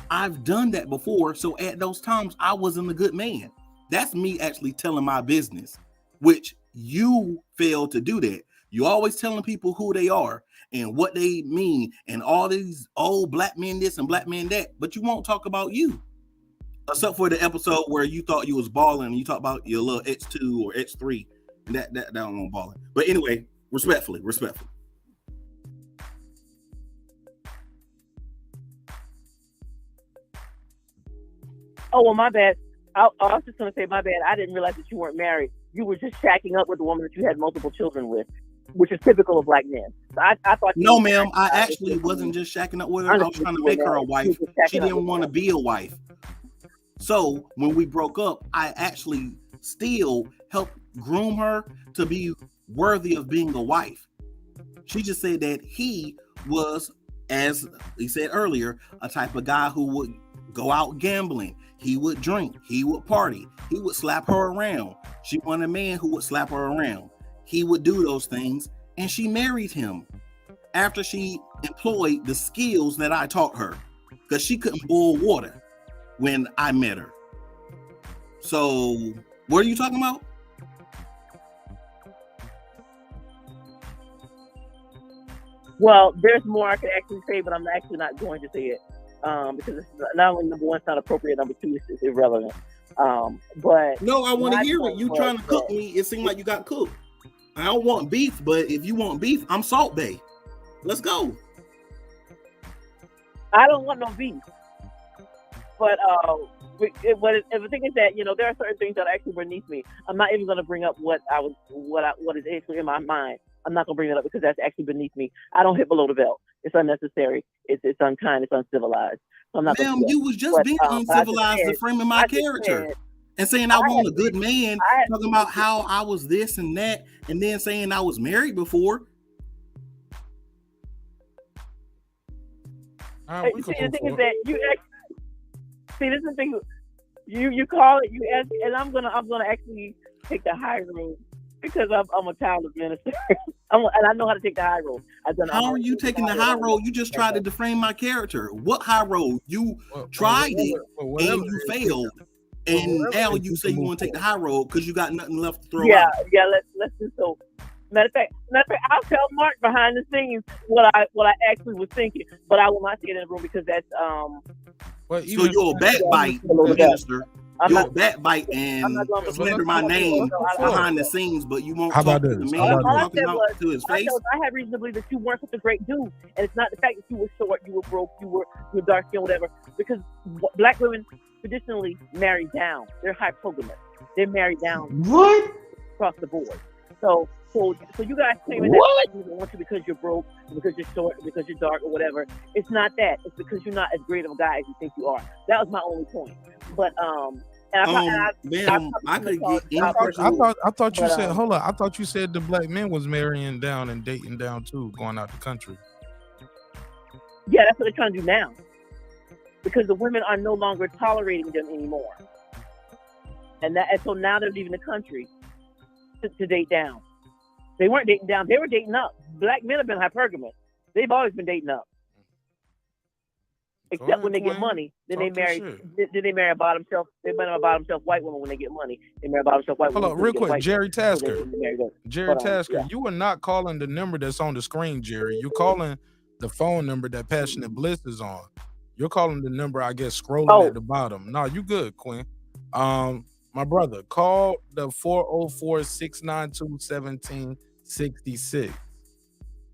I've done that before. So at those times, I wasn't a good man. That's me actually telling my business, which you fail to do that. You always telling people who they are and what they mean and all these old black men this and black men that, but you won't talk about you. Except for the episode where you thought you was balling and you talk about your little X2 or X3 and that don't want balling. But anyway, respectfully. Oh, well, my bad. I was just going to say, my bad. I didn't realize that you weren't married. You were just shacking up with the woman that you had multiple children with, which is typical of black men. So I thought. No, ma'am. I actually wasn't just shacking up with her. I was trying to make her a wife. She didn't want to be a wife. So when we broke up, I actually still helped groom her to be worthy of being a wife. She just said that he was, as he said earlier, a type of guy who would go out gambling. He would drink. He would party. He would slap her around. She wanted a man who would slap her around. He would do those things, and she married him after she employed the skills that I taught her, because she couldn't boil water when I met her. So what are you talking about? Well, there's more I could actually say, but I'm actually not going to say it because it's not only number one, it's not appropriate. Number two, it's irrelevant. But no, I want to hear it. You trying to cook me? It seemed like you got cooked. I don't want beef, but if you want beef, I'm Salt Bay. Let's go. I don't want no beef. But the thing is that, there are certain things that are actually beneath me. I'm not even going to bring up what is actually in my mind. I'm not going to bring it up because that's actually beneath me. I don't hit below the belt. It's unnecessary. It's unkind. It's uncivilized. So I'm not. Ma'am, you was just being uncivilized to framing my character and saying I want a good man, talking about how I was this and that, and then saying I was married before. The thing is that you see, this is the thing. You call it, you ask, and I'm gonna actually take the high road because I'm a child of minister, and I know how to take the high road. How are you taking the high road? You just tried to defame my character. What high road? You tried it and you failed, and now you say you want to take the high road because you got nothing left to throw out. Yeah. Let's do so. Matter of fact, I'll tell Mark behind the scenes what I actually was thinking, but I will not say it in the room because that's So you're a backbite minister. You'll backbite and slander my name behind the scenes, but you won't How talk about to the this? man How you're about talking about to his face. I had reason to believe that you weren't such a great dude, and it's not the fact that you were short, you were broke, you were dark skin, whatever. Because black women traditionally marry down. They're hypogamous. They're married down. What? Across the board. So you guys claiming that white people want you because you're broke, because you're short, because you're dark, or whatever. It's not that. It's because you're not as great of a guy as you think you are. That was my only point. But I thought you said, hold on. I thought you said the black men was marrying down and dating down too, going out the country. Yeah, that's what they're trying to do now. Because the women are no longer tolerating them anymore. And so now they're leaving the country to date down. They weren't dating down, they were dating up. Black men have been hypergamous. They've always been dating up. Except when they get money, then they marry a bottom shelf. They marry a bottom shelf white woman when they get money. They marry a bottom shelf white woman. Hold on, real quick, Jerry Tasker. Jerry Tasker, yeah. you are not calling the number that's on the screen, Jerry. You're calling the phone number that Passionate Bliss is on. You're calling the number, I guess, scrolling at the bottom. No, you good, Quinn. My brother, call the 404-692-1766.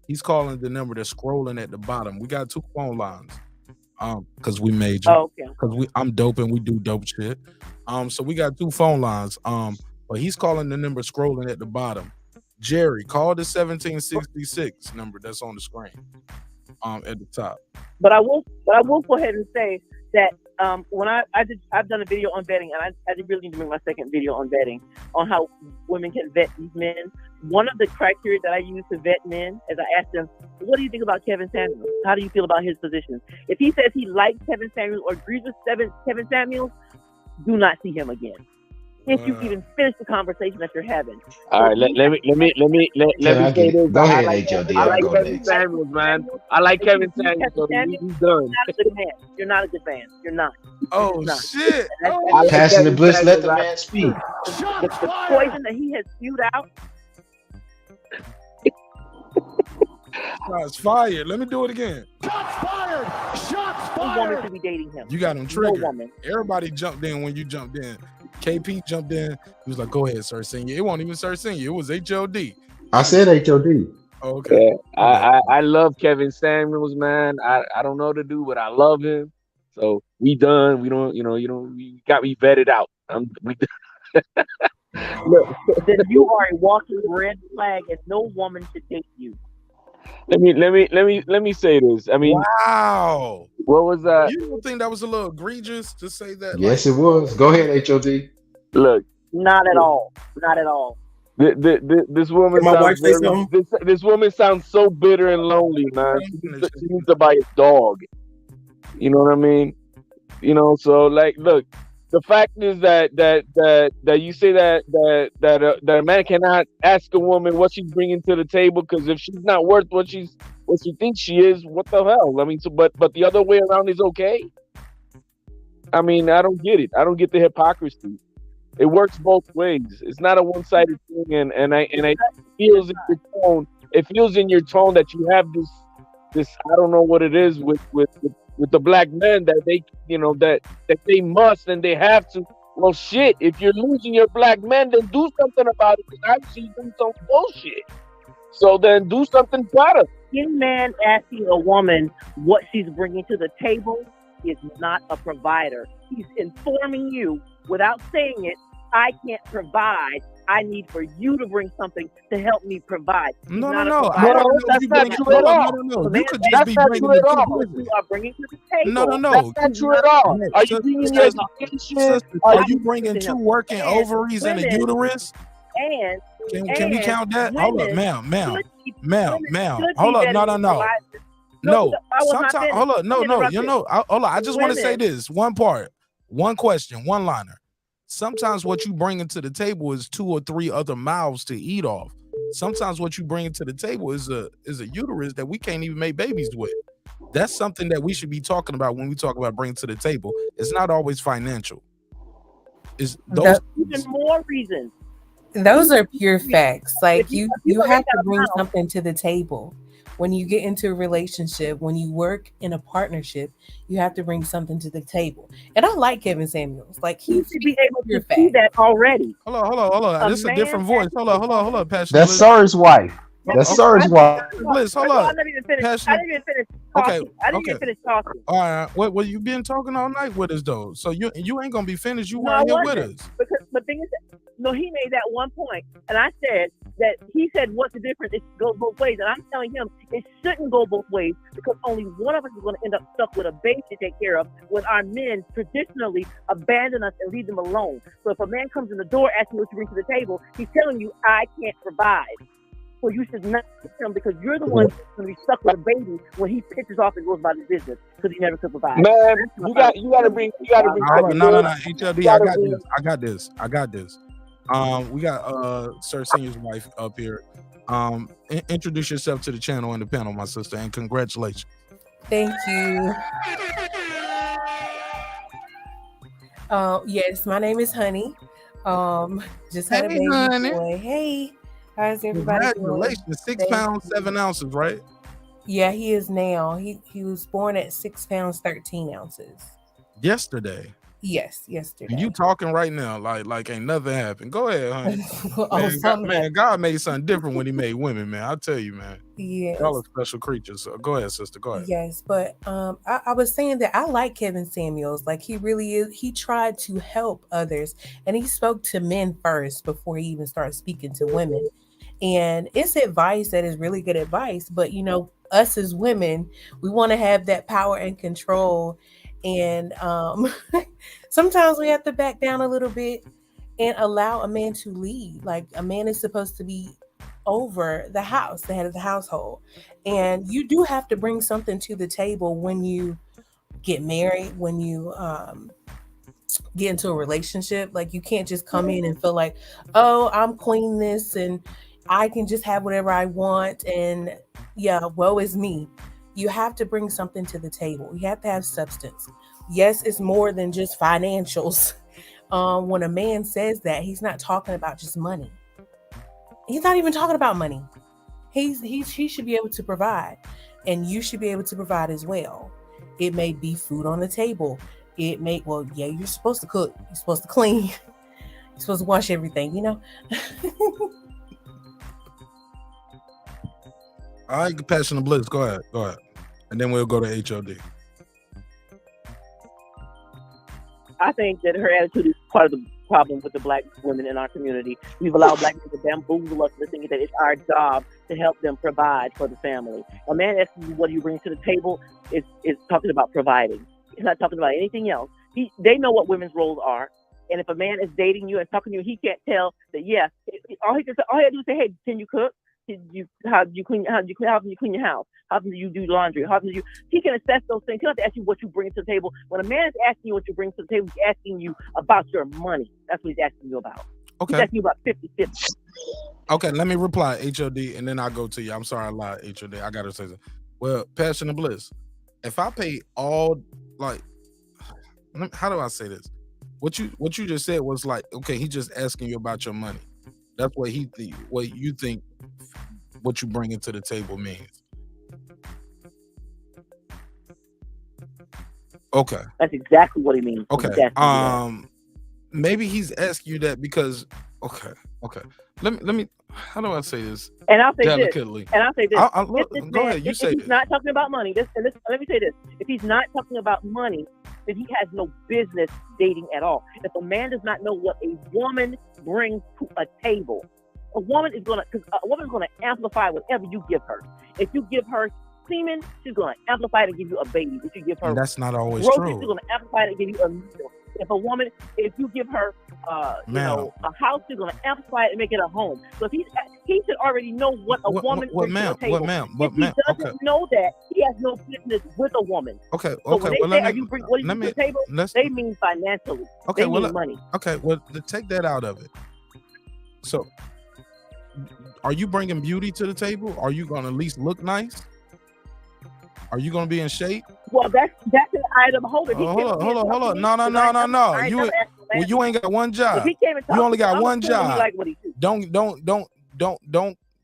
He's calling the number that's scrolling at the bottom. We got 2 phone lines. Because we major. Oh, okay. Because I'm dope and we do dope shit. So we got 2 phone lines. But he's calling the number scrolling at the bottom. Jerry, call the 1766 number that's on the screen. At the top. But I will go ahead and say that when I've done a video on vetting, and I really need to make my second video on vetting, on how women can vet these men. One of the criteria that I use to vet men is I ask them, what do you think about Kevin Samuels? How do you feel about his position? If he says he likes Kevin Samuels or agrees with Kevin Samuels, do not see him again. If you even finish the conversation that you're having. All right, let me say this. Go ahead, HOD. I like Kevin Samuels, man. I like Kevin Samuels. So he's done. You're not a good man. You're not. Oh shit! Passionate Bliss, let the man speak. The poison that he has spewed out. Shots fired. Let me do it again. Shots fired. Shots fired. No woman should be dating him. You got him triggered. No woman. Everybody jumped in when you jumped in. KP jumped in. He was like, "Go ahead, sir, sing it." It wasn't even sir sing it. It was HOD. I said HOD. Okay. Yeah, I love Kevin Samuels, man. I don't know what to do, but I love him. So we done. We don't. We got me vetted out. Look, then you are a walking red flag, and no woman should date you. Let me say this. I mean, wow. What was that? You don't think that was a little egregious to say that? Yes, it was. Go ahead, HOD. Look, not at all. Not at all. This woman. This woman sounds so bitter and lonely, man. She needs to buy a dog. You know what I mean? So like, look. The fact is that you say that a man cannot ask a woman what she's bringing to the table, because if she's not worth what she thinks she is, what the hell? I mean, so but the other way around is okay. I mean, I don't get it. I don't get the hypocrisy. It works both ways. It's not a one-sided thing, and I feels in your tone. It feels in your tone that you have this I don't know what it is with the black men that they that they must and they have to. Well, shit, if you're losing your black men, then do something about it. Because I see you doing some bullshit. So then do something better. Any man asking a woman what she's bringing to the table is not a provider. He's informing you without saying it. I can't provide. I need for you to bring something to help me provide. No, that's not true at all. You could just be bringing you are bringing to the table. No. That's not true at all. Are you bringing your education? Are you bringing 2 working ovaries and a uterus? And can we count that? Hold up, ma'am. Hold up, no. Sometimes, hold up, no. Hold up. I just want to say this one part, one question, one liner. Sometimes what you bring into the table is 2 or 3 other mouths to eat off. Sometimes what you bring to the table is a uterus that we can't even make babies with. That's something that we should be talking about when we talk about bringing to the table. It's not always financial. It's those even more reasons. Those are pure facts. Like you have to bring something to the table. when you get into a relationship, when you work in a partnership, you have to bring something to the table. And I like Kevin Samuels. Like You he's should be able to see that already. Hold on. This is a different voice. Hold on. Passion That's Bliss. Sir's wife. That's Sir's wife. Bliss, hold I'm on. not even finished. Passion- I didn't even finish talking. Okay, I didn't even finish talking. All right. Well, you been talking all night with us though, so you ain't gonna be finished. You No, I weren't here with wasn't. us. Because the thing is, no, he made that one point, and I said that he said, "What's the difference? It goes both ways." And I'm telling him it shouldn't go both ways because only one of us is going to end up stuck with a baby to take care of. When our men traditionally abandon us and leave them alone. So if a man comes in the door asking what you bring to the table, he's telling you, "I can't provide." So you should not pick him because you're the one who's going to be stuck with a baby when he pitches off and goes about his business because he never could provide. Man, you got to bring. No. HLD, I got this. We got Sir Senior's wife up here. Introduce yourself to the channel and the panel, my sister, and congratulations. Thank you. Yes, my name is Honey. Just had a Hey, baby honey. boy. Hey, how's everybody doing? Congratulations, 6 pounds 7 ounces, right? Yeah, he is now. He was born at 6 pounds 13 ounces. Yesterday. Yes, yesterday. And you talking right now like ain't nothing happened. Go ahead, honey. Oh, God made something different when he made women, man. I tell you, man. Yes. Y'all are special creatures. So go ahead, sister. Go ahead. Yes, but I was saying that I like Kevin Samuels. Like he really is. He tried to help others, and he spoke to men first before he even started speaking to women. And it's advice that is really good advice. But you know, us as women, we want to have that power and control. And sometimes we have to back down a little bit and allow a man to lead. Like a man is supposed to be over the house, the head of the household. And you do have to bring something to the table when you get married, when you get into a relationship. Like you can't just come in and feel like, oh, I'm queen this and I can just have whatever I want. And yeah, woe is me. You have to bring something to the table. You have to have substance. Yes, it's more than just financials. When a man says that, he's not talking about just money. He's not even talking about money. He should be able to provide, and you should be able to provide as well. It may be food on the table. It may, well, yeah, you're supposed to cook. You're supposed to clean. You're supposed to wash everything, you know? All right, Passion and Bliss. Go ahead. And then we'll go to HOD. I think that her attitude is part of the problem with the black women in our community. We've allowed black people to bamboozle us into thinking that it's our job to help them provide for the family. A man asking you what you bring to the table is talking about providing. He's not talking about anything else. They know what women's roles are. And if a man is dating you and talking to you, he can't tell that, yeah, all he has to do is say, hey, can you cook? How do you clean your house? How do you do laundry? He can assess those things. He doesn't have to ask you what you bring to the table. When a man is asking you what you bring to the table, he's asking you about your money. That's what he's asking you about. Okay. He's asking you about 50-50. Okay, let me reply, HOD, and then I'll go to you. I'm sorry I lied, HOD. I gotta say something. Well, Passion and Bliss, if I pay all, like, how do I say this? What you just said was like, okay, he just asking you about your money. That's what what you think what you bring into the table means. Okay. That's exactly what he means. Okay. Exactly maybe he's asking you that because okay. Let me how do I say this? And I'll say delicately? this. And I'll say this. Go ahead, you say if this. he's not talking about money, let me say this. If he's not talking about money, then he has no business dating at all. If a man does not know what a woman brings to a table, a woman is gonna amplify whatever you give her. If you give her semen, she's gonna amplify it and give you a baby. If you give her And that's not always groceries, true. she's gonna amplify it and give you a meal. If you give her a house, she's gonna amplify it and make it a home. So if he should already know what a woman brings to the table. If he doesn't know that, he has no business with a woman. Okay. So when they say, "Are you bring what do you bring to the table?" They mean financially. Okay, they mean money. Okay, well, to take that out of it. So, are you bringing beauty to the table? Are you going to at least look nice? Are you going to be in shape? Well, that's an item holder. Hold on. No. You ain't got one job. You only got one job. Don't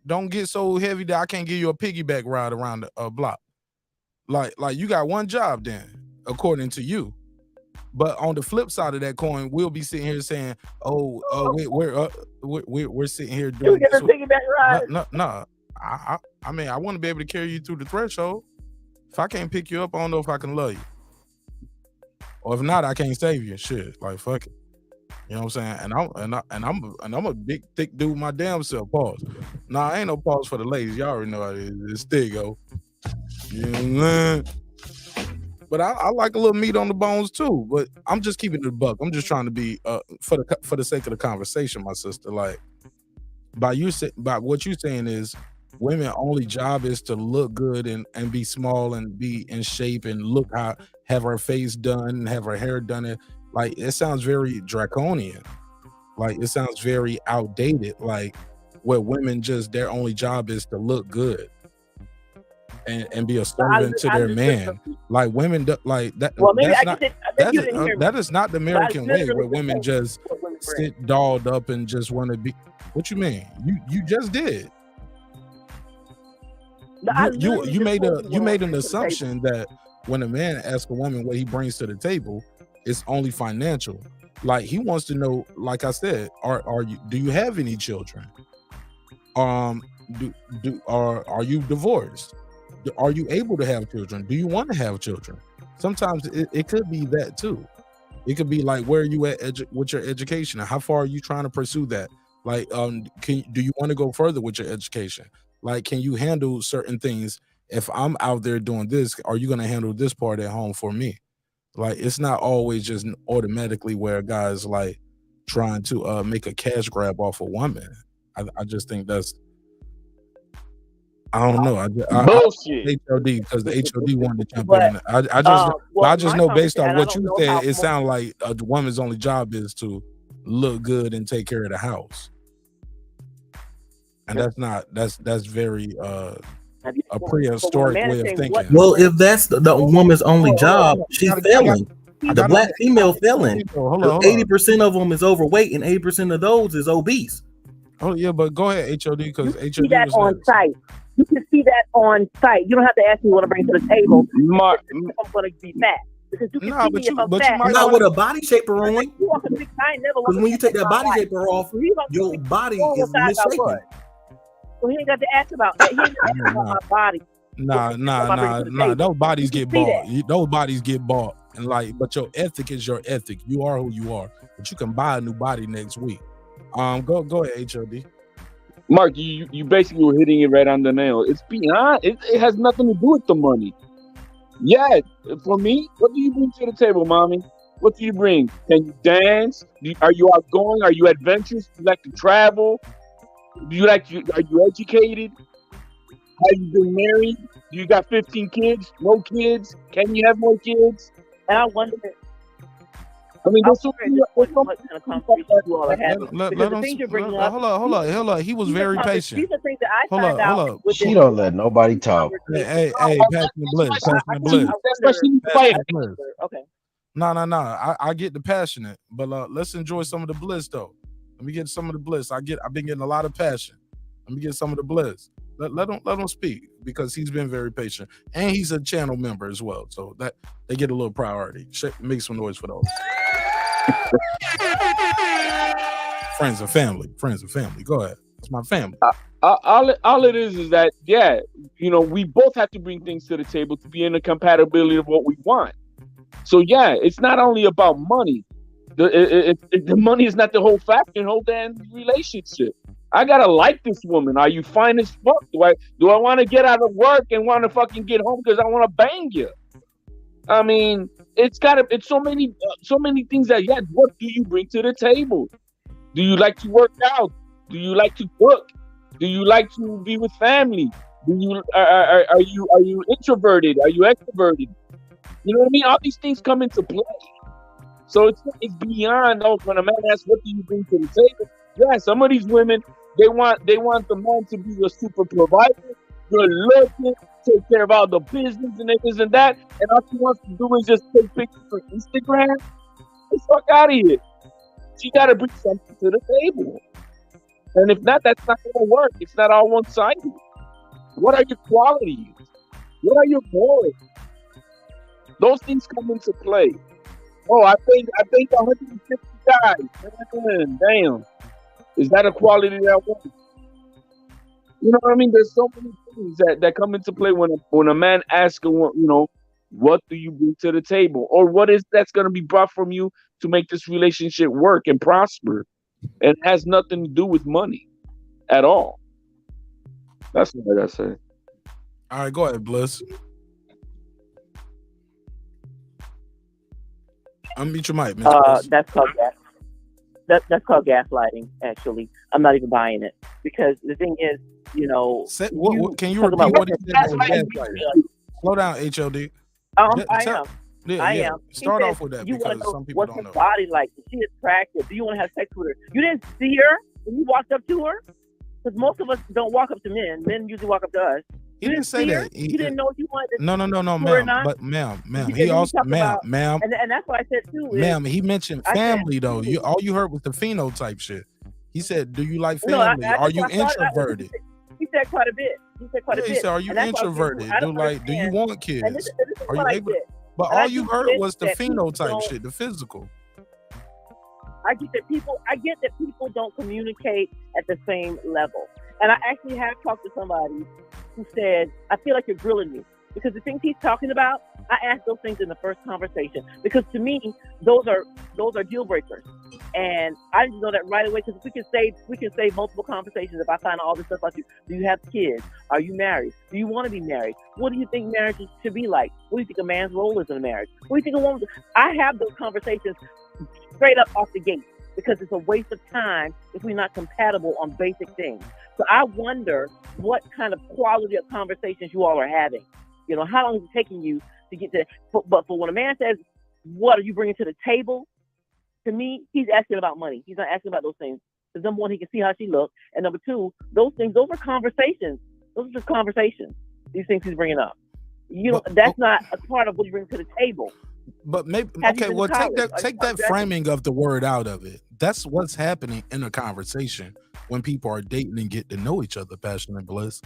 don't get so heavy that I can't give you a piggyback ride around the block. Like you got one job then, according to you. But on the flip side of that coin, we'll be sitting here saying, we're sitting here doing this. Piggyback ride. No. I mean, I want to be able to carry you through the threshold. If I can't pick you up, I don't know if I can love you. Or if not, I can't save you. Shit, like fuck it. You know what I'm saying? And I'm a big thick dude my damn self. Pause. Nah, ain't no pause for the ladies. Y'all already know how it is. It's Stigo. You know what I'm saying? But I like a little meat on the bones too. But I'm just keeping it a buck. I'm just trying to be for the sake of the conversation, my sister. Like by what you're saying is women only job is to look good and be small and be in shape and look how have her face done and have her hair done. It like it sounds very draconian. Like it sounds very outdated. Like where women just their only job is to look good. And be a servant to their man. Like women like that. Well, maybe that is not the American way where women just sit dolled up and just want to be. What you mean? You just did. You made an assumption that when a man asks a woman what he brings to the table, it's only financial. Like he wants to know. Like I said, do you have any children? Are you divorced? Are you able to have children? Do you want to have children? Sometimes it could be that too. It could be like, where are you at with your education? How far are you trying to pursue that? Like, do you want to go further with your education? Like, can you handle certain things? If I'm out there doing this, are you going to handle this part at home for me? Like, it's not always just automatically where a guy's like trying to make a cash grab off a woman. I just think that's, I don't know. Bullshit. HOD because the HOD wanted to jump in. I just know based on what you said, it sounds like a woman's only job is to look good and take care of the house, and that's very a prehistoric way of thinking. Well, if that's the woman's only job, she's failing. The black female failing. 80% of them is overweight, and 80% of those is obese. Oh yeah, but go ahead, HOD, because HOD see that on site. You can see that on site. You don't have to ask me what I bring to the table. I'm going to be fat. Because you can see me if I'm fat. Not with a body shaper on. Because when you take that body shaper off, your body is misshapen. So he ain't got to ask about that. He ain't got to ask about my body. Nah. Those bodies get bought. Those bodies get bought. And but your ethic is your ethic. You are who you are. But you can buy a new body next week. Go ahead, HOD. Mark, you basically were hitting it right on the nail. It's beyond. It has nothing to do with the money. Yeah, for me, what do you bring to the table, mommy? What do you bring? Can you dance? Are you outgoing? Are you adventurous? Do you like to travel? Are you educated? Have you been married? Do you got 15 kids? No kids? Can you have more kids? And I wonder. I mean, there's what kind of conversation you all are having. The things you're bringing up. Hold on. He was very patient. These are things that I find out. She don't let nobody talk. Hey, passing the bliss. Okay. No. I get the passionate, but let's enjoy some of the bliss though. Let me get some of the bliss. I've been getting a lot of passion. Let me get some of the bliss. Let him speak because he's been very patient and he's a channel member as well, so that they get a little priority. Make some noise for those. Friends and family. Go ahead. It's my family. All it is that we both have to bring things to the table to be in the compatibility of what we want. So it's not only about money. The money is not the whole factor in the whole damn relationship. I gotta like this woman. Are you fine as fuck? Do I want to get out of work and want to fucking get home because I want to bang you? I mean, it's so many things that what do you bring to the table? Do you like to work out? Do you like to cook? Do you like to be with family? Are you introverted? Are you extroverted? You know what I mean? All these things come into play. So it's beyond when a man asks, what do you bring to the table? Yeah, some of these women, they want the man to be a super provider, good looking, take care of all the business and this and that, and all she wants to do is just take pictures for Instagram. Get the fuck out of here. She got to bring something to the table. And if not, that's not going to work. It's not all one-sided. What are your qualities? What are your morals? Those things come into play. Oh, I think 150 guys. Man, damn. Is that a quality that I want? You know what I mean? There's so many things that come into play when a man asks, what do you bring to the table, or what is that's going to be brought from you to make this relationship work and prosper, and it has nothing to do with money at all. That's what I gotta say. All right, go ahead, Bliss. Unmute your mic, man. That's called gaslighting. Actually, I'm not even buying it because the thing is, can you repeat what he said? Slow down, HLD. I am. Start off with that because some people don't know. What's her body like? Is she attractive? Do you want to have sex with her? You didn't see her when you walked up to her? Because most of us don't walk up to men. Men usually walk up to us. He didn't say that. You didn't know if you wanted to. No, ma'am. But ma'am. He also, ma'am. And that's what I said too. Ma'am, he mentioned family though. All you heard was the phenotype shit. He said, "Do you like family? Are you introverted?" He said quite a bit. He said, "Are you introverted? Do you want kids? This are you able?" But all you heard was the phenotype shit, the physical. I get that people don't communicate at the same level. And I actually have talked to somebody who said, I feel like you're grilling me. Because the things he's talking about, I asked those things in the first conversation. Because to me, those are deal breakers. And I didn't know that right away because we can save multiple conversations if I find all this stuff about you. Do you have kids? Are you married? Do you want to be married? What do you think marriage should be like? What do you think a man's role is in a marriage? What do you think a woman's? I have those conversations straight up off the gate because it's a waste of time if we're not compatible on basic things. So I wonder what kind of quality of conversations you all are having. How long is it taking you to get to? But for when a man says, "What are you bringing to the table?" To me, he's asking about money. He's not asking about those things. Because number one, he can see how she looks, and number two, those are conversations. Those are just conversations. These things he's bringing up. That's not a part of what you bring to the table. But maybe take that framing of the word out of it. That's what's happening in a conversation when people are dating and get to know each other. Passion and Bliss.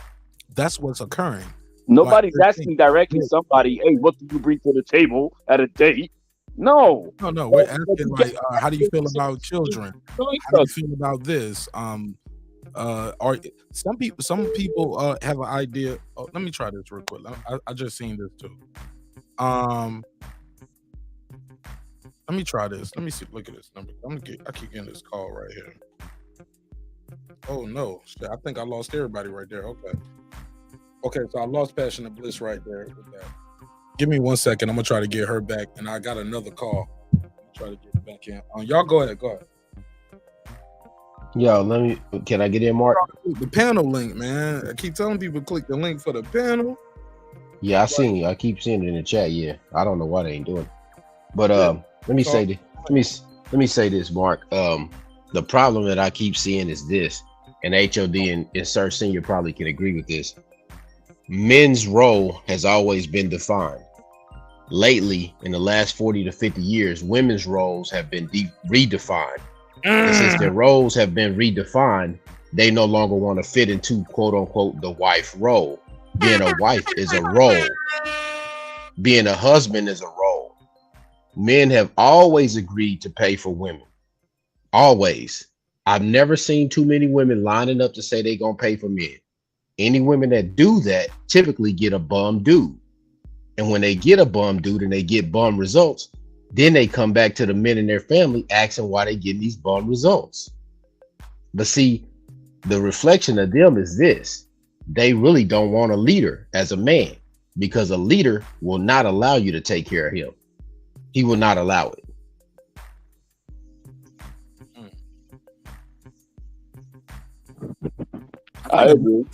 That's what's occurring. Nobody's asking directly somebody, "Hey, what do you bring to the table at a date?" No. We're asking how do you feel about children? How do you feel about this? Or some people have an idea. Oh, let me try this real quick. I just seen this too. Let me try this. Let me see. Look at this number. I keep getting this call right here. Oh no! I think I lost everybody right there. Okay. So I lost Passion and Bliss right there with that. Give me 1 second. I'm gonna try to get her back, and I got another call. Try to get back in. Y'all go ahead. Yo, can I get in, Mark? The panel link, man. I keep telling people click the link for the panel. Yeah, I keep seeing it in the chat. Yeah, I don't know why they ain't doing it. But let me say this, Mark. The problem that I keep seeing is this, and HOD and Sir Senior probably can agree with this. Men's role has always been defined. Lately, in the last 40 to 50 years, women's roles have been redefined. And since their roles have been redefined, they no longer want to fit into quote unquote the wife role. Being a wife is a role. Being a husband is a role. Men have always agreed to pay for women. Always. I've never seen too many women lining up to say they're going to pay for men. Any women that do that typically get a bum dude. And when they get a bum dude and they get bum results, then they come back to the men in their family asking why they getting these bum results. But see, the reflection of them is this. They really don't want a leader as a man because a leader will not allow you to take care of him. He will not allow it. I agree.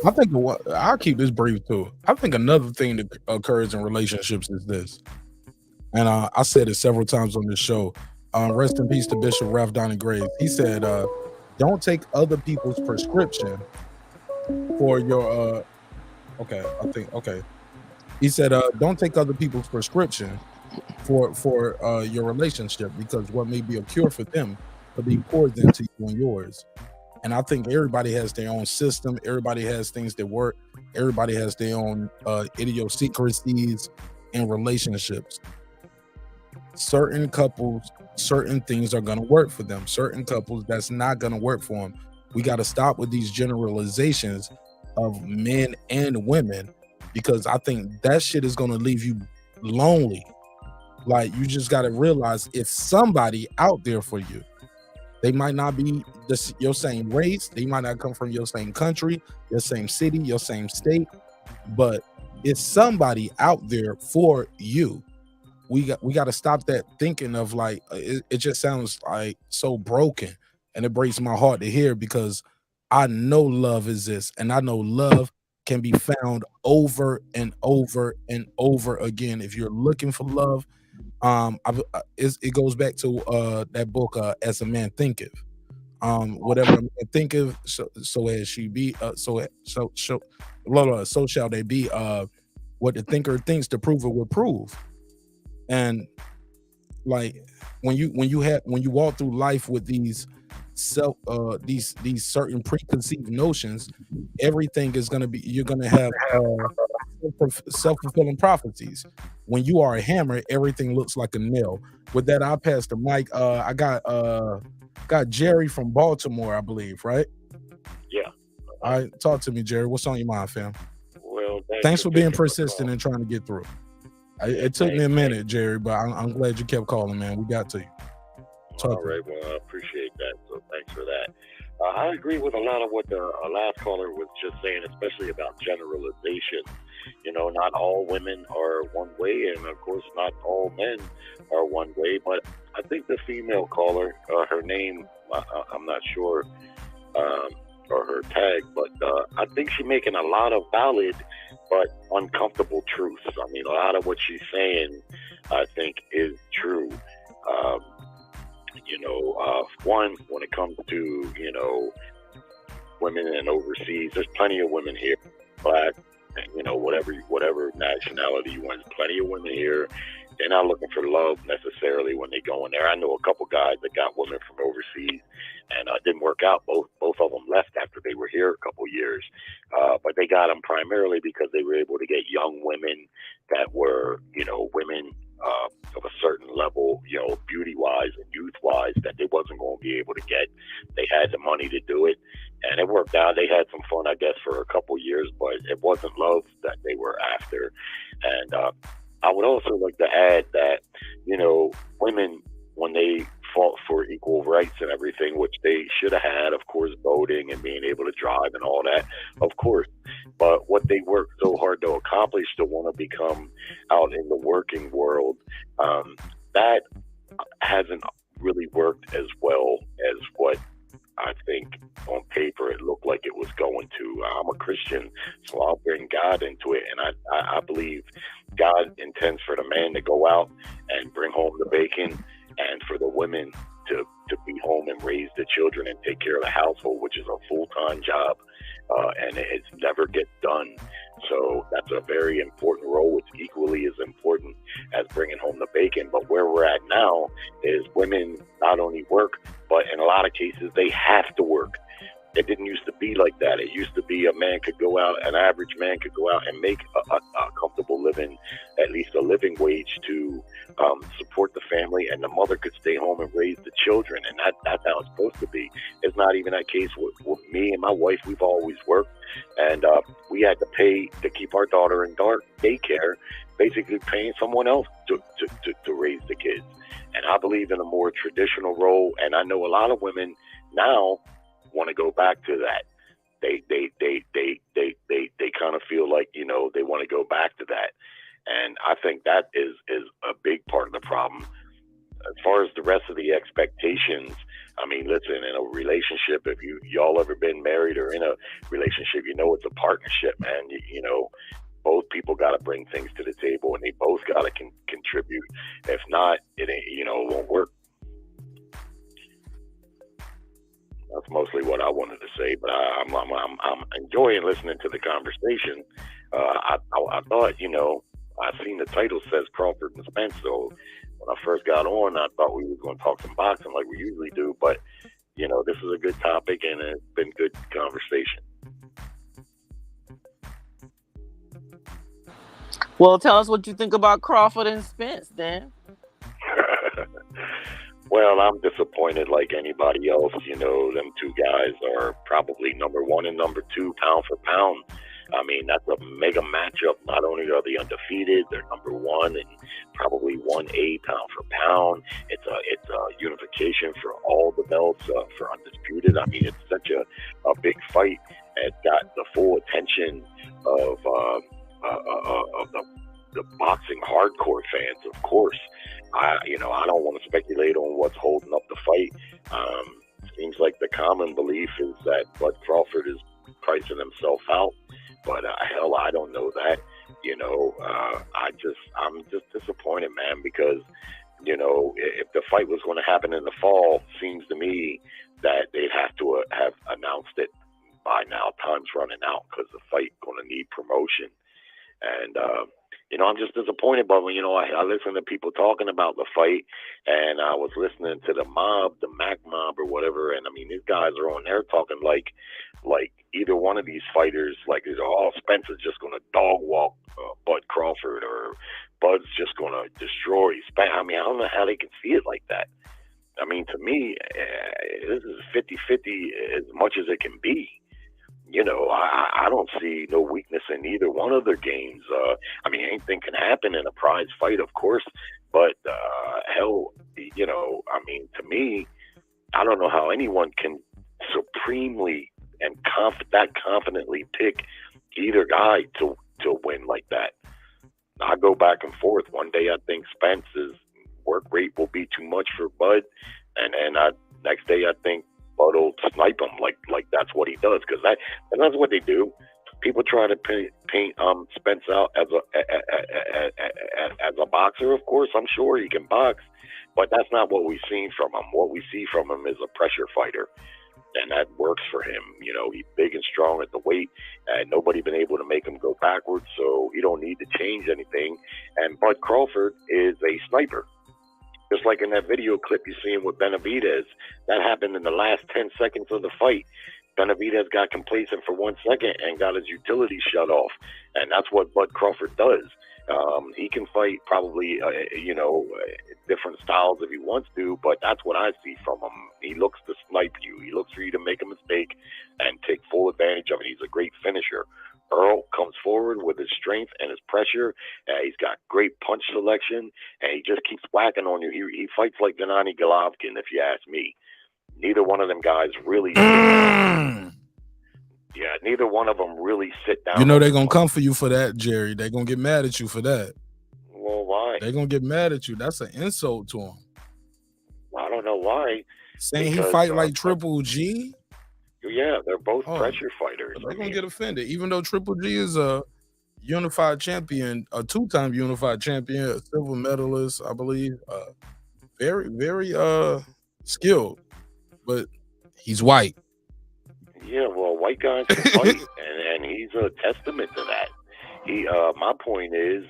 I think I'll keep this brief too. I think another thing that occurs in relationships is this, and I said it several times on this show. Rest in peace to Bishop Ralph Donnie Graves. He said, "Don't take other people's prescription for your." He said, "Don't take other people's prescription for your relationship because what may be a cure for them to be poured into you and yours. And I think everybody has their own system. Everybody has things that work. Everybody has their own idiosyncrasies in relationships. Certain couples, certain things are going to work for them. Certain couples, that's not going to work for them. We got to stop with these generalizations of men and women, because I think that shit is going to leave you lonely. Like, you just got to realize it's somebody out there for you. They might not be your same race. They might not come from your same country, your same city, your same state, but it's somebody out there for you. We got to stop that thinking of like, it just sounds like so broken, and it breaks my heart to hear, because I know love exists, and I know love can be found over and over and over again. If you're looking for love, it goes back to that book, As a Man Thinketh. Whatever a man thinketh, so as she be, so shall they be. What the thinker thinks, the prover will prove. And like, when you walk through life with these these certain preconceived notions, everything is going to be, you're going to have self-fulfilling prophecies. When you are a hammer, everything looks like a nail. With that, I'll pass the mic. I got Jerry from Baltimore, I believe, right? Yeah. All right, talk to me, Jerry. What's on your mind, fam? Well, thanks for being persistent and trying to get through. It took me a minute, Jerry, but I'm glad you kept calling, man. We got to you. All right, well, I appreciate that, so thanks for that. I agree with a lot of what the last caller was just saying, especially about generalization. You know, not all women are one way, and of course, not all men are one way. But I think the female caller, her name, I'm not sure, or her tag, but I think she's making a lot of valid but uncomfortable truths. I mean, a lot of what she's saying, I think, is true. One, when it comes to, women and overseas, there's plenty of women here, black, whatever nationality you want, plenty of women here. They're not looking for love necessarily when they go in there. I know a couple guys that got women from overseas, and it didn't work out. Both of them left after they were here a couple years, but they got them primarily because they were able to get young women that were, women of a certain level, beauty-wise and youth-wise, that they wasn't going to be able to get. They had the money to do it, and it worked out. They had some fun, I guess, for a couple years, but it wasn't love that they were after. And I would also like to add that, women, when they fought for equal rights and everything, which they should have had, of course, voting and being able to drive and all that, of course. But what they worked so hard to accomplish, to want to become out in the working world, that hasn't really worked as well as what I think on paper it looked like it was going to. I'm a Christian, so I'll bring God into it, and I believe God intends for the man to go out and bring home the bacon, and for the women to be home and raise the children and take care of the household, which is a full-time job, and it never gets done. So that's a very important role. It's equally as important as bringing home the bacon. But where we're at now is women not only work, but in a lot of cases, they have to work. It didn't used to be like that. It used to be a man could go out, an average man could go out and make a comfortable living, at least a living wage to support the family, and the mother could stay home and raise the children. And that's how it's supposed to be. It's not even that case with me and my wife. We've always worked, and we had to pay to keep our daughter in daycare, basically paying someone else to raise the kids. And I believe in a more traditional role, and I know a lot of women now want to go back to that. They kind of feel like, they want to go back to that. And I think that is a big part of the problem. As far as the rest of the expectations, I mean, listen, in a relationship, if y'all ever been married or in a relationship, it's a partnership, man. Both people got to bring things to the table, and they both got to contribute. If not, it ain't, it won't work. That's mostly what I wanted to say, but I'm enjoying listening to the conversation. I thought, I seen the title says Crawford and Spence, so when when I first got on, I thought we were going to talk some boxing like we usually do, but this is a good topic and it's been good conversation. Well, tell us what you think about Crawford and Spence, Dan. Well, I'm disappointed like anybody else. Them two guys are probably number one and number two pound for pound. I mean, that's a mega matchup. Not only are they undefeated, they're number one and probably 1A pound for pound. It's a unification for all the belts for Undisputed. I mean, it's such a big fight. It got the full attention of the boxing hardcore fans, of course. I don't want to speculate on what's holding up the fight. Seems like the common belief is that Bud Crawford is pricing himself out, but hell, I don't know that. I'm just disappointed, man, because if the fight was going to happen in the fall, seems to me that they'd have to have announced it by now. Time's running out because the fight going to need promotion, and I'm just disappointed. But when I listen to people talking about the fight, and I was listening to the mob, the Mac mob or whatever, and I mean these guys are on there talking like either one of these fighters, like Spence is just going to dog walk Bud Crawford, or Bud's just going to destroy Spence. I mean, I don't know how they can see it like that. I mean, to me, this is 50-50 as much as it can be. I don't see no weakness in either one of their games. I mean, anything can happen in a prize fight, of course, but hell, I mean, to me, I don't know how anyone can supremely and that confidently pick either guy to win like that. I go back and forth. One day I think Spence's work rate will be too much for Bud, and then next day I think Bud will snipe him like that's what he does, because that's what they do. People try to paint Spence out as a boxer. Of course, I'm sure he can box, but that's not what we've seen from him. What we see from him is a pressure fighter, and that works for him. He's big and strong at the weight, and nobody been able to make him go backwards, so he don't need to change anything. And Bud Crawford is a sniper. Just like in that video clip you seen with Benavidez, that happened in the last 10 seconds of the fight. Benavidez got complacent for 1 second and got his utility shut off, and that's what Bud Crawford does. He can fight probably, different styles if he wants to, but that's what I see from him. He looks to snipe you. He looks for you to make a mistake and take full advantage of it. He's a great finisher. Earl comes forward with his strength and his pressure. He's got great punch selection, and he just keeps whacking on you. He fights like Gennady Golovkin, if you ask me. Neither one of them guys really neither one of them really sit down. They're going to come for you for that, Jerry. They're going to get mad at you for that. Well, why? They're going to get mad at you. That's an insult to him. I don't know why. Saying he fight like Triple G? Yeah, they're both pressure fighters. They're going to get offended. Even though Triple G is a unified champion, a two-time unified champion, a silver medalist, I believe. Very, very skilled. But he's white. Yeah, well, white guys can fight, and he's a testament to that. My point is,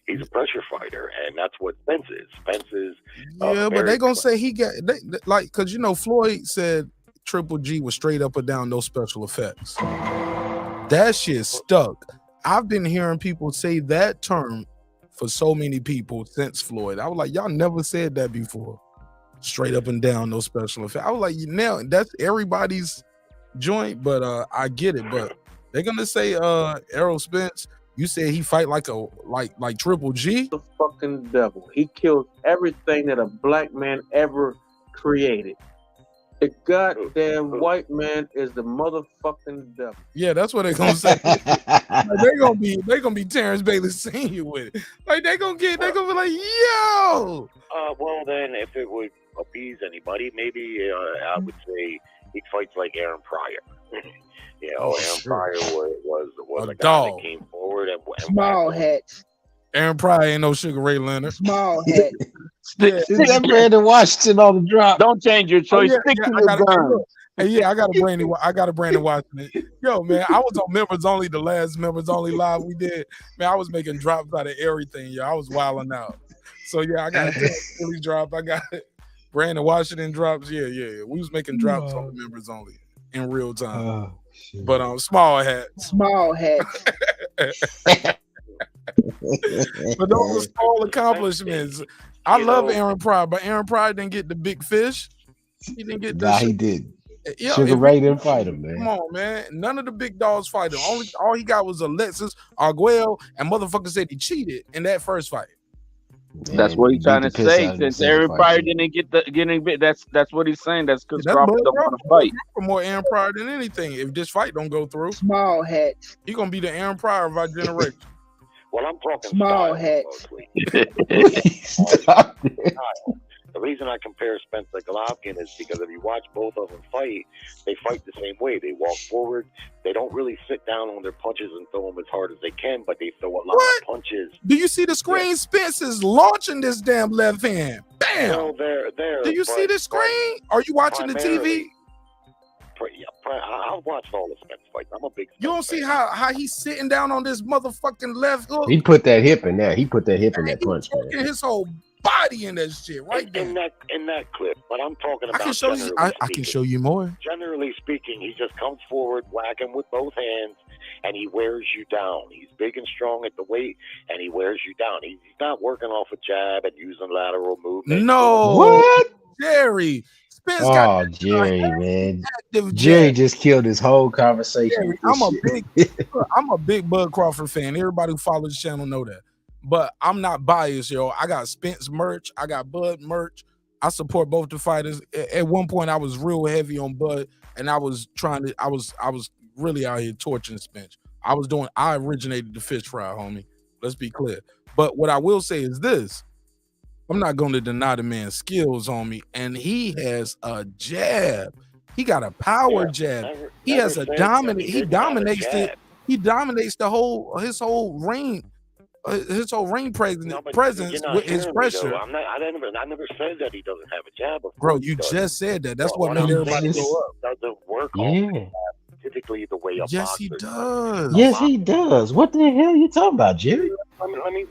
he's a pressure fighter, and that's what Spence is. Spence is. But they're gonna say he got because Floyd said Triple G was straight up or down, no special effects. That shit stuck. I've been hearing people say that term for so many people since Floyd. I was like, y'all never said that before. Straight up and down, no special effects. I was like, now that's everybody's joint, but I get it. But they're gonna say Errol Spence, you said he fight like Triple G? The fucking devil. He kills everything that a black man ever created. The goddamn white man is the motherfucking devil. Yeah, that's what they're gonna say. They're gonna be Terrence Bailey Sr. with it. Like they're gonna be like, yo. Well then, if it would appease anybody, maybe I would say he fights like Aaron Pryor. Aaron Pryor was a guy that came forward and small heads. Aaron Pryor ain't no Sugar Ray Leonard. Small head. Is that Brandon Washington on the drop? Don't change your choice. Stick to your guns. Hey, I got a Brandon Washington. Yo, man, I was on Members Only, the last Members Only live we did. Man, I was making drops out of everything. Yo, I was wilding out. So yeah, I got Philly drop. I got Brandon Washington drops. Yeah. We was making drops on the members only in real time. But small hats. Small hats. But those are small accomplishments. I love Aaron Pryor, but Aaron Pryor didn't get the big fish. He didn't get the he didn't. Yeah, Sugar Ray didn't fight him, man. Come on, man. None of the big dogs fight him. All he got was Alexis Arguello, and motherfucker said he cheated in that first fight. Man, that's what he's trying to say. Since Aaron Pryor didn't get bit, that's what he's saying. That's because Crawford don't want to fight. For more Aaron Pryor than anything. If this fight don't go through, small hats. He gonna be the Aaron Pryor of our generation. Well, I'm talking small hats. Stop it. The reason I compare Spence to Golovkin is because if you watch both of them fight, they fight the same way. They walk forward. They don't really sit down on their punches and throw them as hard as they can, but they throw a lot of punches. Do you see the screen? Yeah. Spence is launching this damn left hand. Bam! Well, there. Do you see the screen? Are you watching the TV? I watched all the Spence fights. I'm a big Spence You don't see how he's sitting down on this motherfucking left hook? He put that hip in there. He put that hip in that punch, man. His whole body in that shit right there. In that clip, but I'm talking about. I can show you more. Generally speaking, he just comes forward, whacking with both hands, and he wears you down. He's big and strong at the weight, and he wears you down. He's not working off a jab and using lateral movement. No, what, Jerry? Spence Jerry, man. Jerry just killed his whole conversation. Jerry, I'm a big Bud Crawford fan. Everybody who follows the channel know that. But I'm not biased, yo. I got Spence merch. I got Bud merch. I support both the fighters. At one point, I was real heavy on Bud, and I was really out here torching Spence. I originated the fish fry, homie. Let's be clear. But what I will say is this. I'm not going to deny the man's skills, homie. And he has a jab. He got a power jab. He has a dominant. He dominates it. He dominates his whole ring. His whole ring presence with his pressure. I never said that he doesn't have a jab. Bro, you just said that. That's what made everybody go up. Doesn't work on typically the way a Yes, he does. Yes, he does. What the hell are you talking about, Jerry?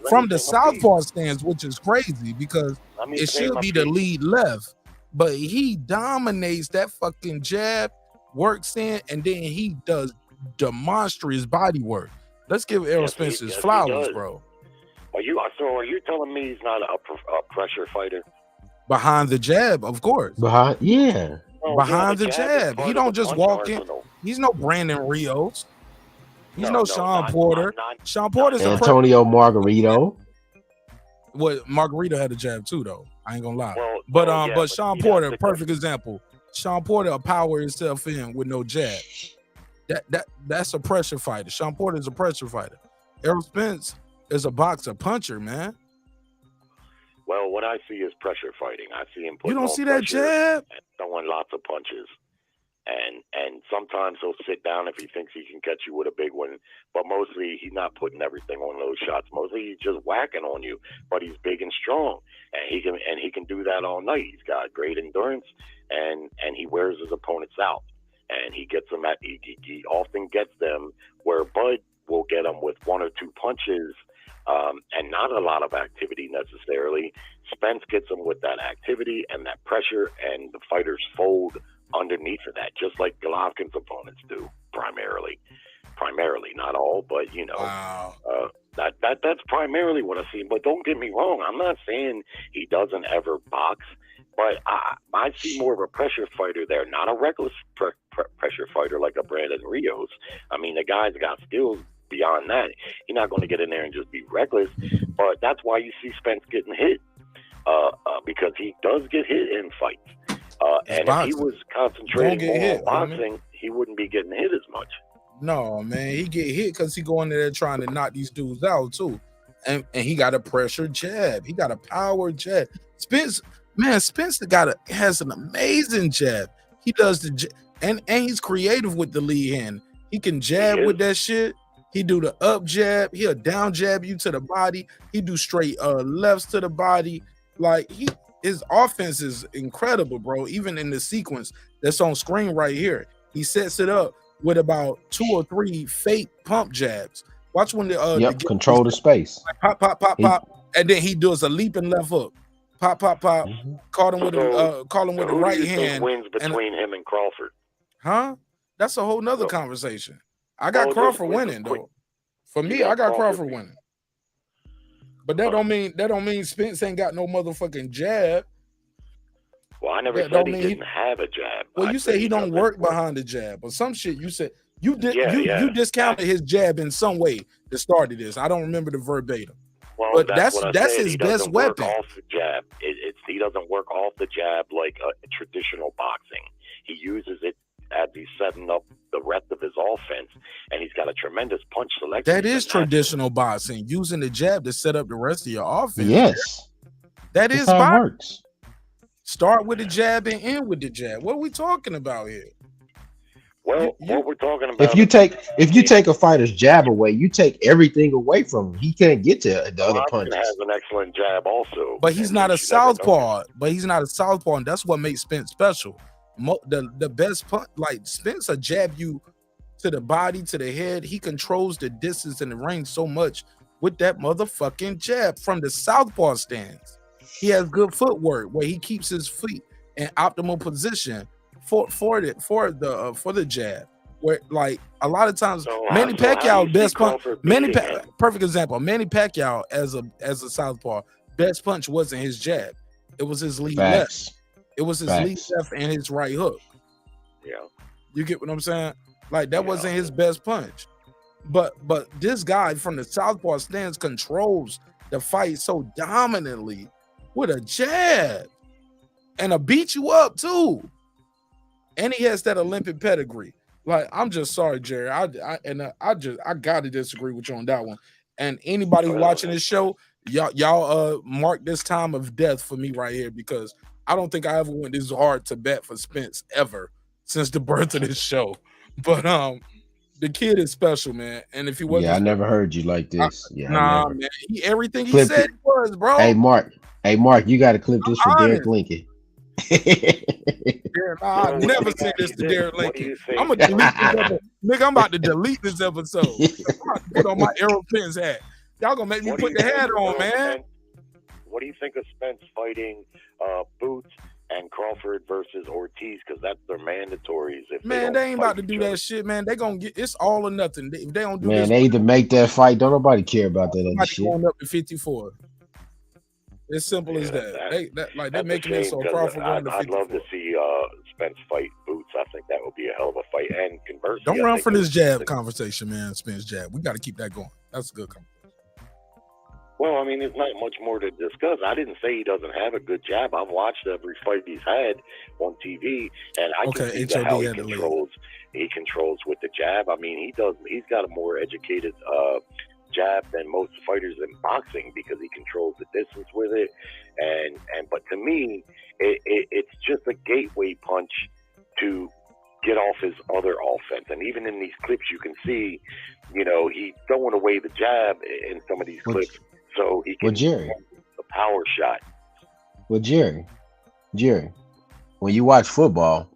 From the southpaw stance, which is crazy because it should be the lead left, but he dominates that fucking jab, works in, and then he does demonstrate body work. Let's give Errol Spence his flowers, bro. Are you telling me he's not a pressure fighter? Behind the jab, of course. Behind the jab. He don't just walk in. He's no Brandon Rios. He's no Sean Porter. Sean Porter's Antonio Margarito. Well, Margarito had a jab too, though. I ain't gonna lie. But Sean Porter, perfect example. Sean Porter will power himself in with no jab. That's a pressure fighter. Sean Porter is a pressure fighter. Errol Spence is a boxer puncher, man. Well, what I see is pressure fighting. I see him. You don't see that jab? And throwing lots of punches, and sometimes he'll sit down if he thinks he can catch you with a big one. But mostly he's not putting everything on those shots. Mostly he's just whacking on you. But he's big and strong, and he can do that all night. He's got great endurance, and he wears his opponents out. And he gets them he often gets them where Bud will get them with one or two punches and not a lot of activity necessarily. Spence gets them with that activity and that pressure, and the fighters fold underneath of that, just like Golovkin's opponents do, primarily. Not all, but wow. That's primarily what I see. But don't get me wrong, I'm not saying he doesn't ever box. But I see more of a pressure fighter there, not a reckless pressure fighter like a Brandon Rios. I mean, the guy's got skills beyond that. He's not going to get in there and just be reckless. But that's why you see Spence getting hit, because he does get hit in fights. And if he was concentrating more on boxing, he wouldn't be getting hit as much. No, man, he get hit because he going in there trying to knock these dudes out too. And he got a pressure jab. He got a power jab. Spence has an amazing jab. He does the jab, and he's creative with the lead hand. He can jab with that shit. He do the up jab. He'll down jab you to the body. He do straight lefts to the body. Like his offense is incredible, bro. Even in the sequence that's on screen right here, he sets it up with about 2 or 3 fake pump jabs. Watch when control the space. Like pop. and then he does a leaping left hook. Pop, pop, pop. Caught him with the who right do you think hand. wins between him and Crawford? Huh? That's a whole nother conversation. I got Well, Crawford winning though. For me, I got Crawford winning. But that don't mean Spence ain't got no motherfucking jab. Well, I never said he didn't have a jab. Well, you say he don't work behind the jab, or some shit. You said you discounted his jab in some way that started this. I don't remember the verbatim. Well, but that's his he best doesn't work weapon. off the jab. He doesn't work off the jab like a traditional boxing. He uses it as he's setting up the rest of his offense, and he's got a tremendous punch selection. That is traditional boxing, using the jab to set up the rest of your offense. Yes, that that's is how it boxing. works. Start with the jab and end with the jab. What are we talking about here? Well, what we're talking about. If you take a fighter's jab away, you take everything away from him. He can't get to the other punches. has an excellent jab also, but he's not a southpaw. And that's what makes Spence special. The best punch, like Spence, will jab you to the body, to the head. He controls the distance and the range so much with that motherfucking jab from the southpaw stance. He has good footwork where he keeps his feet in optimal position for the jab. Where like a lot of times, Manny Pacquiao best punch. Perfect example. Manny Pacquiao as a southpaw, best punch wasn't his jab. It was his lead left. It was his lead left and his right hook. Yeah, you get what I'm saying? Like that wasn't his best punch. But this guy from the southpaw stance controls the fight so dominantly with a jab and a beat you up too. And he has that Olympic pedigree. Like, I'm just sorry, Jerry. I gotta disagree with you on that one. And anybody watching this show, y'all mark this time of death for me right here, because I don't think I ever went this hard to bet for Spence ever since the birth of this show. But the kid is special, man. And if he wasn't, I never heard you like this. Man. Everything he said was, bro. Hey, Mark, you got to clip this for Derek Lincoln. I never said this to Derek Lincoln. I'm gonna delete this episode. Nigga, I'm about to delete this episode. I'm about to put on my Errol Spence hat. Y'all gonna make me put the hat on, man. What do you think of Spence fighting Boots and Crawford versus Ortiz? Because that's their mandatories. Man, they ain't about to do that shit, man. They gonna get it's all or nothing. If they don't do this, they either make that fight. Don't nobody care about that other shit. Going up to 54. It's simple as that. They're making it so Crawford going to 54. I'd love to see Spence fight Boots. I think that would be a hell of a fight. And conversely, don't run for this jab conversation, man. Spence jab. We got to keep that going. That's a good conversation. Well, I mean, there's not much more to discuss. I didn't say he doesn't have a good jab. I've watched every fight he's had on TV, and I can see how he controls with the jab. I mean, he's got a more educated jab than most fighters in boxing, because he controls the distance with it, but to me it's just a gateway punch to get off his other offense. And even in these clips you can see, he's throwing away the jab in some of these clips, so he can the power shot. Well, Jerry, when you watch football,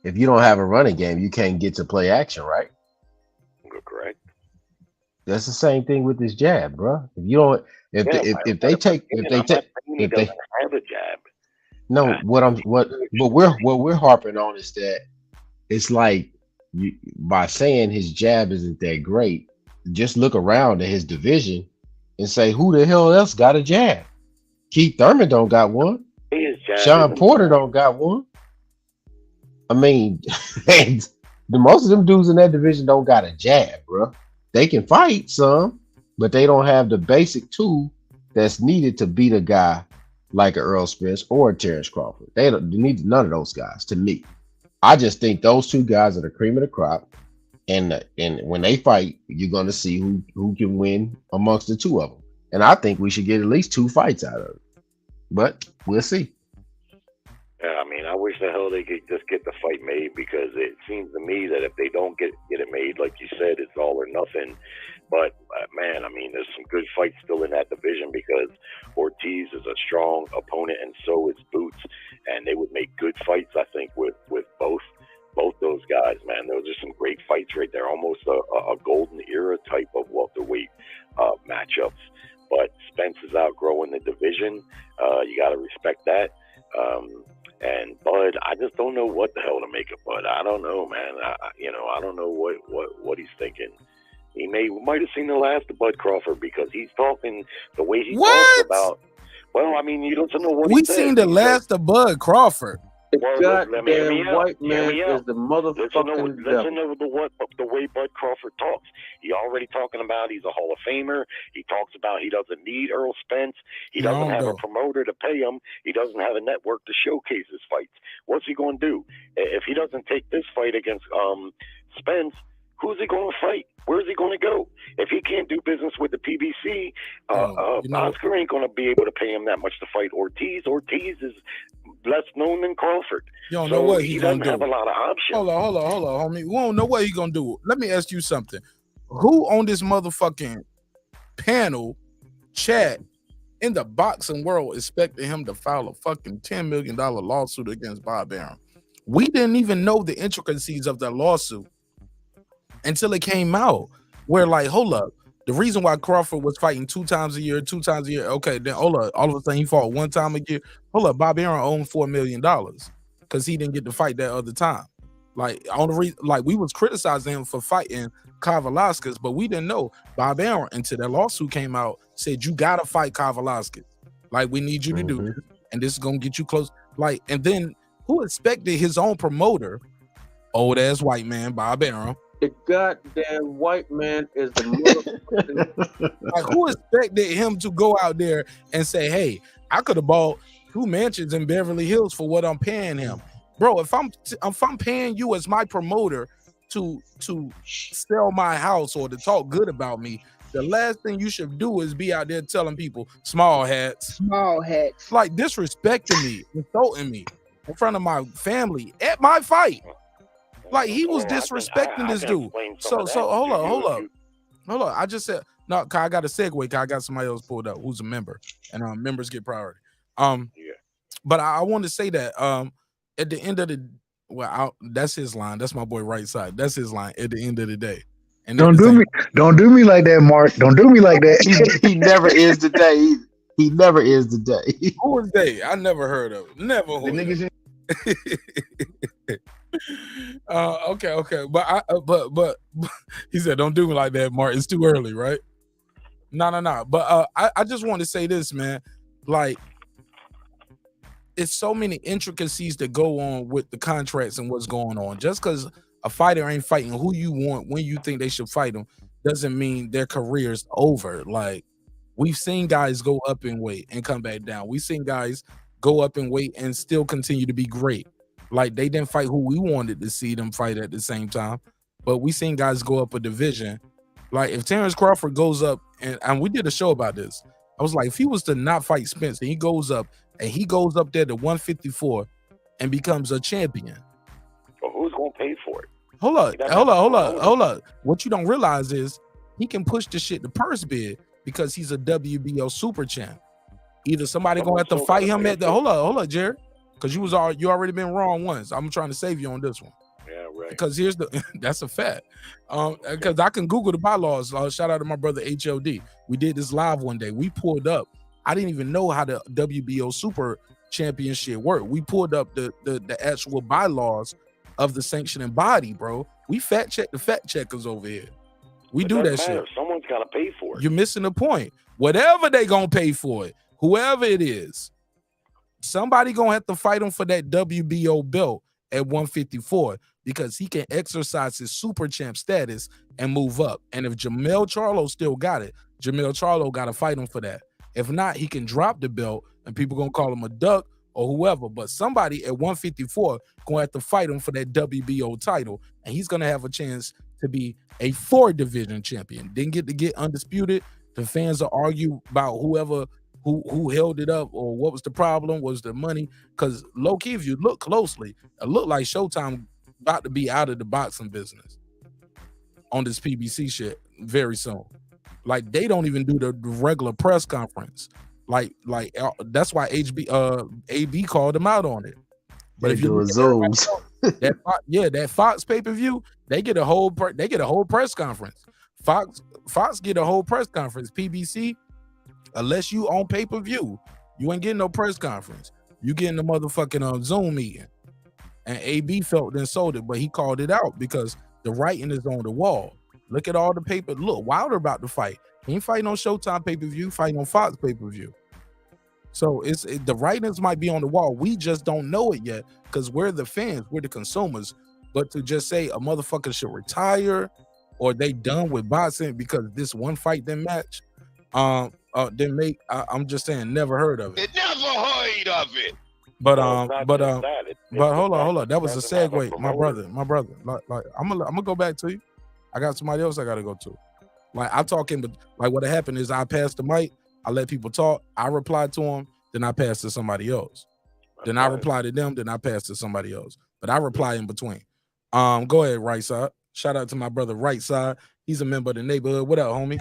if you don't have a running game, you can't get to play action, right? Correct. That's the same thing with this jab, bro. If you don't, if they have a jab. No, what we're harping on is that it's like by saying his jab isn't that great, just look around at his division and say, who the hell else got a jab? Keith Thurman don't got one. Sean Porter don't got one. I mean, the most of them dudes in that division don't got a jab, bro. They can fight some, but they don't have the basic tool that's needed to beat a guy like a Errol Spence or a Terence Crawford. They need none of those guys, to me. I just think those two guys are the cream of the crop, and when they fight, you're going to see who can win amongst the two of them. And I think we should get at least 2 fights out of it, but we'll see. Yeah, I mean, I wish the hell they could just get the fight made, because it seems to me that if they don't get it made, like you said, it's all or nothing. But man, I mean, there's some good fights still in that division, because Ortiz is a strong opponent, and so is Boots, and they would make good fights, I think, with both those guys. Man, those are some great fights right there, almost a golden era type of welterweight matchups. But Spence is outgrowing the division. You got to respect that. And Bud, I just don't know what the hell to make of Bud. I don't know, man. I don't know what he's thinking. We might have seen the last of Bud Crawford because he's talking the way he talks about. Well, I mean, you don't know what we seen the last of Bud Crawford. Goddamn white man is the motherfucking listen to the way Bud Crawford talks. He already talking about he's a Hall of Famer. He talks about he doesn't need Errol Spence. He doesn't have a promoter to pay him. He doesn't have a network to showcase his fights. What's he going to do if he doesn't take this fight against Spence? Who's he going to fight? Where's he going to go? If he can't do business with the PBC, Oscar ain't going to be able to pay him that much to fight Ortiz. Ortiz is less known than Crawford. You don't know what he going doesn't to have do. a lot of options. Hold on, homie. We don't know what he's going to do. Let me ask you something. Who on this motherfucking panel chat in the boxing world expected him to file a fucking $10 million lawsuit against Bob Arum? We didn't even know the intricacies of that lawsuit until it came out. Where like, hold up, the reason why Crawford was fighting 2 times a year, okay, then hold up, all of a sudden he fought 1 time a year. Hold up, Bob Arum owned $4 million because he didn't get to fight that other time. Like on the reason, like we was criticizing him for fighting Kai Velasquez, but we didn't know Bob Arum until that lawsuit came out. Said you gotta fight Kai Velasquez. Like we need you to do this, and this is gonna get you close. Like, and then who expected his own promoter, old ass white man Bob Arum? The goddamn white man is the motherfucking. Like who expected him to go out there and say, "Hey, I could have bought 2 mansions in Beverly Hills for what I'm paying him, bro? If I'm paying you as my promoter to sell my house or to talk good about me, the last thing you should do is be out there telling people small hats, like disrespecting me, insulting me in front of my family at my fight." Like he was disrespecting this dude. So hold up. I just said no. I got a segue. I got somebody else pulled up who's a member, and members get priority. But I want to say that at the end of the that's his line. That's my boy right side. That's his line at the end of the day. And don't do me like that, Mark. Don't do me like that. He never is the day. He never is the day. Who is they? I never heard of it. Never heard of it. Okay, but he said, "Don't do me like that, Mark. It's too early, right?" No. But I just want to say this, man. Like, it's so many intricacies that go on with the contracts and what's going on. Just because a fighter ain't fighting who you want when you think they should fight them, doesn't mean their career's over. Like, we've seen guys go up in weight and come back down. We've seen guys go up in weight and still continue to be great. Like they didn't fight who we wanted to see them fight at the same time, but we seen guys go up a division. Like if Terence Crawford goes up, and we did a show about this, I was like, if he was to not fight Spence and he goes up there to 154 and becomes a champion. Well, who's gonna pay for it? Hold up. What you don't realize is he can push the shit to purse bid because he's a WBO super champ. Either somebody gonna have to fight him at the hold up, Jared. Because you already been wrong once. I'm trying to save you on this one. Yeah, right. Because here's that's a fact. Because I can Google the bylaws. Shout out to my brother HLD. We did this live one day. We pulled up. I didn't even know how the WBO Super Championship worked. We pulled up the actual bylaws of the sanctioning body, bro. We fact check the fact checkers over here. We do that shit. Someone's got to pay for it. You're missing the point. Whatever they gonna pay for it, whoever it is. Somebody gonna have to fight him for that WBO belt at 154 because he can exercise his super champ status and move up. And if Jermell Charlo still got it, Jermell Charlo got to fight him for that. If not, he can drop the belt and people gonna call him a duck or whoever. But somebody at 154 gonna have to fight him for that WBO title, and he's gonna have a chance to be a 4-division champion. Didn't get to get undisputed. The fans will argue about whoever who held it up or what was the problem, was the money? Because low-key, if you look closely, it looked like Showtime about to be out of the boxing business on this PBC shit very soon. Like, they don't even do the regular press conference. Like that's why AB called him out on it. But if you do Zooms, that Fox pay-per-view, they get a whole press conference. Fox get a whole press conference. PBC, Unless you on pay-per-view, you ain't getting no press conference. You getting the motherfucking Zoom meeting. And AB felt then sold it, but he called it out because the writing is on the wall. Look at all the paper. Look, Wilder about to fight. He ain't fighting on Showtime pay-per-view, fighting on Fox pay-per-view. So the writings might be on the wall. We just don't know it yet because we're the fans, we're the consumers. But to just say a motherfucker should retire or they done with boxing because this one fight didn't match, I'm just saying, never heard of it. Never heard of it. But hold on. That was a segue, my brother. Like I'm gonna go back to you. I got somebody else I gotta go to. Like I talking, but like what happened is I passed the mic. I let people talk. I replied to them. Then I passed to somebody else. Then I replied to them. Then I passed to somebody else. But I reply in between. Go ahead, right side. Shout out to my brother, right side. He's a member of the neighborhood. What up, homie?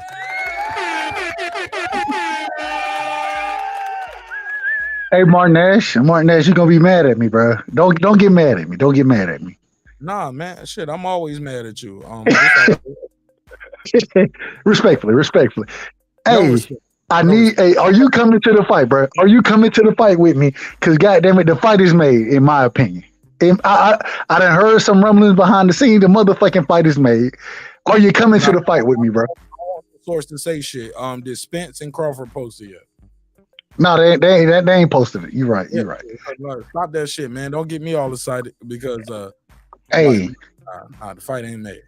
Hey, Martin Nash, you're gonna be mad at me, bro. Don't get mad at me. Don't get mad at me. Nah, man, shit, I'm always mad at you. Respectfully. Hey, are you coming to the fight, bro? Are you coming to the fight with me? Because goddamn it, the fight is made, in my opinion. I done heard some rumblings behind the scenes. The motherfucking fight is made. Are you coming to the fight with me, bro? I want the source to say shit. Did Spence and Crawford post it yet? No, they ain't posted it. You're right. Stop that shit, man. Don't get me all excited because the fight ain't made.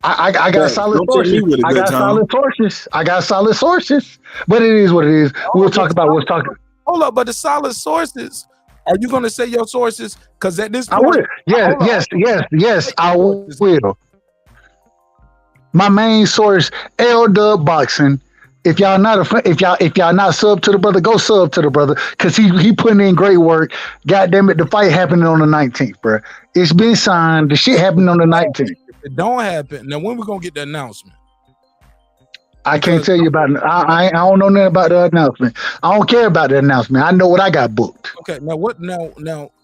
I got solid sources. I got solid sources. But it is what it is. We'll talk about what's talking. Hold up, but the solid sources. Are you gonna say your sources? Because at this point, I will. Yes, I will. My main source, L-Dub Boxing. If y'all not sub to the brother, go sub to the brother because he putting in great work. God damn it, the fight happening on the 19th, bro. It's been signed. The shit happening on the 19th. If it don't happen, now when we gonna get the announcement? I can't tell you about it. I don't know nothing about the announcement. I don't care about the announcement. I know what I got booked. Okay, now what? Now,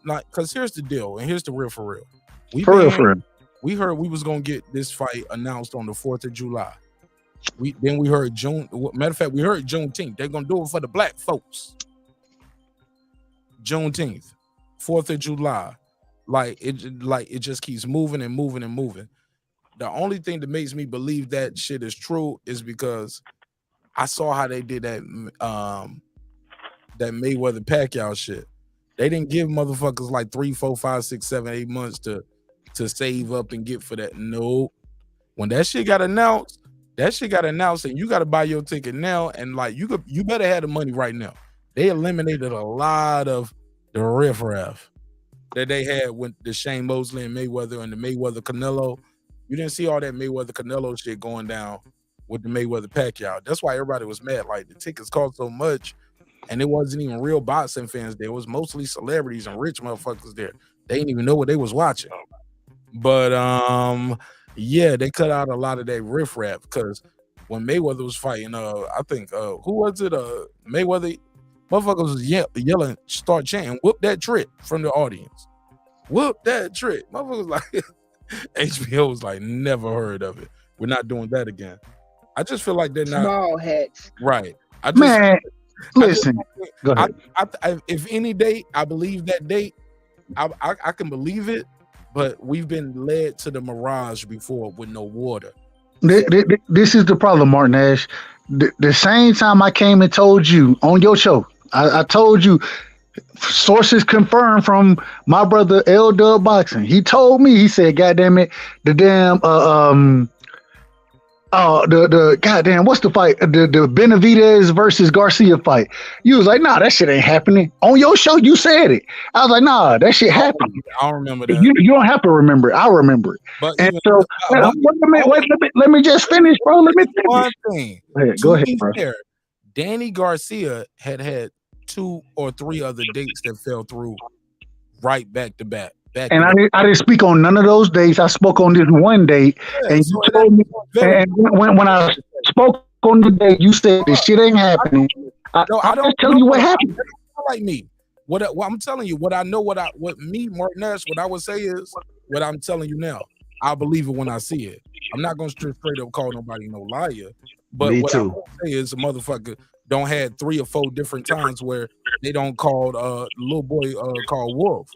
because here's the deal, and here's the real for real. We heard we was gonna get this fight announced on the 4th of July. We heard June. Matter of fact, we heard Juneteenth. They're gonna do it for the black folks. Juneteenth, 4th of July. Like it just keeps moving and moving and moving. The only thing that makes me believe that shit is true is because I saw how they did that Mayweather Pacquiao shit. They didn't give motherfuckers like 3, 4, 5, 6, 7, 8 months to save up and get for that. No, when that shit got announced, and you got to buy your ticket now. And like you better have the money right now. They eliminated a lot of the riffraff that they had with the Shane Mosley and Mayweather and the Mayweather Canelo. You didn't see all that Mayweather Canelo shit going down with the Mayweather Pacquiao. That's why everybody was mad. Like the tickets cost so much, and it wasn't even real boxing fans there. It was mostly celebrities and rich motherfuckers there. They didn't even know what they was watching. But yeah, they cut out a lot of that riffraff because when Mayweather was fighting, I think who was it? Mayweather motherfuckers was yelling, start chanting, whoop that trick from the audience. Whoop that trick. Motherfuckers like HBO was like, never heard of it. We're not doing that again. I just feel like they're not small heads. Right. Listen. Go ahead. If any date, I believe that date. I can believe it, but we've been led to the mirage before with no water. This is the problem, Martin Ash. The same time I came and told you on your show, I told you sources confirmed from my brother L-Dub Boxing. He told me, he said, God damn it, the damn the goddamn, what's the fight? The Benavidez versus Garcia fight. You was like, nah, that shit ain't happening. On your show, you said it. I was like, nah, that shit happened. I don't remember that. You don't have to remember it. I remember it. But and so, let me just finish, bro. Let me finish. One thing. Go ahead, bro. Danny Garcia had 2 or 3 other dates that fell through right back to back. I didn't speak on none of those dates. I spoke on this one date, and you told me. And when I spoke on the date, you said this shit ain't happening. I don't tell you what happened. Like me, what I'm telling you, what I know, what me, Martin Nash, what I would say is what I'm telling you now. I believe it when I see it. I'm not gonna straight up call nobody no liar, But Me what too. I will say is a motherfucker don't had 3 or 4 different times where they don't call little boy called Wolf.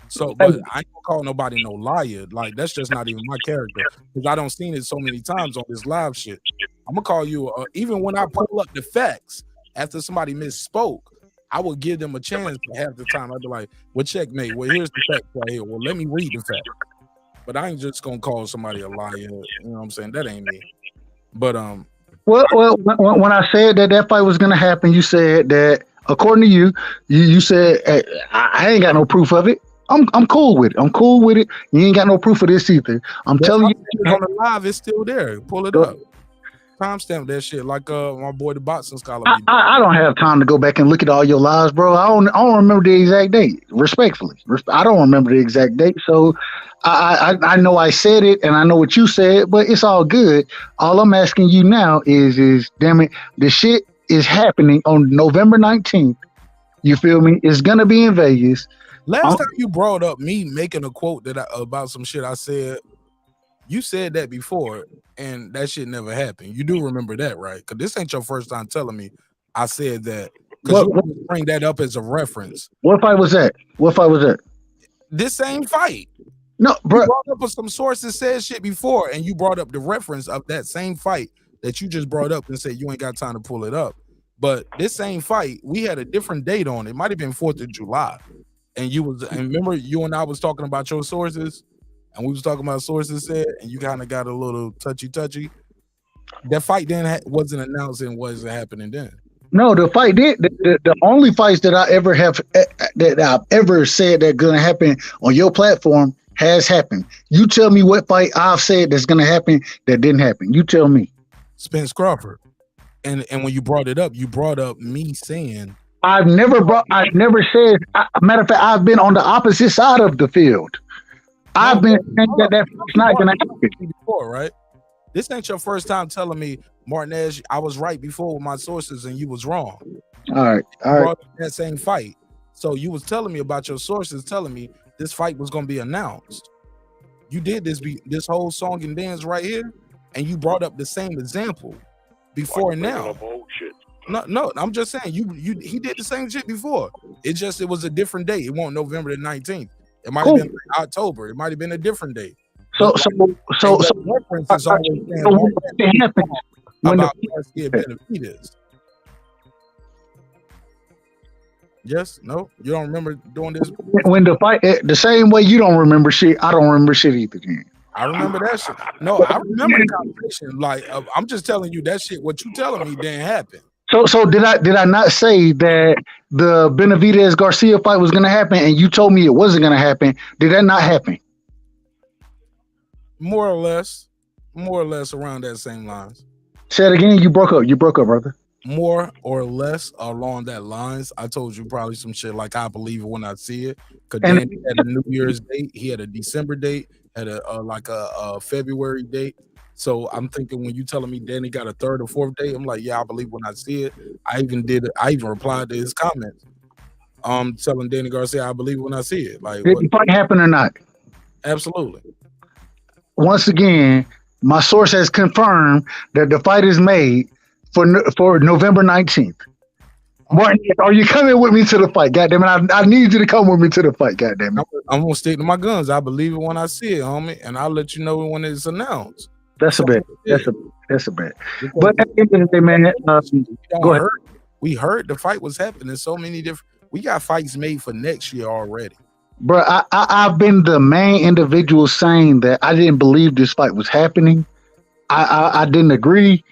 So, but I ain't gonna call nobody no liar. Like that's just not even my character because I don't seen it so many times on this live shit. I'm gonna call you even when I pull up the facts after somebody misspoke, I will give them a chance. But half the time I'd be like, "Well, checkmate. Well, here's the facts right here. Well, let me read the facts." But I ain't just gonna call somebody a liar. You know what I'm saying? That ain't me. But Well, when I said that fight was gonna happen, you said that according to you, you said I ain't got no proof of it. I'm cool with it. I'm cool with it. You ain't got no proof of this either. I'm telling you, on the live, it's still there. Pull it up. Timestamp that shit like my boy the boxing scholar. I don't have time to go back and look at all your lives, bro. I don't remember the exact date. Respectfully, I don't remember the exact date. So I know I said it and I know what you said, but it's all good. All I'm asking you now is damn it, the shit is happening on November 19th. You feel me? It's gonna be in Vegas. Last time you brought up me making a quote about some shit I said, you said that before, and that shit never happened. You do remember that, right? Because this ain't your first time telling me I said that. Because you bring that up as a reference. What fight was that? What fight was that? This same fight. No, bro. You brought up with some sources said shit before, and you brought up the reference of that same fight that you just brought up and said you ain't got time to pull it up. But this same fight, we had a different date on it. It might have been 4th of July. And remember you and I was talking about your sources, and we was talking about sources said, and you kind of got a little touchy. That fight then wasn't announced and wasn't happening then. No, the fight did. The only fights that I ever have that I've ever said that gonna happen on your platform has happened. You tell me what fight I've said that's gonna happen that didn't happen. You tell me. Spence Crawford. And when you brought it up, you brought up me saying I've never said. Matter of fact, I've been on the opposite side of the field. I've been saying that fight's not gonna happen before, right? This ain't your first time telling me, Martinez, I was right before with my sources and you was wrong. All right. That same fight. So you was telling me about your sources, telling me this fight was going to be announced. You did this whole song and dance right here, and you brought up the same example before and now. No, I'm just saying he did the same shit before. It was a different day. It wasn't November the 19th. It might have been October. It might have been a different day. So reference is always about Garcia Benavidez. Yes, no, you don't remember doing this when the fight the same way you don't remember shit. I don't remember shit either. I remember that shit. No, I remember the conversation. Like I'm just telling you that shit. What you telling me didn't happen. So did I not say that the Benavidez Garcia fight was going to happen, and you told me it wasn't going to happen? Did that not happen? More or less around that same lines. Say it again. You broke up, brother. More or less along that lines. I told you probably some shit like I believe it when I see it. Because Danny had a New Year's date. He had a December date. Had a February date. So I'm thinking when you telling me Danny got a 3rd or 4th date, I'm like, yeah, I believe when I see it. I even replied to his comments. Telling Danny Garcia I believe when I see it. Like, did the fight happen or not? Absolutely. Once again, my source has confirmed that the fight is made for November 19th. Martin, are you coming with me to the fight? Goddamn it, I need you to come with me to the fight. Goddamn it. I'm gonna stick to my guns. I believe it when I see it, homie, and I'll let you know when it's announced. That's a bet. That's a bet. But at the end of the day, man, go ahead. We heard the fight was happening. So many different. We got fights made for next year already. Bro, I've been the main individual saying that I didn't believe this fight was happening. I didn't agree.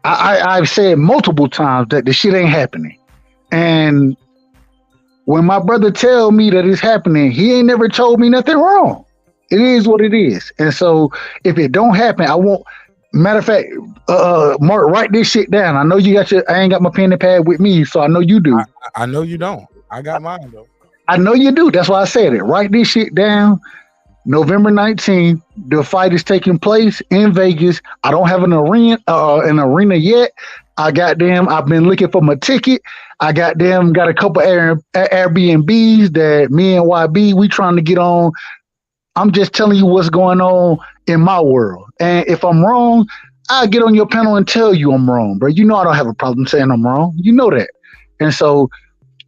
I've said multiple times that the shit ain't happening. And when my brother tell me that it's happening, he ain't never told me nothing wrong. It is what it is. And so if it don't happen, I won't. Matter of fact, Mark, write this shit down. I know you got I ain't got my pen and pad with me, so I know you do. I know you don't. I got mine though. I know you do. That's why I said it. Write this shit down. November 19th, the fight is taking place in Vegas. I don't have an arena yet. I've been looking for my ticket. I got a couple Airbnbs that me and YB, we trying to get on. I'm just telling you what's going on in my world. And if I'm wrong, I'll get on your panel and tell you I'm wrong, bro. You know I don't have a problem saying I'm wrong. You know that. And so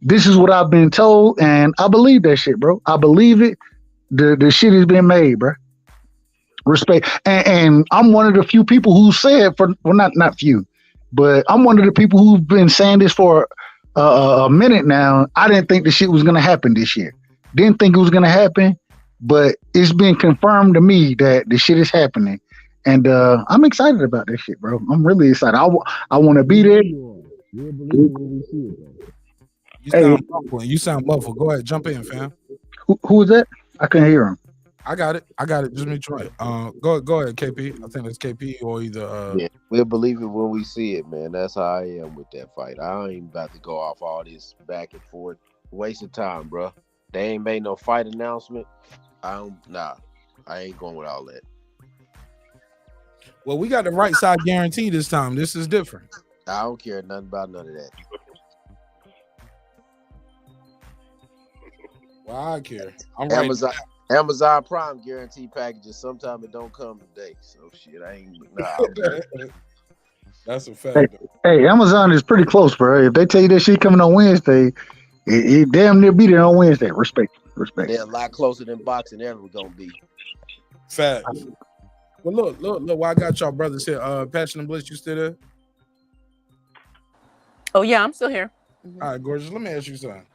this is what I've been told, and I believe that shit, bro. I believe it. The shit is being made, bro. Respect. And I'm one of the few people who said, not few, but I'm one of the people who've been saying this for a minute now. I didn't think the shit was going to happen this year. Didn't think it was going to happen, but it's been confirmed to me that the shit is happening. And I'm excited about that shit, bro. I'm really excited. I want to be there. You sound muffled. Go ahead, jump in, fam. Who is that? I couldn't hear him. I got it. Just me try it. Go ahead, KP. I think it's KP or either. Yeah, we'll believe it when we see it, man. That's how I am with that fight. I ain't about to go off all this back and forth, waste of time, bro. They ain't made no fight announcement. I ain't going with all that. Well, we got the right side guarantee this time. This is different. I don't care nothing about none of that. Well, I care. I'm Amazon Prime guarantee packages. Sometimes it don't come today. So shit, I ain't. That's a fact. Hey, Amazon is pretty close, bro. If they tell you that shit coming on Wednesday, it damn near be there on Wednesday. Respect. They're a lot closer than boxing ever gonna be. Fact. Well, look. Well, I got y'all brothers here. Passion and Bliss, you still there? Oh yeah, I'm still here. Mm-hmm. All right, gorgeous. Let me ask you something.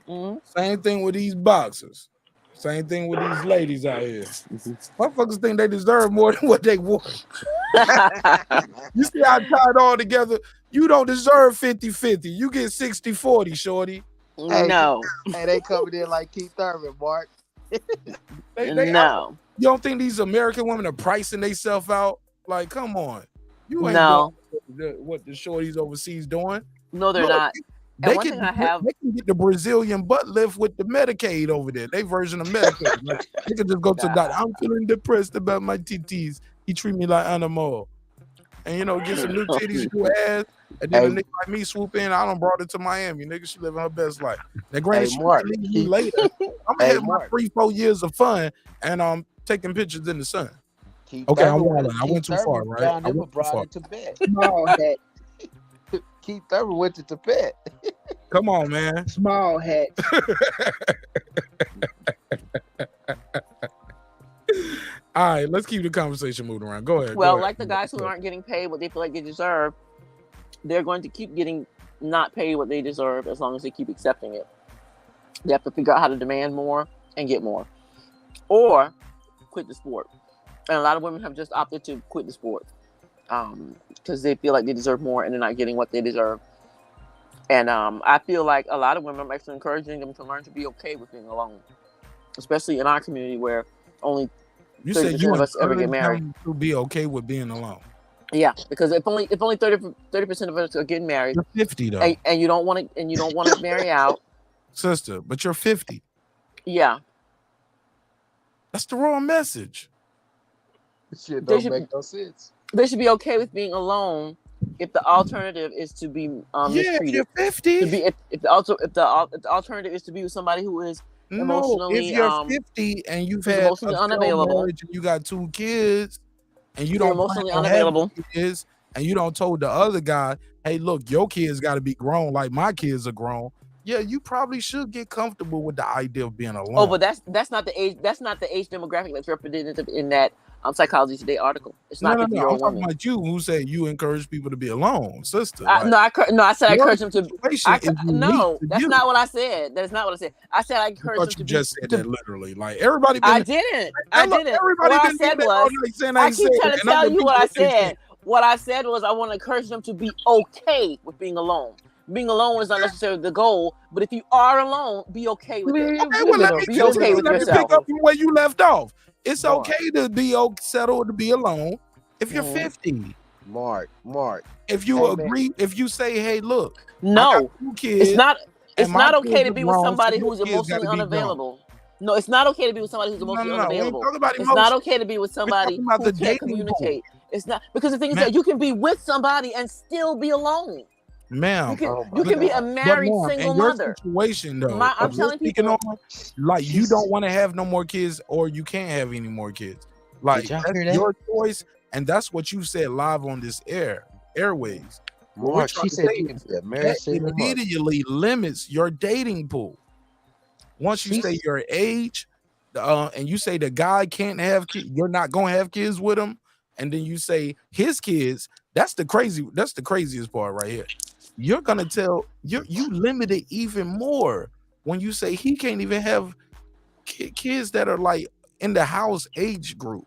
Mm-hmm. Same thing with these boxers. Same thing with these ladies out here. Motherfuckers think they deserve more than what they want. You see how I tie it all together? You don't deserve 50-50. You get 60-40, shorty. No. Hey, they coming in like Keith Thurman, Mark. No. You don't think these American women are pricing themselves out? Like, come on. You ain't doing what the shorties overseas doing. No, they're not. They can get the Brazilian butt lift with the Medicaid over there. They version of Medicaid. Like, they can just go to the doctor. I'm feeling depressed about my TTs. He treat me like animal. And get some new titties, new ass. And then a nigga like me swoop in. I done brought it to Miami. Nigga, she living her best life. Now, granted, she might leave me later. I'm gonna have my 3-4 years of fun and taking pictures in the sun. Okay, I went too far, right? I went too far. Small hat. Keith Thurman went to Tibet. Come on, man. Small hat. All right, let's keep the conversation moving around. Go ahead. Well, like the guys who aren't getting paid what they feel like they deserve, they're going to keep getting not paid what they deserve as long as they keep accepting it. They have to figure out how to demand more and get more, or quit the sport. And a lot of women have just opted to quit the sport because they feel like they deserve more and they're not getting what they deserve. And I feel like a lot of women, I'm actually encouraging them to learn to be okay with being alone, especially in our community where only 30% of us ever get married. To be okay with being alone. Yeah, because if only 30% of us are getting married, you're 50 though, and you don't want to marry out, sister. But you're 50. Yeah, that's the wrong message. Shit don't make no sense. They should be okay with being alone if the alternative is to be mistreated. You're 50. To be if the alternative is to be with somebody who is emotionally if you're 50 and you've had emotionally unavailable, and you got 2 kids, and you don't emotionally unavailable kids, and you don't told the other guy, hey, look, your kids got to be grown like my kids are grown. Yeah, you probably should get comfortable with the idea of being alone. Oh, but that's not the age. That's not the age demographic that's represented in that Psychology Today article. It's not 50-year-old I'm talking about you who say you encourage people to be alone, sister. I said I encourage them to. No, that's you. not what I said. That's not what I said. I said I encourage them to. You just said that literally. Like everybody. I didn't. Everybody what I said was. I keep trying to tell you what I said. What I said was I want to encourage them to be okay with being alone. Being alone is not necessarily the goal, but if you are alone, be okay with it. Okay, well, let me pick up from where you left off. It's okay to be settled to be alone if you're 50. Mark. If you agree, if you say, hey, look, no, kids, it's not okay to be with somebody who's emotionally unavailable. No, it's not okay to be with somebody who's emotionally unavailable. It's not okay to be with somebody who can't communicate. It's not, because the thing is that you can be with somebody and still be alone. Ma'am, you can be a married single mother. Situation though, I'm telling people, like you don't want to have no more kids, or you can't have any more kids. Like that's your choice. And that's what you said live on this airways. Mark, she said you can be a married single mother. Immediately limits your dating pool. Once you say your age, and you say the guy can't have kids, you're not gonna have kids with him, and then you say his kids, that's the craziest part right here. You're gonna tell you limit it even more when you say he can't even have kids that are like in the house age group.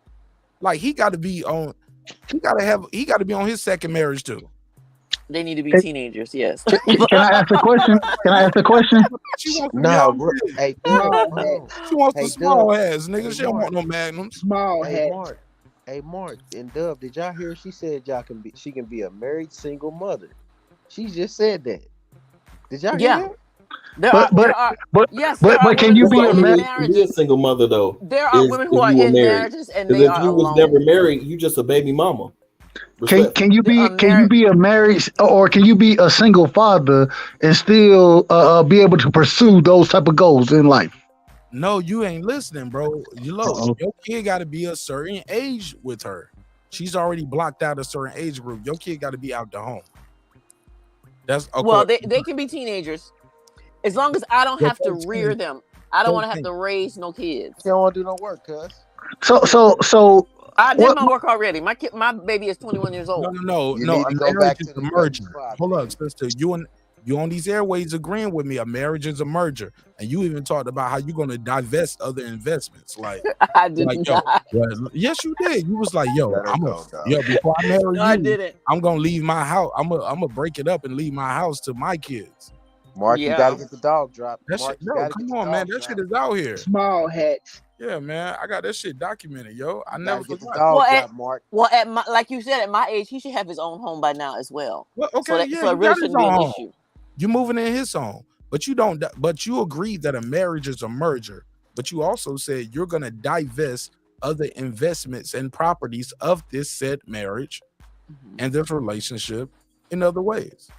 Like he got to be on his second marriage too. They need to be teenagers. Yes. Can I ask a question? No, bro. Hey, she wants the small ass, nigga. She don't want no magnums. Small head. Mark and Dub, did y'all hear? She said she can be a married single mother. She just said that. Did y'all hear that? But can you be a married single mother though? There are women who are in marriages and they are alone. If you was never married, you just a baby mama. Can you be a married or can you be a single father and still be able to pursue those type of goals in life? No, you ain't listening, bro. Your kid got to be a certain age with her. She's already blocked out a certain age group. Your kid got to be out the home. That's okay. Well, they can be teenagers as long as I don't have to rear them. I don't want to have to raise no kids. You don't want to do no work, cuz. So I did my work already. My baby is 21 years old. No. A marriage is a merger. Hold up, sister. You on these airways agreeing with me? A marriage is a merger, and you even talked about how you're gonna divest other investments. Like I did not. Yes, you did. You was like, before I marry you, I didn't. I'm gonna leave my house. I'm gonna break it up and leave my house to my kids. Mark, you gotta get the dog dropped. Come on, man. That shit is out here. Small hatch. Yeah, man. I got that shit documented, yo. I never get forgot. At my, like you said, at my age, he should have his own home by now as well. Well, okay, so it really shouldn't be an issue. You're moving in his home, but you don't. But you agreed that a marriage is a merger. But you also said you're gonna divest other investments and properties of this said marriage and this relationship in other ways.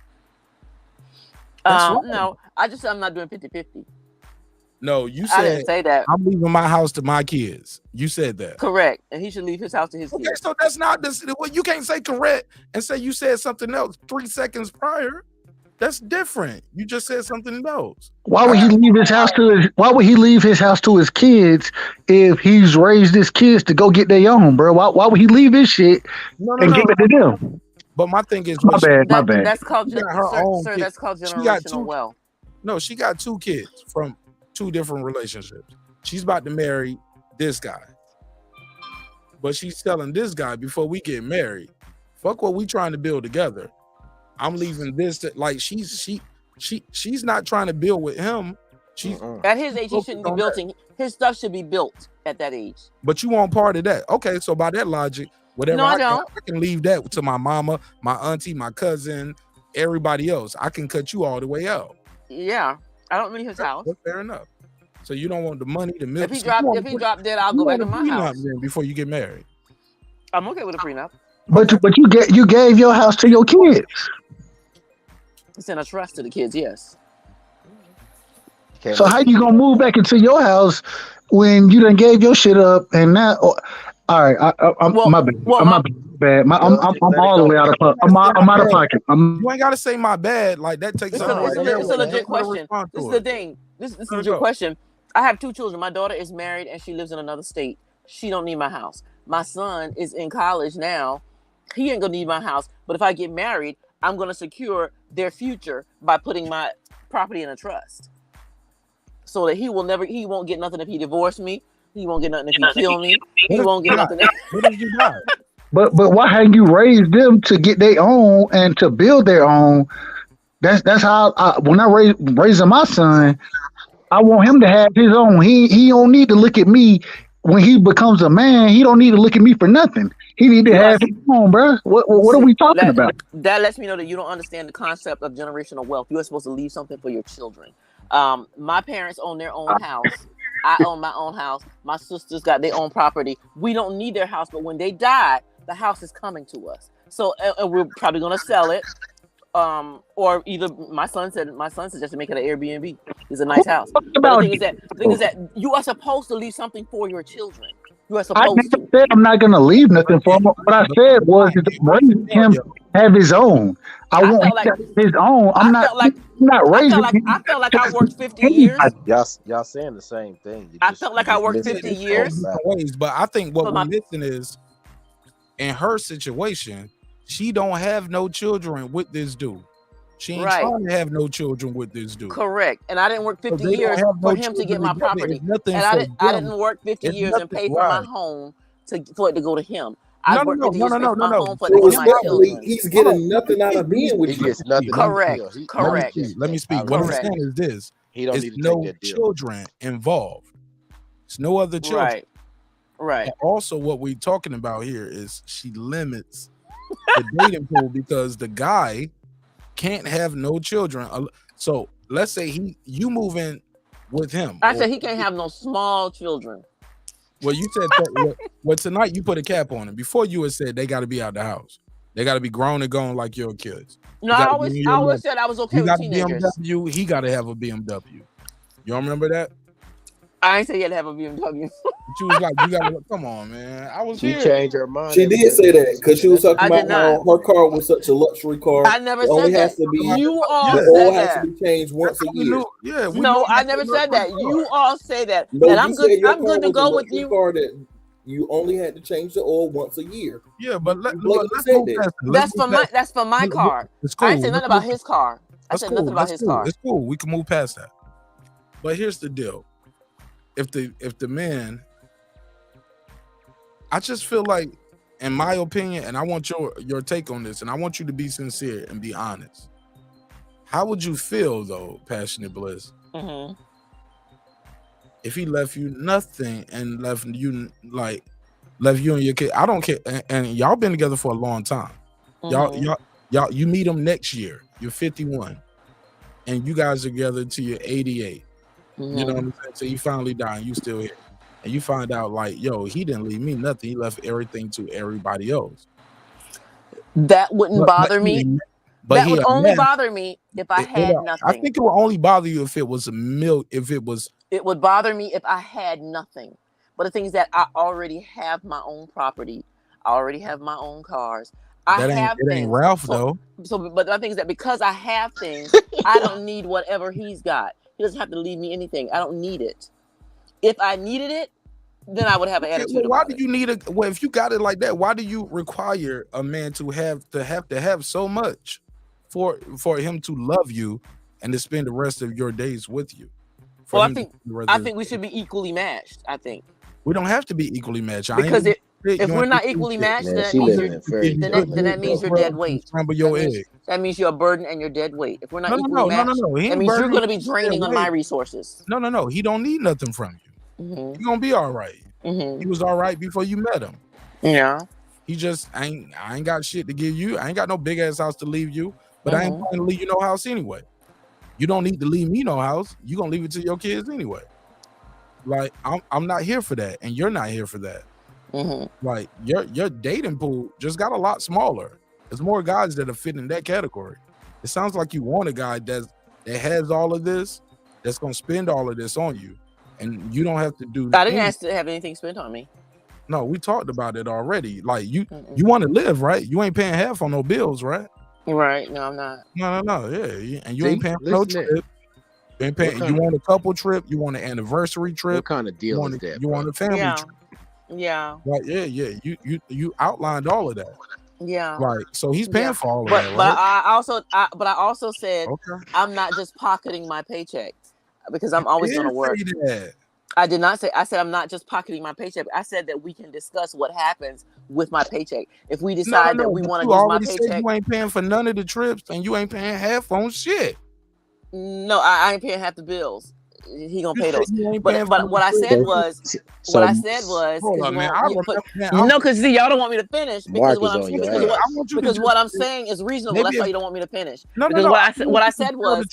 No, I just said I'm not doing 50-50. No, you said I didn't say that. I'm leaving my house to my kids. You said that. Correct. And he should leave his house to his kids. Okay, so that's not this. Well, you can't say correct and say you said something else 3 seconds prior. That's different. You just said something else. Why would he leave his house to his kids if he's raised his kids to go get their own, bro? Why would he leave his shit and give it to them? But my thing is, my bad. That's called sir. That's called generational wealth. No, she got 2 kids from 2 different relationships. She's about to marry this guy, but she's telling this guy before we get married, fuck what we trying to build together. I'm leaving this like she's not trying to build with him. She's at his age, he shouldn't be building. His stuff should be built at that age. But you want part of that. Okay, so by that logic, whatever I can leave that to my mama, my auntie, my cousin, everybody else. I can cut you all the way out. Yeah. I don't need his house. That's fair enough. So you don't want the money, the milk. If he dropped dead, I'll go back to my house. Before you get married. I'm okay with a prenup. But you gave your house to your kids. It's in a trust to the kids, yes. So how you gonna move back into your house when you done gave your shit up and now? All right, I'm my bad. I'm all the way out of pocket. I'm out of pocket. You ain't gotta say my bad. Like that takes. It's a legit question. This is the thing. This is a legit question. I have 2 children. My daughter is married and she lives in another state. She don't need my house. My son is in college now. He ain't gonna need my house. But if I get married, I'm gonna secure their future by putting my property in a trust, so that he won't get nothing if he divorced me. He won't get nothing if he kill me. He won't get nothing. But why haven't you raised them to get their own and to build their own? That's how when I raising my son, I want him to have his own. He don't need to look at me when he becomes a man. He don't need to look at me for nothing. He need to have his own, bro. What are we talking about? That lets me know that you don't understand the concept of generational wealth. You are supposed to leave something for your children. My parents own their own house. I own my own house. My sisters got their own property. We don't need their house, but when they die, the house is coming to us. So and we're probably gonna sell it. Or either my son said just to make it an Airbnb. It's a nice house. But the thing is that you are supposed to leave something for your children. You are I supposed never to. said I'm not gonna leave nothing for him. What I said was to raise him have his own. I I want him felt like to have his own. I felt like I'm not raising him I felt like to I worked 50 years. anybody. Y'all saying the same thing. You I just felt you like I just worked missing 50 it years going different back. ways, but I think what for we're my missing is in her situation, she don't have no children with this dude. She ain't right. trying to have no children with this dude. Correct. And I didn't work So 50 they don't years have for no him to get children my together. property. It's nothing And for I them. didn't work 50 It's years and nothing pay for my right. home for it to go to him. I No, worked no, 50 no, years no, to pay no, for no, my no. home for So one of my respectfully, children. He's hold on. getting nothing out of being with He you. gets nothing out the Correct. deal. He Correct. Let me speak. I What I'm Correct. saying is this: He don't it's need to take no that deal. children involved. It's no other children. Right. Right. And also, what we're talking about here is she limits the dating pool because the guy can't have no children. So let's say you move in with him. I said he can't have no small children. Well, you said that. Well, tonight you put a cap on it. Before you had said they got to be out the house. They got to be grown and gone like your kids. No, I always said I was okay You with got a teenagers. BMW. He got to have a BMW. You don't remember that? I ain't say you had to have a BMW. She was like, "You got to come on, man." I was She here. changed her mind. She did say that because she was talking I about did how not. her car was such a luxury car. I never It only said has that. to be You all the said oil has to that. be changed once a We year. knew, yeah. We No, knew I you never had a said that. luxury You car. all say that. No, And you I'm good. said your I'm car good to was a go with luxury you. car that you only had to change the oil once a year. Yeah, but let's said move that. past it. That's for my car. It's I cool. ain't say nothing about his car. I That's said cool. nothing about That's his cool. car. It's cool. We can move past that. But here's the deal: if the man, I just feel like, in my opinion, and I want your take on this, and I want you to be sincere and be honest. How would you feel though, Passionate Bliss, Mm-hmm. if he left you nothing and left you and your kid? I don't care, and y'all been together for a long time. Mm-hmm. Y'all, you meet him next year. You're 51, and you guys are together till you're 88. Mm-hmm. You know what I'm saying? So you finally die, and you still here, and you find out like, yo, he didn't leave me nothing. He left everything to everybody else. That wouldn't bother me. But that he would only amassed- bother me if I had nothing. I think it would only bother you if it was It would bother me if I had nothing. But the thing is that I already have my own property. I already have my own cars. It ain't Ralph though. So, but the thing is that because I have things, I don't need whatever he's got. He doesn't have to leave me anything. I don't need it. If I needed it, then I would have an attitude. Well, why do you need it? Well, if you got it like that, why do you require a man to have so much for him to love you and to spend the rest of your days with you? Well, I think we should be equally matched. I think we don't have to be equally matched. Because if we're not equally matched, then that means you're dead weight. That means you're a burden and you're dead weight. If we're not equally matched, that means you're going to be draining on my resources. No. He don't need nothing from you. Mm-hmm. He's gonna be all right. Mm-hmm. He was all right before you met him. Yeah. He just I ain't got shit to give you. I ain't got no big ass house to leave you, but I ain't planning to leave you no house anyway. You don't need to leave me no house. You gonna leave it to your kids anyway. Like I'm not here for that, and you're not here for that. Mm-hmm. Like your dating pool just got a lot smaller. There's more guys that are fitting in that category. It sounds like you want a guy that has all of this, that's gonna spend all of this on you, and you don't have to do. I didn't ask to have anything spent on me. No, we talked about it already. Like you want to live, right? You ain't paying half on no bills, right? Right? No, I'm not. No. Yeah, and you ain't paying for no trip. You ain't paying. You want a couple trip. You want an anniversary trip. What kind of deal is that? You want a family trip. Yeah. Like yeah. You outlined all of that. Yeah. Right. So he's paying for all of that, right? But I also said I'm not just pocketing my paycheck because I'm always going to work. I did not say. I said I'm not just pocketing my paycheck. I said that we can discuss what happens with my paycheck. If we decide that we want to use my paycheck, you ain't paying for none of the trips, and you ain't paying half on shit. No, I ain't paying half the bills. He gonna pay those. But what I said was, no, because see, y'all don't want me to finish because what I'm saying is reasonable. That's why you don't want me to finish. Because what I said was,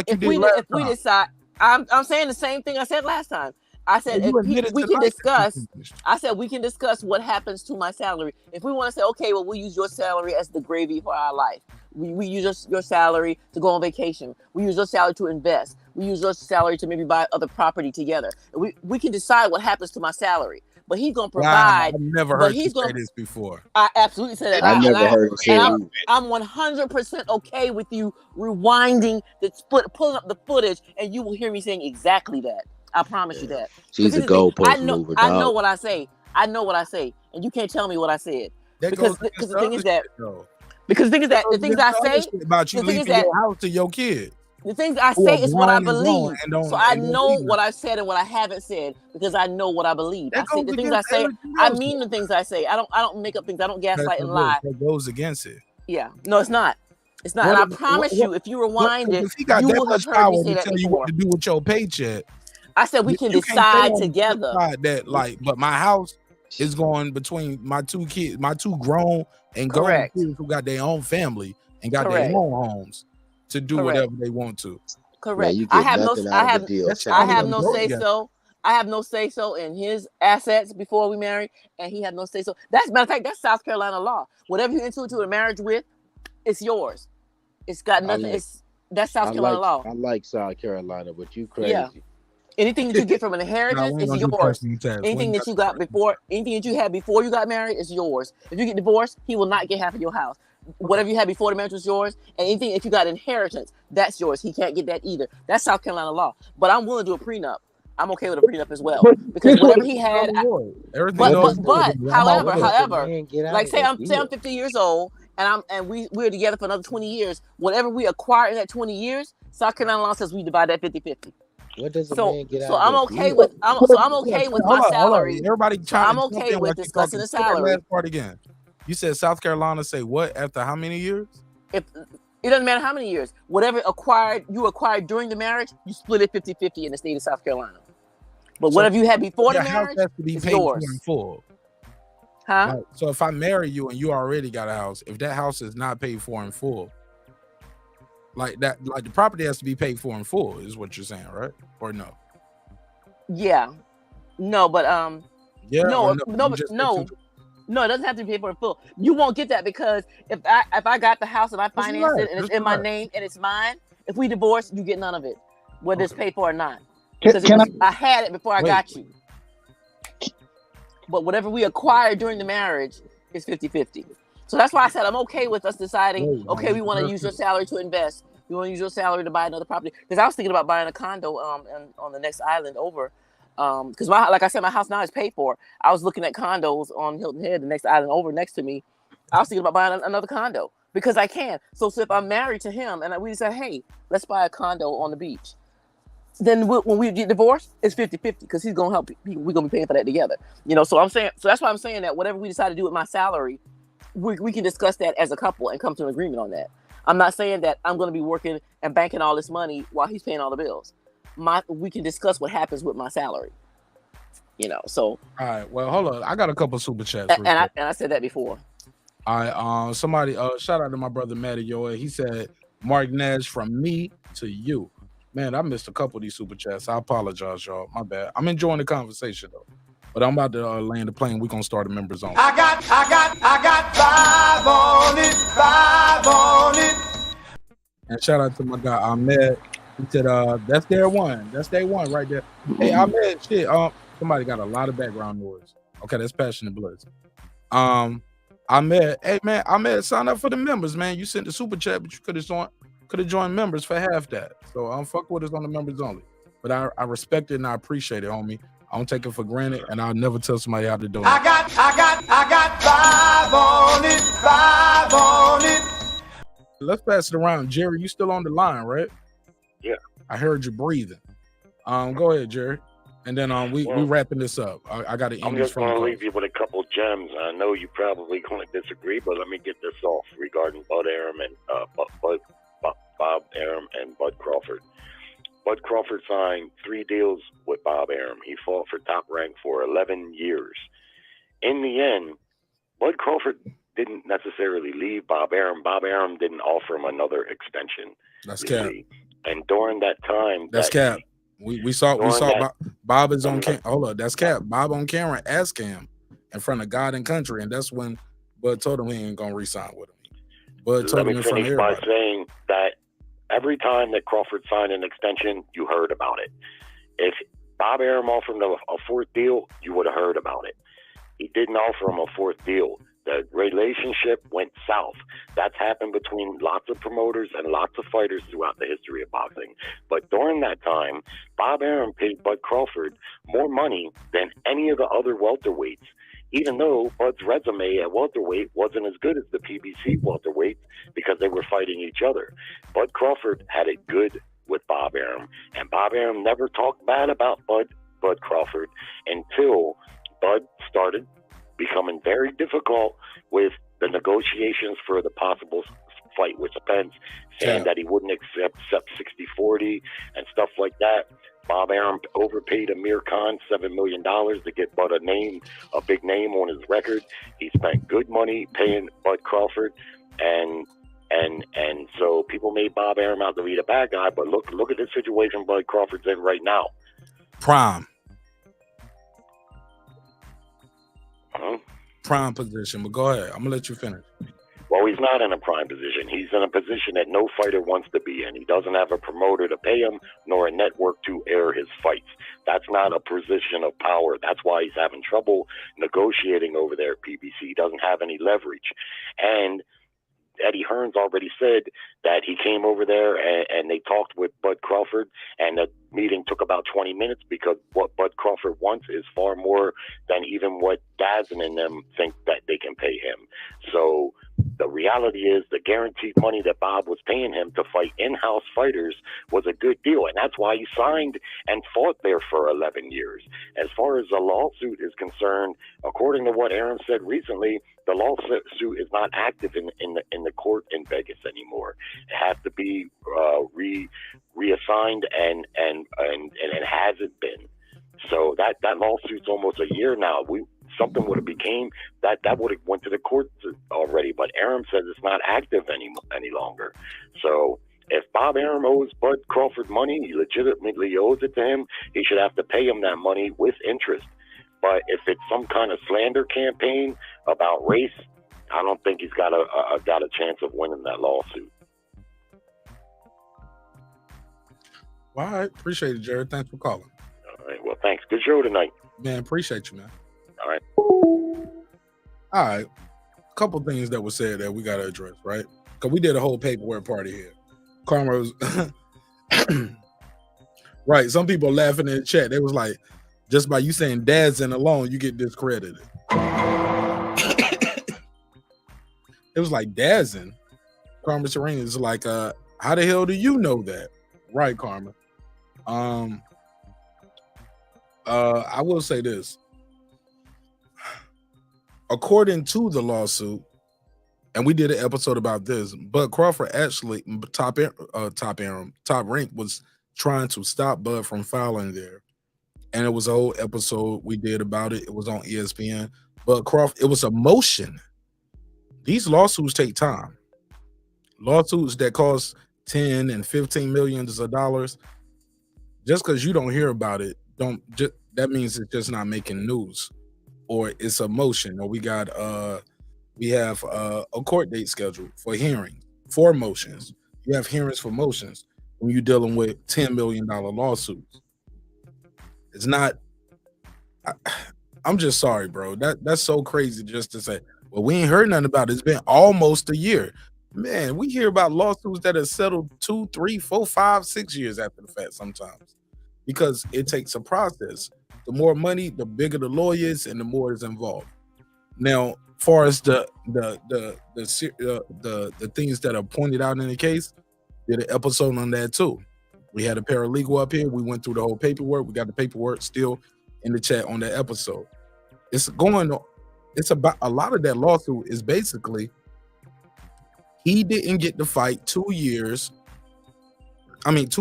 if we decide, I'm saying the same thing I said last time. I said we can discuss. I said we can discuss what happens to my salary. If we want to say, okay, well, we'll use your salary as the gravy for our life. We use your salary to go on vacation. We use your salary to invest. We use your salary to maybe buy other property together. We can decide what happens to my salary. but he's gonna Wow, provide. I've never but heard you he's say gonna. this before. I absolutely said that. I never heard him say and it. I'm 100% okay with you rewinding pulling up the footage, and you will hear me saying exactly that. I promise you that. She's a goalpost mover, I know dog. what I say. I know what I say, and you can't tell me what I said That goes because the against thing the is other that shit, though. because the thing is that the That goes things I against the other say shit about you the thing is leaving that your house to your kid. the things I Who say are is what I grown and grown believe. and don't- So I and don't know leave what I've said and what I haven't said because I know what I believe. That I say goes the things I against say. everything I else, mean though. the things I say. I don't make up things. I don't gaslight and lie. That goes against it. Yeah. No, it's not. It's not. What- And I promise what- you, if you rewind what- it, if he got you that will have much heard me power say to that tell you what before. to do with your paycheck. I said we can You can't say decide on the flip together. side that like, but my house is going between my two kids, my two grown and grown Correct. kids who got their own family and got Correct. their own homes to do Correct. whatever they want to. Correct. you I get have no. nothing I out of have. the deal. I have even no broke say yet. so. I have no say so in his assets before we married, and he had no say so. That's matter of fact. That's South Carolina law. Whatever you enter into a marriage with, it's yours. It's got nothing. That's South Carolina law. I like South Carolina, but you crazy. Yeah. Anything that you get from an inheritance is yours. Anything that you got before, anything that you had before you got married is yours. If you get divorced, he will not get half of your house. Whatever you had before the marriage was yours, and anything if you got inheritance, that's yours. He can't get that either. That's South Carolina law. But I'm willing to do a prenup. I'm okay with a prenup as well because whatever he had. However, like say I'm 50 years old and we're together for another 20 years. Whatever we acquire in that 20 years, South Carolina law says we divide that 50-50. What does a So, man get so out I'm of okay deal? with I'm okay with my salary. Everybody, So I'm okay with discussing the salary. Last part again. You said South Carolina say what after how many years? If it doesn't matter how many years, whatever you acquired during the marriage, you split it 50-50 in the state of South Carolina. But So whatever you had before the your house marriage has to be is paid yours. for in full. Huh? Like, so if I marry you and you already got a house, if that house is not paid for in full, like that, like the property has to be paid for in full, is what you're saying, right? Or no? Yeah. No, but Yeah. no, or no, You just said no. two- No, it doesn't have to be paid for in full. You won't get that because if I got the house and I financed it and it's in my name and it's mine, if we divorce, you get none of it, whether it's paid for or not. Because I had it before I got you. But whatever we acquired during the marriage is 50-50. So that's why I said I'm okay with us deciding, okay, we want to use your salary to invest. We want to use your salary to buy another property. Because I was thinking about buying a condo on the next island over. Because like I said, my house now is paid for. I was looking at condos on Hilton Head, the next island over next to me. I was thinking about buying another condo because I can. So if I'm married to him and we decide, hey, let's buy a condo on the beach. Then when we get divorced, it's 50-50 because he's gonna help. We're gonna be paying for that together, So I'm saying, so that's why I'm saying that whatever we decide to do with my salary, we can discuss that as a couple and come to an agreement on that. I'm not saying that I'm gonna be working and banking all this money while he's paying all the bills. We can discuss what happens with my salary, So. All right. Well, hold on. I got a couple super chats. And I said that before. All right. Somebody. Shout out to my brother Matty Yoa. He said, "Mark Nash, from me to you." Man, I missed a couple of these super chats. I apologize, y'all. My bad. I'm enjoying the conversation though, but I'm about to land the plane. We're gonna start a members only. I got 5 on it. And shout out to my guy Ahmed. He said, "That's their one. That's their one right there." Hey, Ahmed, shit. Somebody got a lot of background noise. Okay, that's Passionate Blitz. Ahmed, hey man, Ahmed, sign up for the members, man. You sent the super chat, but you could have joined members for half that. So fuck with us on the members only. But I respect it and I appreciate it, homie. I don't take it for granted, and I'll never tell somebody how to do it. I got 5 on it. Let's pass it around. Jerry, you still on the line, right? Yeah. I heard you breathing. Go ahead, Jerry. And then we wrapping this up. I got to end I'm this just going to phone leave you with a couple gems. I know you probably going to disagree, but let me get this off regarding Bud Arum and Bob Arum and Bud Crawford. Bud Crawford signed 3 deals with Bob Arum. He fought for Top Rank for 11 years. In the end, Bud Crawford didn't necessarily leave Bob Arum. Bob Arum didn't offer him another extension. That's cap. And during that time, that's cap. We saw Bob is on camera. Hold up, that's cap. Bob on camera asking him in front of God and country, and that's when Bud told him he ain't gonna re-sign with him. Bud told him in front of everybody. By saying that every time that Crawford signed an extension, you heard about it. If Bob Arum offered him a fourth deal, you would have heard about it. He didn't offer him a fourth deal. The relationship went south. That's happened between lots of promoters and lots of fighters throughout the history of boxing. But during that time, Bob Arum paid Bud Crawford more money than any of the other welterweights, even though Bud's resume at welterweight wasn't as good as the PBC welterweights because they were fighting each other. Bud Crawford had it good with Bob Arum, and Bob Arum never talked bad about Bud Crawford until Bud started becoming very difficult with the negotiations for the possible fight with Spence, saying that he wouldn't accept 60-40 and stuff like that. Bob Arum overpaid Amir Khan $7 million to get Bud a big name on his record. He spent good money paying Bud Crawford, and so people made Bob Arum out to be the bad guy. But look at the situation Bud Crawford's in right now. Prime. Prime position, but go ahead. I'm gonna let you finish. Well, he's not in a prime position. He's in a position that no fighter wants to be in. He doesn't have a promoter to pay him, nor a network to air his fights. That's not a position of power. That's why he's having trouble negotiating over there at PBC. He doesn't have any leverage. And Eddie Hearns already said that he came over there and they talked with Bud Crawford, and the meeting took about 20 minutes because what Bud Crawford wants is far more than even what Dazn and them think that they can pay him. So the reality is the guaranteed money that Bob was paying him to fight in-house fighters was a good deal, and that's why he signed and fought there for 11 years. As far as the lawsuit is concerned, according to what Aaron said recently, the lawsuit is not active in the court in Vegas anymore. It has to be reassigned, and it hasn't been. So that lawsuit's almost a year now. Something would have became that would have went to the courts already, but Arum says it's not active any longer. So if Bob Arum owes Bud Crawford money, he legitimately owes it to him. He should have to pay him that money with interest. But if it's some kind of slander campaign about race, I don't think he's got a chance of winning that lawsuit. Well, all right, appreciate it, Jared. Thanks for calling. All right, well, thanks. Good show tonight. Man, appreciate you, man. All right. All right. A couple things that were said that we got to address, right? Because we did a whole paperwork party here. Karma was right. Some people laughing in the chat. They was like, just by you saying Dazn alone, you get discredited. It was like Dazn. Karma Serena is like, how the hell do you know that? Right, Karma. I will say this. According to the lawsuit, and we did an episode about this, but Crawford actually top rank was trying to stop Bud from filing there. And it was a whole episode we did about it. It was on ESPN. But Crawford, it was a motion. These lawsuits take time. Lawsuits that cost 10 and 15 millions of dollars, just because you don't hear about it, that means it's just not making news, or it's a motion, or we have a court date scheduled for hearing for motions. You have hearings for motions when you're dealing with $10 million lawsuits. It's not. I'm just sorry, bro. That's so crazy just to say. Well, we ain't heard nothing about it. It's been almost a year. Man, we hear about lawsuits that are settled 2, 3, 4, 5, 6 years after the fact sometimes, because it takes a process. The more money, the bigger the lawyers, and the more is involved. Now, far as the things that are pointed out in the case, did an episode on that too. We had a paralegal up here. We went through the whole paperwork. We got the paperwork still in the chat on that episode. It's going on. It's about a lot of that lawsuit is basically he didn't get the fight 2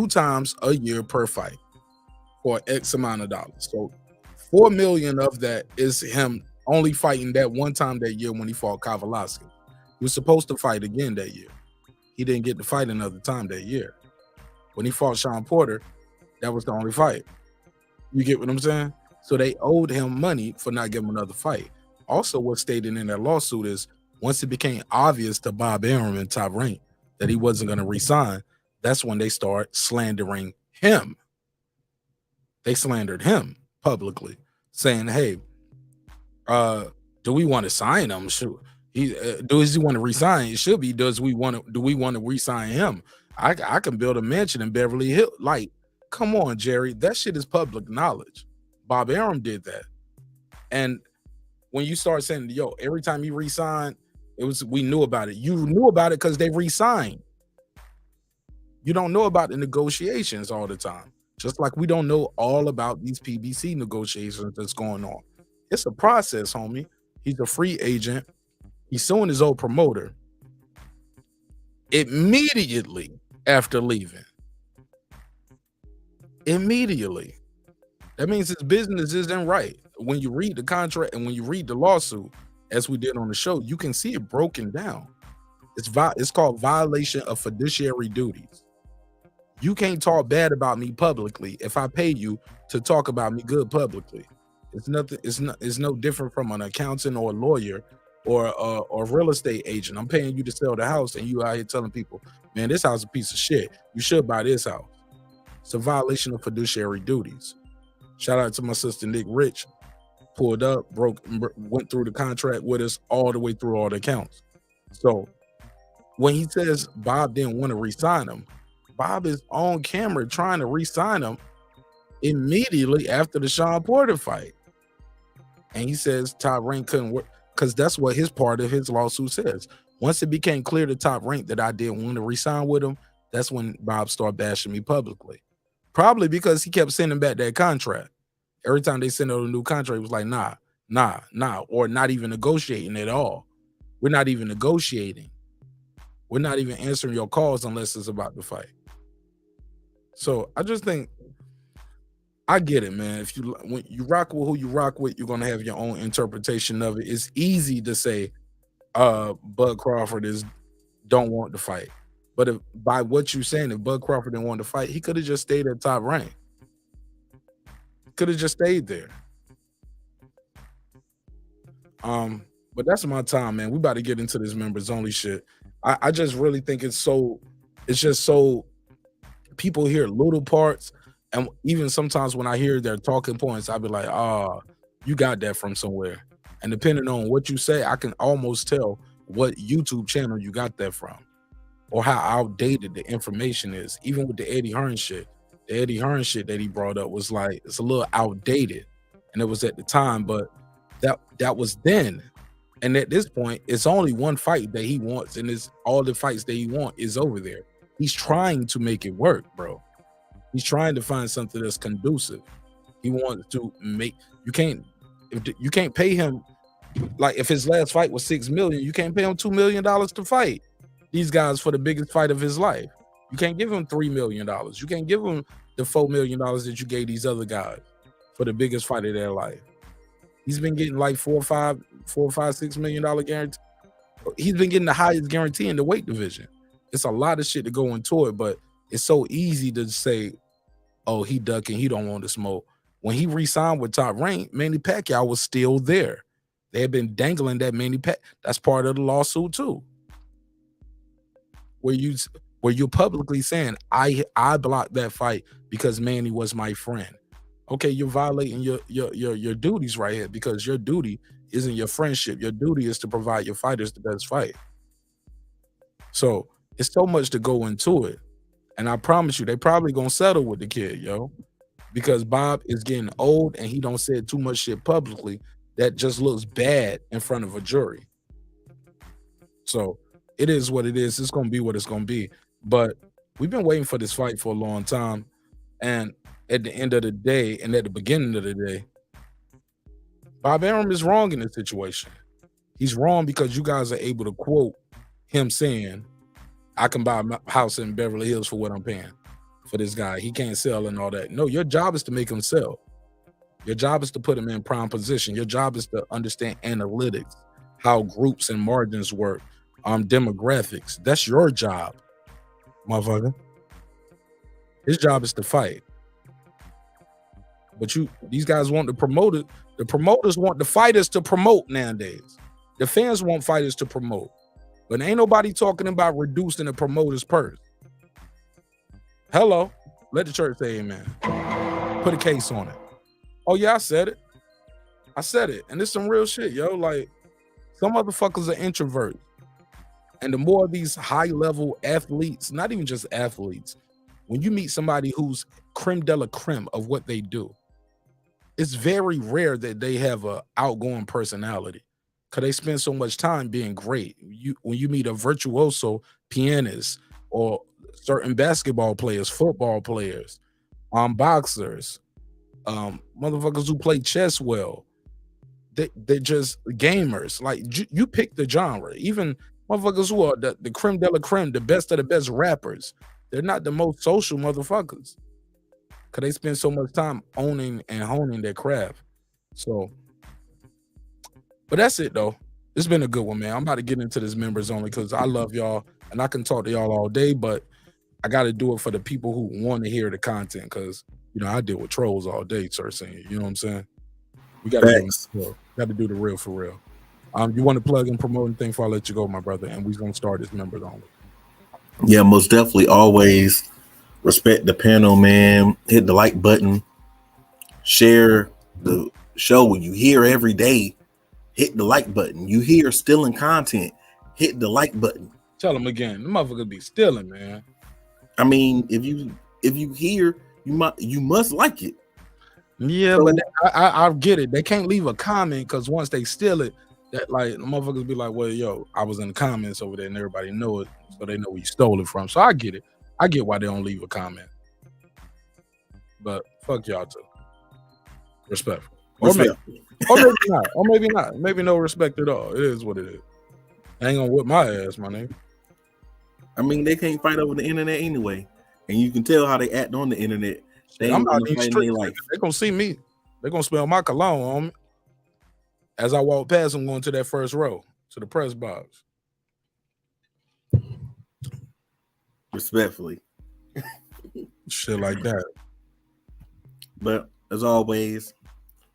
times a year per fight for X amount of dollars. So $4 million of that is him only fighting that one time that year when he fought Kowalski. He was supposed to fight again that year. He didn't get to fight another time that year. When he fought Sean Porter, that was the only fight. You get what I'm saying? So they owed him money for not giving him another fight. Also, what's stated in that lawsuit is once it became obvious to Bob Arum and Top Rank that he wasn't going to resign, that's when they start slandering him. They slandered him publicly, saying, "Hey, do we want to sign him? Does he want to resign? It should be. Do we want to resign him? I can build a mansion in Beverly Hills. Like, come on, Jerry, that shit is public knowledge. Bob Arum did that, and when you start saying, yo, every time he resigned, we knew about it. You knew about it because they resigned. You don't know about the negotiations all the time. Just like we don't know all about these PBC negotiations that's going on. It's a process, homie. He's a free agent. He's suing his old promoter immediately after leaving. Immediately. That means his business isn't right. When you read the contract and when you read the lawsuit, as we did on the show, you can see it broken down. It's called violation of fiduciary duties. You can't talk bad about me publicly if I pay you to talk about me good publicly. It's nothing. It's no different from an accountant or a lawyer or a real estate agent. I'm paying you to sell the house, and you out here telling people, man, this house is a piece of shit. You should buy this house. It's a violation of fiduciary duties. Shout out to my sister Nick Rich. Pulled up, went through the contract with us all the way through all the accounts. So when he says Bob didn't want to re-sign him, Bob is on camera trying to re-sign him immediately after the Sean Porter fight. And he says Top Rank couldn't work because that's what his part of his lawsuit says. Once it became clear to Top Rank that I didn't want to re-sign with him, that's when Bob started bashing me publicly. Probably because he kept sending back that contract. Every time they sent out a new contract, it was like, nah, or not even negotiating at all. We're not even negotiating. We're not even answering your calls unless it's about the fight. So I just think, I get it, man. When you rock with who you rock with, you're gonna have your own interpretation of it. It's easy to say, Bud Crawford don't want to fight. But by what you're saying, if Bud Crawford didn't want to fight, he could have just stayed at Top Rank. Could have just stayed there. But that's my time, man. We about to get into this members only shit. I just really think it's just so people hear little parts, and even sometimes when I hear their talking points, I'll be like, you got that from somewhere. And depending on what you say, I can almost tell what YouTube channel you got that from, or how outdated the information is. Even with the Eddie Hearn shit. The Eddie Hearn shit that he brought up was like, it's a little outdated, and it was at the time, but that was then. And at this point, it's only one fight that he wants, and it's all the fights that he wants is over there. He's trying to make it work, bro. He's trying to find something that's conducive. He wants to make, you can't pay him, like if his last fight was $6 million, you can't pay him $2 million to fight these guys for the biggest fight of his life. You can't give him $3 million. You can't give him the $4 million that you gave these other guys for the biggest fight of their life. He's been getting like $6 million guarantee. He's been getting the highest guarantee in the weight division. It's a lot of shit to go into it, but it's so easy to say, oh, he ducking, he don't want to smoke. When he re-signed with Top Rank, Manny Pacquiao was still there. They had been dangling that Manny Pacquiao. That's part of the lawsuit too. Where you're publicly saying, I blocked that fight because Manny was my friend. Okay, you're violating your duties right here, because your duty isn't your friendship. Your duty is to provide your fighters the best fight. So it's so much to go into it. And I promise you, they probably gonna settle with the kid, yo. Because Bob is getting old and he don't say too much shit publicly that just looks bad in front of a jury. So it is what it is. It's gonna be what it's gonna be. But we've been waiting for this fight for a long time. And at the end of the day, and at the beginning of the day, Bob Arum is wrong in this situation. He's wrong because you guys are able to quote him saying, I can buy a house in Beverly Hills for what I'm paying for this guy. He can't sell and all that. No, your job is to make him sell. Your job is to put him in prime position. Your job is to understand analytics, how groups and margins work, demographics. That's your job, motherfucker. His job is to fight. But these guys want to promote it. The promoters want the fighters to promote nowadays. The fans want fighters to promote. But ain't nobody talking about reducing the promoter's purse. Hello. Let the church say amen. Put a case on it. Oh yeah, I said it. And it's some real shit, yo. Like, some motherfuckers are introverts. And the more of these high-level athletes, not even just athletes, when you meet somebody who's creme de la creme of what they do, it's very rare that they have a outgoing personality because they spend so much time being great. When you meet a virtuoso pianist or certain basketball players, football players, boxers, motherfuckers who play chess well, they're just gamers. Like, you pick the genre. Even motherfuckers who are the creme de la creme, the best of the best rappers, they're not the most social motherfuckers because they spend so much time owning and honing their craft. So, but that's it though. It's been a good one, man. I'm about to get into this members only because I love y'all and I can talk to y'all all day, but I got to do it for the people who want to hear the content because, you know, I deal with trolls all day, sir. Saying, you know what I'm saying? We got to do the real for real. You want to plug and promote anything before I let you go, my brother, and we're gonna start this members only. Yeah, most definitely. Always respect the panel, man. Hit the like button. Share the show when you hear every day. Hit the like button. You hear stealing content. Hit the like button. Tell them again. The motherfucker be stealing, man. I mean, if you hear, you must like it. Yeah, so, but I get it. They can't leave a comment because once they steal it, that like the motherfuckers be like, well, yo, I was in the comments over there and everybody know it, so they know where you stole it from. So I get it. I get why they don't leave a comment. But fuck y'all too. Respectful. Or maybe not. Or maybe not. Maybe no respect at all. It is what it is. I ain't gonna whip my ass, my nigga. I mean, they can't fight over the internet anyway. And you can tell how they act on the internet. I'm out in these streets. They're gonna see me. They're gonna smell my cologne on me. As I walk past, I'm going to that first row, to the press box. Respectfully. Shit like that. But as always,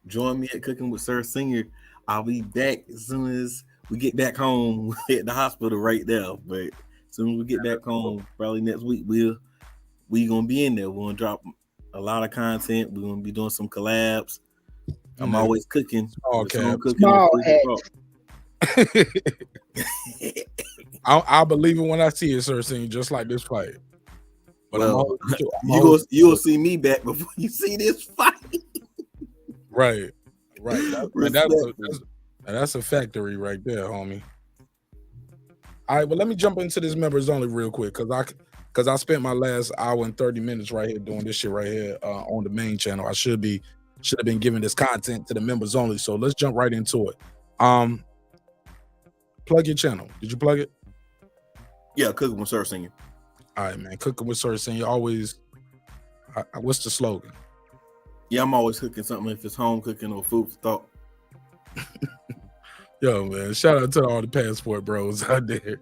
join me at Cooking with Sir Senior. I'll be back as soon as we get back home at the hospital right now. But as soon as we get back home, probably next week, we gonna be in there. We're gonna drop a lot of content. We're gonna be doing some collabs. I'm always cooking. I'll believe it when I see it, Sir Senior, just like this fight. But well, you'll see me back before you see this fight. Right. That's a factory right there, homie. All right, well, let me jump into this members only real quick because I spent my last hour and 30 minutes right here doing this shit right here on the main channel. I should have been giving this content to the members only. So let's jump right into it. Plug your channel. Did you plug it? Yeah, Cooking with Sir Senior. All right, man. Cooking with Sir Senior. Always. What's the slogan? Yeah, I'm always cooking something if it's home cooking or food for thought. Yo, man, shout out to all the passport bros out there.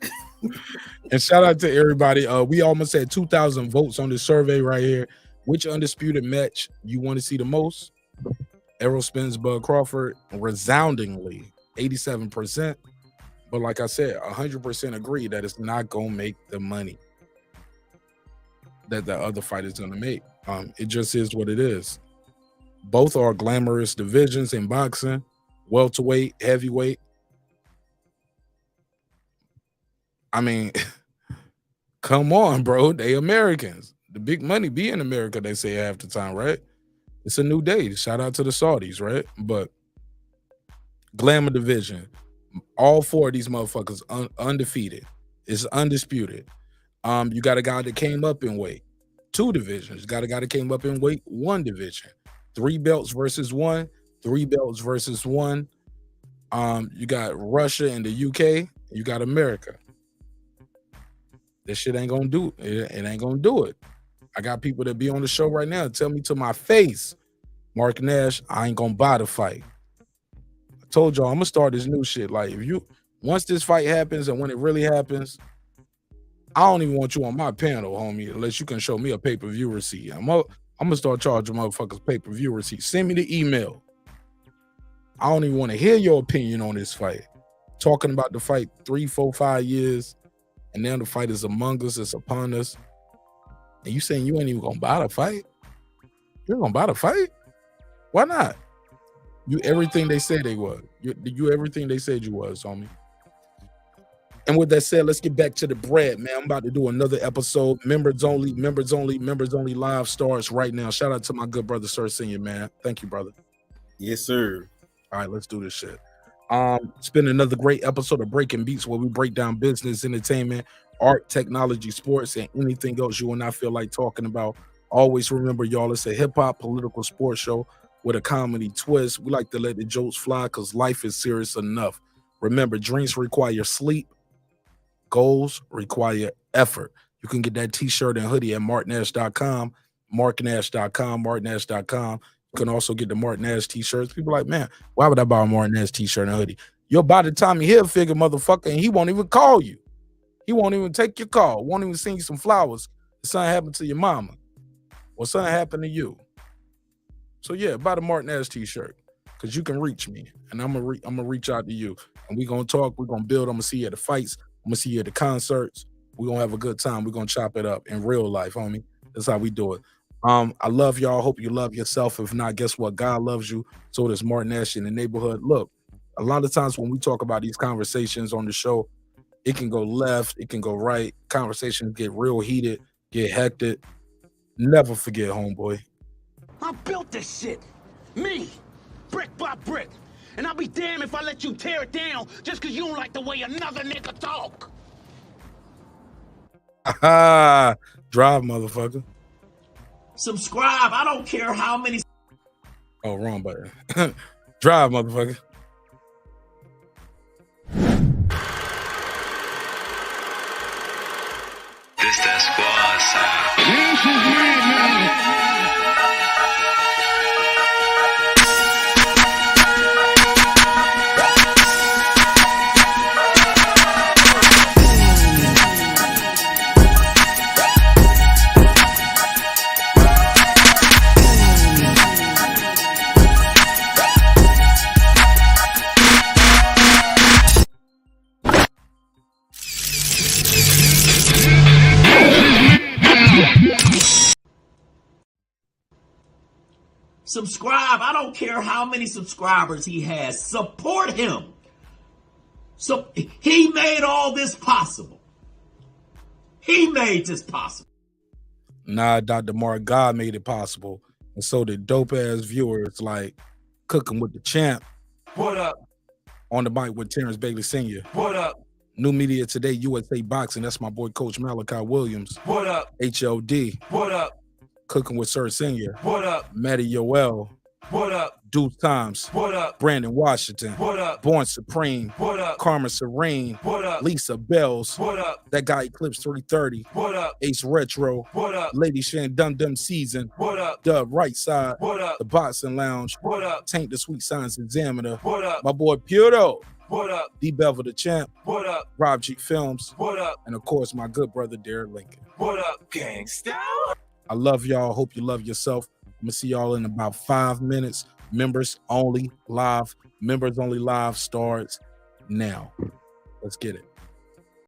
And shout out to everybody. We almost had 2,000 votes on this survey right here. Which undisputed match you want to see the most? Errol Spence, Bud Crawford, resoundingly 87%. But like I said, 100% agree that it's not going to make the money that the other fight is going to make. It just is what it is. Both are glamorous divisions in boxing, welterweight, heavyweight. I mean, come on, bro. They Americans. The big money be in America, they say half the time, right? It's a new day. Shout out to the Saudis, right? But glamour division, all four of these motherfuckers undefeated. It's undisputed. You got a guy that came up in weight, 2 divisions. You got a guy that came up in weight, 1 division. 3 belts versus 1, 3 belts versus 1. You got Russia and the UK. You got America. This shit ain't gonna do it. It ain't gonna do it. I got people that be on the show right now and tell me to my face, Mark Nash, I ain't gonna buy the fight. I told y'all I'm gonna start this new shit. Like, once this fight happens and when it really happens, I don't even want you on my panel, homie, unless you can show me a pay-per-view receipt. I'm gonna start charging motherfuckers pay-per-view receipt. Send me the email. I don't even want to hear your opinion on this fight. Talking about the fight 3, 4, 5 years, and now the fight is among us, it's upon us. And you saying you ain't even gonna buy the fight? You're gonna buy the fight? Why not? You everything they said they was. You everything they said you was, homie. And with that said, let's get back to the bread, man. I'm about to do another episode. Members only live starts right now. Shout out to my good brother, Sir Senior, man. Thank you, brother. Yes, sir. All right, let's do this shit. It's been another great episode of Breaking Beats, where we break down business, entertainment, art, technology, sports, and anything else you and I feel like talking about. Always remember, y'all, it's a hip-hop political sports show with a comedy twist. We like to let the jokes fly because life is serious enough. Remember, dreams require sleep. Goals require effort. You can get that t-shirt and hoodie at marknash.com, marknash.com. You can also get the Mark Nash t-shirts. People are like, man, why would I buy a Mark Nash t-shirt and hoodie? You'll buy the Tommy Hilfiger motherfucker, and he won't even call you. He won't even take your call. Won't even send you some flowers. If something happened to your mama or something happened to you. So yeah, buy the Mark Nash t-shirt because you can reach me, and I'm gonna reach out to you, and we're gonna talk. We're gonna build. I'm gonna see you at the fights. I'm gonna see you at the concerts. We're gonna have a good time. We're gonna chop it up in real life, homie. That's how we do it. I love y'all. Hope you love yourself. If not, guess what? God loves you. So does Martin Nash in the neighborhood. Look, a lot of times when we talk about these conversations on the show, it can go left, it can go right. Conversations get real heated, get hectic. Never forget, homeboy. I built this shit. Me. Brick by brick. And I'll be damned if I let you tear it down just because you don't like the way another nigga talk. Drive, motherfucker. Subscribe. I don't care how many. Oh, wrong button. Drive, motherfucker. This that squad side. This is Subscribe. I don't care how many subscribers he has. Support him. So he made all this possible. He made this possible. Nah, Dr. Mark, God made it possible. And so did dope ass viewers like Cooking with the Champ. What up? On the mic with Terrence Bailey Sr. What up? New Media Today, USA Boxing. That's my boy, Coach Malachi Williams. What up? HLD. What up? Cooking with Sir Senior. What up? Matty Yoel. What up? Deuce Times. What up? Brandon Washington. What up? Born Supreme. What up? Karma Serene. What up? Lisa Bells. What up? That guy Eclipse 330. What up? Ace Retro. What up? Lady Shan Dum Dum Season. What up? Dub Right Side. What up? The Boxing Lounge. What up? Taint the Sweet Science Examiner. What up? My boy Puto. What up? D Bevel the Champ. What up? Rob G Films. What up? And of course, my good brother Derek Lincoln. What up, gangsta? I love y'all. Hope you love yourself. I'm gonna see y'all in about 5 minutes. Members only live. Members only live starts now. Let's get it.